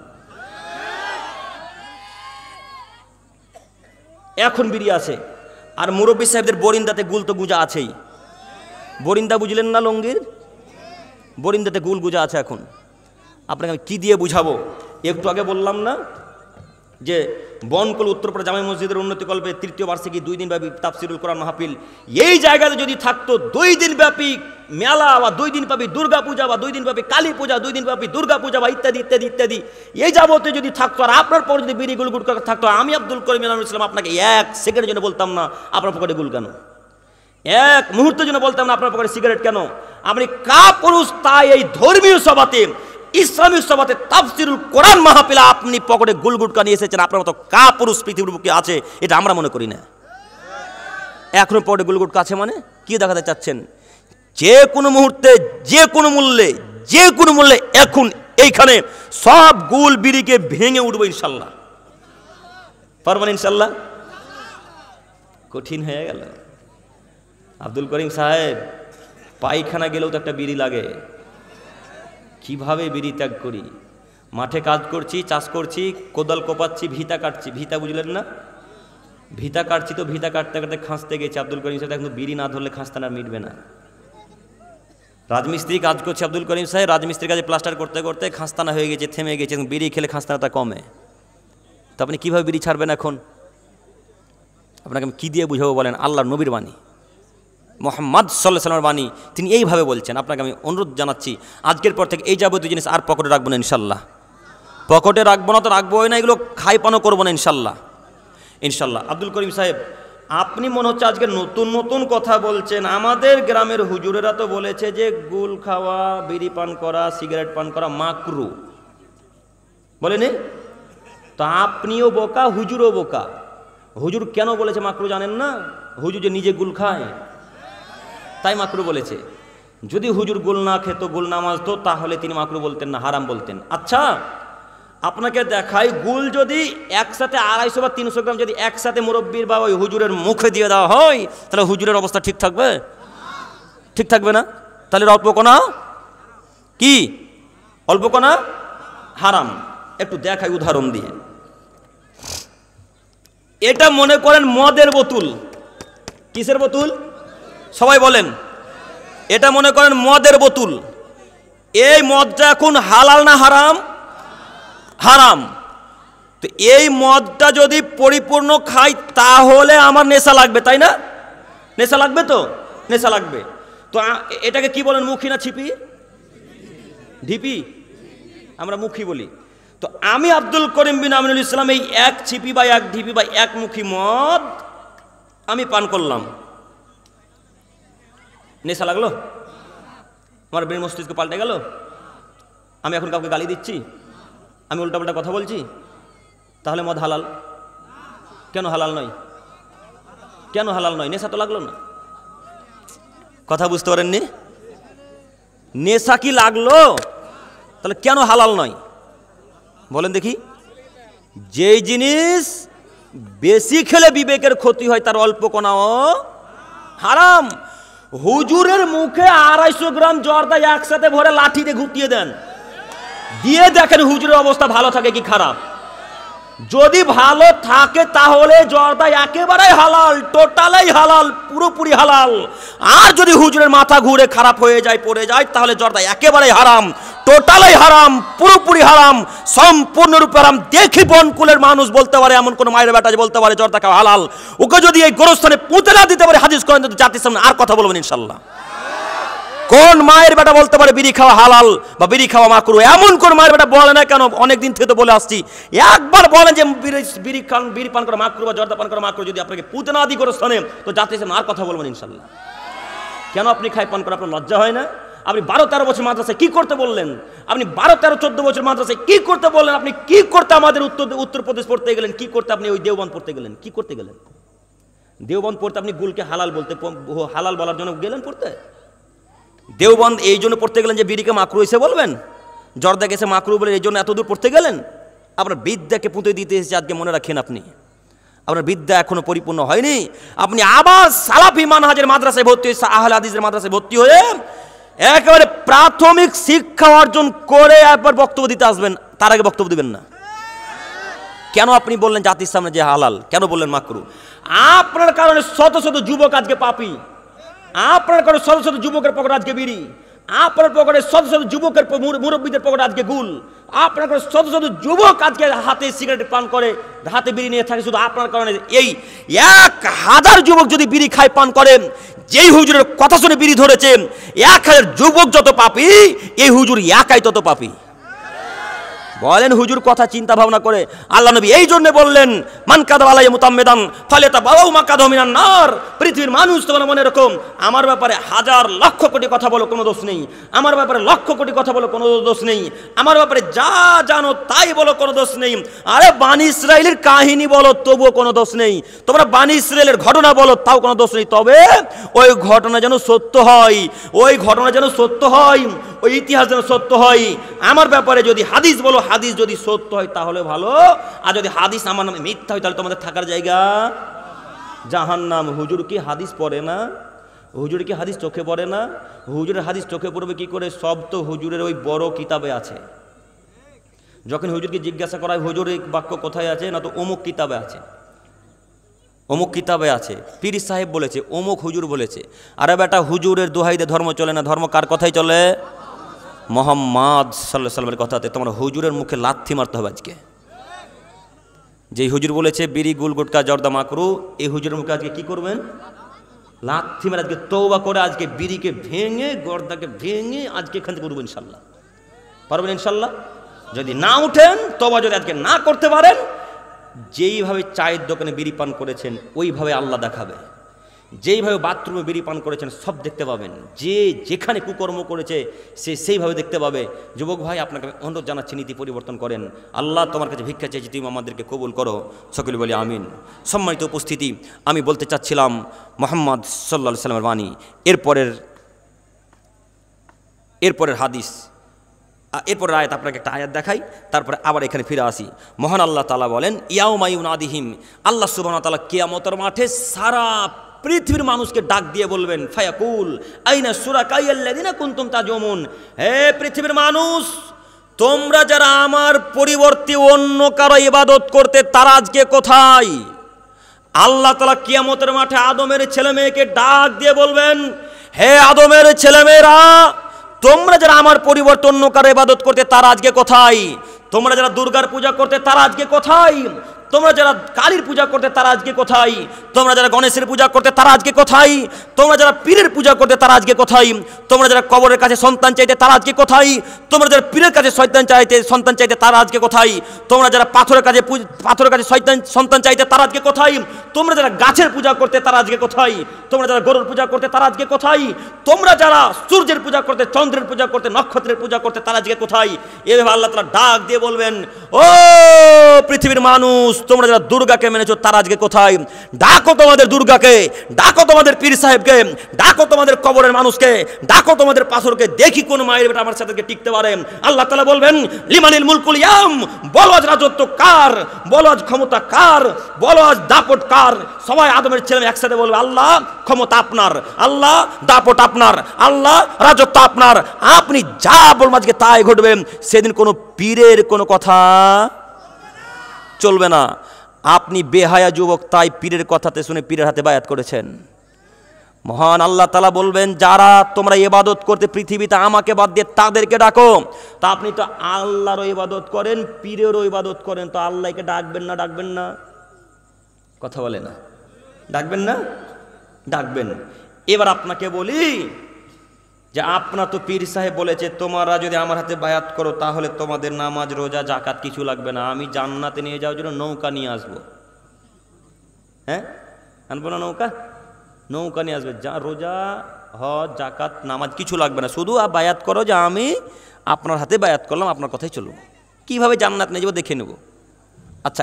এখন বিড়ি আছে। আর মুরব্বী সাহেবদের বরিন্দাতে গুল তো গুজা আছেই। বরিন্দা বুঝলেন না? লঙ্গির বরিন্দাতে গুল গুজা আছে। এখন আপনাকে আমি কি দিয়ে বুঝাবো? একটু আগে বললাম না যে বনকল উত্তরপাড়া জামে মসজিদের উন্নতিকল্পে তৃতীয় বার্ষিকী 2 দিনব্যাপী তাফসিরুল কোরআন মাহফিল, এই জায়গাতে যদি থাকতো 2 দিনব্যাপী মেলা, বা 2 দিনব্যাপী দুর্গা পূজা, বা 2 দিনব্যাপী কালী পূজা, 2 দিনব্যাপী দুর্গা পূজা, বা ইত্যাদি ইত্যাদি ইত্যাদি, এই যাবতীয় যদি থাকতো, আর আপনার পর যদি বিড়ি গুল গুটখা থাকতো, আমি আব্দুল করিম ইসলাম আপনাকে এক সেকেন্ডের জন্য বলতাম না আপনার পকেটে গুল কেন, এক মুহূর্তের জন্য বলতাম না আপনার পকেটে সিগারেট কেন। আপনি কাপুরুষ, তাই এই ধর্মীয় সভাতে, ইসলামী সভাতে তাফসিরুল কোরআন মাহফিলে আপনি পকেটে গুল গুটকা নিয়ে এসেছেন। আপনার মতো কাপুরুষ পৃথিবীর বুকে আছে, এটা আমরা মনে করি না। এখনো পকেটে গুল গুটকা আছে মানে কি দেখাতে চাচ্ছেন? যে কোনো মুহূর্তে, যে কোনো মূল্যে এখন এইখানে সব গুল বিড়িকে ভেঙে উঠবো ইনশাল্লাহ। পারবেন ইনশাল্লাহ? কঠিন হয়ে গেল। আব্দুল করিম সাহেব, পায়খানা গেলেও তো একটা বিড়ি লাগে। কিভাবে বিড়ি ত্যাগ করি? মাঠে কাজ করছি, চাষ করছি, কোদাল কোপাচ্ছি, ভিতা কাটছি। ভিতা বুঝলেন না? ভিতা কাটছি, তো ভিতা কাটতে কাটতে খাঁচতে গেছি। আব্দুল করিম সাহেব এখন বিড়ি না ধরলে খাঁচতানা মিটবে না। রাজমিস্ত্রি কাজ করছে আব্দুল করিম সাহেব, রাজমিস্ত্রির কাজে প্লাস্টার করতে করতে খাঁচতানা হয়ে গেছে, থেমে গেছে। এখন বিড়ি খেলে খাঁচতানাটা কমে, তো আপনি কীভাবে বিড়ি ছাড়বেন? এখন আপনাকে আমি কী দিয়ে বুঝাবো বলেন? আল্লাহর নবীর বাণী, মোহাম্মদ সাল্লাল্লাহু আলাইহি ওয়াসাল্লামের বাণী, তিনি এইভাবে বলছেন। আপনাকে আমি অনুরোধ জানাচ্ছি, আজকের পর থেকে এই যাবতীয় জিনিস আর পকেটে রাখবো না ইনশাল্লাহ। পকেটে রাখবো না তো রাখবোই না, এগুলো খাই পানও করবো না ইনশাল্লাহ। ইনশাল্লাহ। আব্দুল করিম সাহেব, আপনি মনে হচ্ছে আজকে নতুন নতুন কথা বলছেন। আমাদের গ্রামের হুজুরেরা তো বলেছে যে গুল খাওয়া, বিড়ি পান করা, সিগারেট পান করা মাকরু, বলেনি? তো আপনিও বোকা, হুজুরও বোকা। হুজুর কেন বলেছে মাকরু জানেন না? হুজুর যে নিজে গুল খায় তাই মাকরু বলেছে। যদি হুজুর গুল না খেত, গুল না মাজতো, তাহলে তিনি মাকরু বলতেন না, হারাম বলতেন। আচ্ছা, আপনাকে দেখাই, গুল যদি একসাথে 250 বা 300 গ্রাম যদি একসাথে মুরব্বীর বা ওই হুজুরের মুখে দিয়ে দেওয়া হয়, তাহলে হুজুরের অবস্থা ঠিক থাকবে? ঠিক থাকবে না? তাহলে অল্প কোনা কি? অল্প কোনা হারাম। একটু দেখাই উদাহরণ দিয়ে। এটা মনে করেন মদের বোতল। কিসের বোতল? সবাই বলেন। এটা মনে করেন মদের বোতল। এই মদটা এখন হালাল না হারাম? হারাম। তো এই মদটা যদি পরিপূর্ণ খাই তাহলে আমার নেশা লাগবে, তাই না? নেশা লাগবে তো? নেশা লাগবে। তো এটাকে কি বলেন, মুখী না ছিপি? ঢিপি? আমরা মুখী বলি। তো আমি আব্দুল করিম বিন আমিনুল ইসলাম এই এক ছিপি বা এক ঢিপি বা এক মুখী মদ আমি পান করলাম, নেশা লাগলো? আমার ব্রেন মস্তিষ্ক পাল্টে গেল? আমি এখন কাউকে গালি দিচ্ছি? আমি উল্টাপাল্টা কথা বলছি? তাহলে মদ হালাল? কেন হালাল নয়? কেন হালাল নয়? নেশা তো লাগলো না। কথা বুঝতে পারেননি? নেশা কি লাগলো? তাহলে কেন হালাল নয় বলেন দেখি? যেই জিনিস বেশি খেলে বিবেকের ক্ষতি হয় তার অল্প কোনাও হারাম। হুজুরের মুখে 250 গ্রাম জর্দা একসাথে ভরে লাঠি দিয়ে ঘুটিয়ে দেন, দিয়ে দেখেন হুজুরের অবস্থা ভালো থাকে কি খারাপ। যদি ভালো থাকে তাহলে জর্দা একেবারেই হালাল, টোটালাই হালাল, পুরোপুরি হালাল। আর যদি হুজুরের মাথা ঘুরে খারাপ হয়ে যায়, পড়ে যায়, তাহলে জর্দা একেবারেই হারাম, টোটালাই হারাম, পুরোপুরি হারাম, সম্পূর্ণরূপে হারাম। দেখি বনকুলের মানুষ বলতে পারে, এমন কোন মায়ের বেটা যে বলতে পারে জর্দা খাওয়া হালাল, ওকে যদি এই গোরস্থানে পুঁতে না দিতে পারে হাদিস করেন তো জাতির সামনে আর কথা বলবেন ইনশাল্লাহ। কোন মায়ের বেটা বলতে পারে বিড়ি খাওয়া হালাল বা বিড়ি খাওয়া মাকরু? এমন কোন মায়ের বেটা বলে না কেন? অনেকদিন থেকে তো বলে আসছি। একবার বলেন যে বিড়ি পান করা মাকরু বা জর্দা পান করা মাকরু, যদি আপনাকে পুঁতে না দিই গোরস্থানে তো জাতির সামনে আর কথা বলবেন ইনশাল্লাহ। কেন আপনি খাই পান করা আপনার লজ্জা হয় না? আপনি 12-13 বছর মাদ্রাসায় কি করতে বললেন? আপনি 12-13-14 বছর মাদ্রাসায় কি করতে বললেন? আপনি কি করতে আমাদের উত্তরপ্রদেশ পড়তে গেলেন? কি করতে আপনি ওই দেওবন্দ পড়তে গেলেন? কি করতে গেলেন? দেওবন্দ পড়তে আপনি গুলকে হালাল বলতে, হালাল বলার জন্য গেলেন পড়তে? দেওবন্দ এই জন্য পড়তে গেলেন যে বিড়িকে মাকরু এসে বলবেন, জর্দা গেছে মাকরু বলে এই জন্য এত দূর পড়তে গেলেন? আপনার বিদ্যাকে পুঁতে দিতে এসেছে আজকে, মনে রাখেন। আপনি আপনার বিদ্যা এখনো পরিপূর্ণ হয়নি। আপনি আবার সালাফি মানহাজের মাদ্রাসায় ভর্তি হয়ে, আহলে হাদিসের মাদ্রাসায় ভর্তি হয়ে একেবারে প্রাথমিক শিক্ষা অর্জন করে একবার বক্তব্য দিতে আসবেন, তার আগে বক্তব্য দিবেন না। কেন আপনি বললেন জাতির সামনে যে হালাল? কেন বললেন মাকরু? আপনার কারণে শত শত যুবক আজকে পাপী, আপনার কারণে শত শত যুবকের পকেটে আজকে বিড়ি, আপনার পকেটে শত শত যুবকের মুরব্বীদের পকেটে আজকে গুল, আপনার কারণে শত শত যুবক আজকে হাতে সিগারেট পান করে, হাতে বিড়ি নিয়ে থাকে, শুধু আপনার কারণে। এই 1000 যুবক যদি বিড়ি খায়, পান করেন, যেই হুজুরের কথা শুনে বিড়ি ধরেছে, 1000 যুবক যত পাপী, এই হুজুর একাই তত পাপী। বলেন হুজুর কথা চিন্তা ভাবনা করে। আল্লাহ নবী এই জন্য বললেন, মান কাযাবা আলাইয়া মুতাম্মিদান ফালিয়াতাবাওয়া মাকাদাহু মিনান নার। পৃথিবীর মানুষ, তোমরা মনে রাখো, আমার ব্যাপারে 1000 লক্ষ কোটি কথা বলো, কোনো দোষ নেই। আমার ব্যাপারে লক্ষ কোটি কথা বলো, কোনো দোষ নেই। আমার ব্যাপারে যা জানো তাই বলো, কোনো দোষ নেই। আরে বানি ইসরাইলের কাহিনী বলো, তবুও কোনো দোষ নেই। তোমরা বানি ইসরাইলের ঘটনা বলো, তাও কোনো দোষ নেই। তবে ওই ঘটনা যেন সত্য হয়, ওই ঘটনা যেন সত্য হয়, ওই ইতিহাস যেন সত্য হয়। আমার ব্যাপারে যদি হাদিস বলো, হাদিস যদি সত্য হয় তাহলে ভালো, আর যদি হাদিস আমার নামে মিথ্যা হয় তাহলে তোমাদের থাকার জায়গা জাহান্নাম। হুজুর কি হাদিস পড়ে না? হুজুর কি হাদিস চোখে পড়ে না? হুজুরের হাদিস চোখে পড়বে কি করে? সব তো হুজুরের ওই বড় কিতাবে আছে। যখন হুজুরকে জিজ্ঞাসা করা হয় হুজুর এই বাক্য কোথায় আছে, না তো অমুক কিতাবে আছে, অমুক কিতাবে আছে, পীর সাহেব বলেছে, অমুক হুজুর বলেছে। আরে বেটা, হুজুরের দোহাইতে ধর্ম চলে না, ধর্ম কার কথাই চলে? মোহাম্মদ সাল্লাল্লাহু আলাইহি ওয়াসাল্লামের কথাতে। তোমার হুজুরের মুখে লাথি মারতে হবে আজকে। যেই হুজুর বলেছে বিড়ি গুল গুটকা জর্দা মাকরু, এই হুজুরের মুখে আজকে কি করবেন? লাথি মেরে আজকে তওবা করে আজকে বিড়িকে ভেঙে গর্দাকে ভেঙে আজকে এখান থেকে উঠবো ইনশাল্লাহ। পারবেন ইনশাল্লাহ? যদি না উঠেন, তওবা যদি আজকে না করতে পারেন, যেইভাবে চায়ের দোকানে বিড়ি পান করেছেন ওইভাবে আল্লাহ দেখাবে, যেইভাবে বাথরুমে বিড়ি পান করেছেন সব দেখতে পাবেন, যে যেখানে কুকর্ম করেছে সে সেইভাবে দেখতে পাবে। যুবক ভাই, আপনাকে অনুরোধ জানাচ্ছি, নীতি পরিবর্তন করেন। আল্লাহ তোমার কাছে ভিক্ষা চাইছি, তুমি আমাদেরকে কবুল করো, সকলে বলি আমিন। সম্মানিত উপস্থিতি, আমি বলতে চাচ্ছিলাম মুহাম্মদ সাল্লাল্লাহু আলাইহি সাল্লামের বাণী, এরপরের হাদিস, এরপরের আয়াত, আপনাকে একটা আয়াত দেখাই, তারপরে আবার এখানে ফিরে আসি। মহান আল্লাহ তাআলা বলেন, ইয়াউমা ইউনাদিহিম, আল্লাহ সুবহানাহু ওয়া তাআলা কিয়ামতের মাঠে সারা পৃথিবীর মানুষকে ডাক দিয়ে বলবেন, ফায়াকুল আইনা শুরাকাইয়াল্লাযিনা কুনতুম তাজুমুন, হে পৃথিবীর মানুষ, তোমরা যারা আমার পরিবর্তে অন্য কারো ইবাদত করতে, তারা আজকে কোথায়? আল্লাহ তাআলা কিয়ামতের মাঠে আদমের ছেলে মেয়েকে ডাক দিয়ে বলবেন, হে আদমের ছেলেমেয়েরা, তোমরা যারা আমার পরিবর্তে অন্য কারো ইবাদত করতে, তারা আজকে কোথায়? তোমরা যারা দুর্গার পূজা করতে, তারা আজকে কোথায়? তোমরা যারা কালীর পূজা করতে, তারা আজকে কোথায়? তোমরা যারা গণেশের পূজা করতে, তারা আজকে কোথায়? তোমরা যারা পীরের পূজা করতে, তারা আজকে কোথায়? তোমরা যারা কবরের কাছে সন্তান চাইতে, তারা আজকে কোথায়? তোমরা যারা পীরের কাছে সন্তান চাইতে, তারা আজকে কোথায়? তোমরা যারা পাথরের কাছে সন্তান চাইতে, তারা আজকে কোথায়? তোমরা যারা গাছের পূজা করতে, তারা আজকে কোথায়? তোমরা যারা গরুর পূজা করতে, তারা আজকে কোথায়? তোমরা যারা সূর্যের পূজা করতে, চন্দ্রের পূজা করতে, নক্ষত্রের পূজা করতে, তারা আজকে কোথায়? এভাবে আল্লাহ তাআলা ডাক দিয়ে বলবেন, ও পৃথিবীর মানুষ, তোমরা যারা দুর্গাকে মেনেছো, তারা আজকে কোথায়? ডাকো তোমাদের দুর্গাকে, ডাকো তোমাদের পীর সাহেবকে, ডাকো তোমাদের কবরের মানুষকে, ডাকো তোমাদের পাথরকে, দেখি কোন মায়ের বেটা আমার সাথে টিকতে পারে। আল্লাহ তাআলা বলবেন, লিমানিল মুলকুল ইয়াম, বলো আজ রাজত্ব কার, বলো আজ ক্ষমতা কার, বলো আজ দাপট কার। সবাই আদমের ছেলে একসাথে বলবে, আল্লাহ ক্ষমতা আপনার, আল্লাহ দাপট আপনার, আল্লাহ রাজত্ব আপনার, আপনি যা বলবেন আজকে তাই ঘটবে। সেদিন কোনো পীরের কোনো কথা চলবে না। আপনি বেহায়া যুবক, তাই পীরের কথাতে শুনে পীরের হাতে বায়াত করেছেন। মহান আল্লাহ তাআলা বলবেন, যারা তোমরা ইবাদত করতে পৃথিবীতে আমাকে বাদ দিয়ে তাদেরকে ডাকো। তা আপনি তো আল্লাহরও ইবাদত করেন, পীরেরও ইবাদত করেন, তো আল্লাহকে ডাকবেন না? ডাকবেন না? কথা বলে না, ডাকবেন না? ডাকবেন। এবার আপনাকে বলি যে আপনার তো পীর সাহেব বলেছে, তোমরা যদি আমার হাতে বায়াত করো তাহলে তোমাদের নামাজ রোজা জাকাত কিছু লাগবে না, আমি জান্নাতে নিয়ে যাওয়ার জন্য নৌকা নিয়ে আসবো। হ্যাঁ, আনবো না নৌকা? নৌকা নিয়ে আসবে, যা রোজা হজ জাকাত নামাজ কিছু লাগবে না, শুধু বায়াত করো যে আমি আপনার হাতে বায়াত করলাম, আপনার কথাই চলবো। কীভাবে জান্নাত নিয়ে যাবো দেখে নেব। আচ্ছা,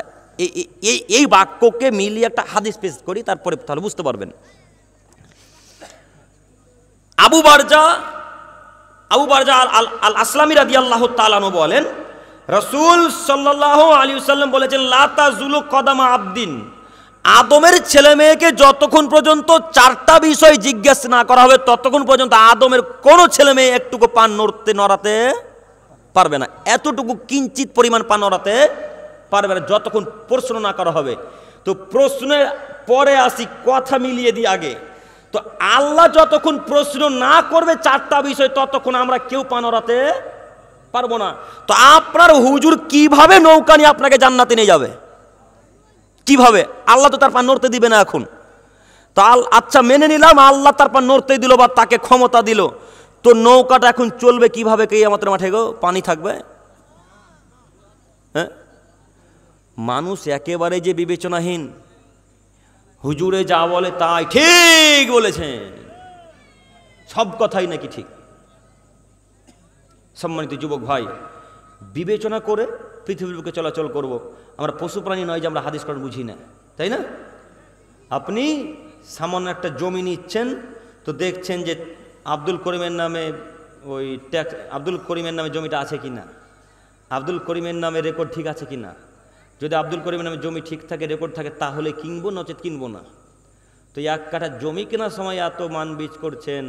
এই বাক্যকে মিলিয়ে একটা হাদিস পেশ করি, তারপরে তাহলে বুঝতে পারবেন। আবু বারজা আল আসলামী রাদিয়াল্লাহু তাআলা আনহু বলেন, রাসূল সাল্লাল্লাহু আলাইহি ওয়াসাল্লাম বলেছেন, লা তাজুলু কদামা আবদিন, আদমের ছেলে মেয়েকে যতক্ষণ পর্যন্ত চারটা বিষয় জিজ্ঞেস না করা হবে ততক্ষণ পর্যন্ত আদমের কোনো ছেলে মেয়ে একটুকু পান নড়াতে পারবে না, এতটুকু কিঞ্চিত পরিমাণ পান নড়াতে পারবে না যতক্ষণ প্রশ্ন না করা হবে। তো প্রশ্নের পরে আসি, কথা মিলিয়ে দিই আগে। তো আল্লাহ যতক্ষণ প্রশ্ন না করবে চারটা বিষয়, ততক্ষণ আমরা কেউ পা নড়াতে পারবো না। তো আপনার হুজুর কিভাবে নৌকা নিয়ে আপনাকে জান্নাতে নিয়ে যাবে? কিভাবে? আল্লাহ তো তার পা নড়তে দিবে না এখন। তো আচ্ছা মেনে নিলাম, আল্লাহ তার পা নড়তে দিল বা তাকে ক্ষমতা দিল, তো নৌকাটা এখন চলবে কিভাবে? কিয়ামতের মাঠে গো পানি থাকবে? হ্যাঁ, মানুষ একেবারে যে বিবেচনাহীন, হুজুরে যা বলে তাই ঠিক বলেছেন, সব কথাই নাকি ঠিক। সম্মানিত যুবক ভাই, বিবেচনা করে পৃথিবীর বুকে চলাচল করব। আমরা পশু প্রাণী নয় যে আমরা হাদিস কোরআন বুঝি না, তাই না? আপনি সামান্য একটা জমি নিচ্ছেন, তো দেখছেন যে আব্দুল করিমের নামে ওই ট্যাক্স, আব্দুল করিমের নামে জমিটা আছে কি না, আব্দুল করিমের নামে রেকর্ড ঠিক আছে কি না। যদি আব্দুল করিমের নামে জমি ঠিক থাকে, রেকর্ড থাকে, তাহলে কিনবো, নচেত কিনবো না। তো এক কাঠা জমি কেনার সময় এত মানবীজ করছেন,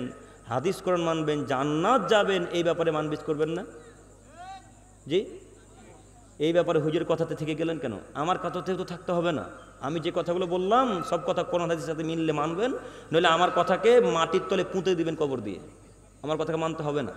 হাদিস কোরআন মানবেন, জান্নাত যাবেন, এই ব্যাপারে মানবীজ করবেন না? জি, এই ব্যাপারে হুজুরের কথাতে থেকে গেলেন কেন? আমার কথাতেও তো থাকতে হবে না। আমি যে কথাগুলো বললাম সব কথা কোরআন হাদিসের সাথে মিললে মানবেন, নইলে আমার কথাকে মাটির তলে পুঁতে দিবেন কবর দিয়ে, আমার কথাকে মানতে হবে না।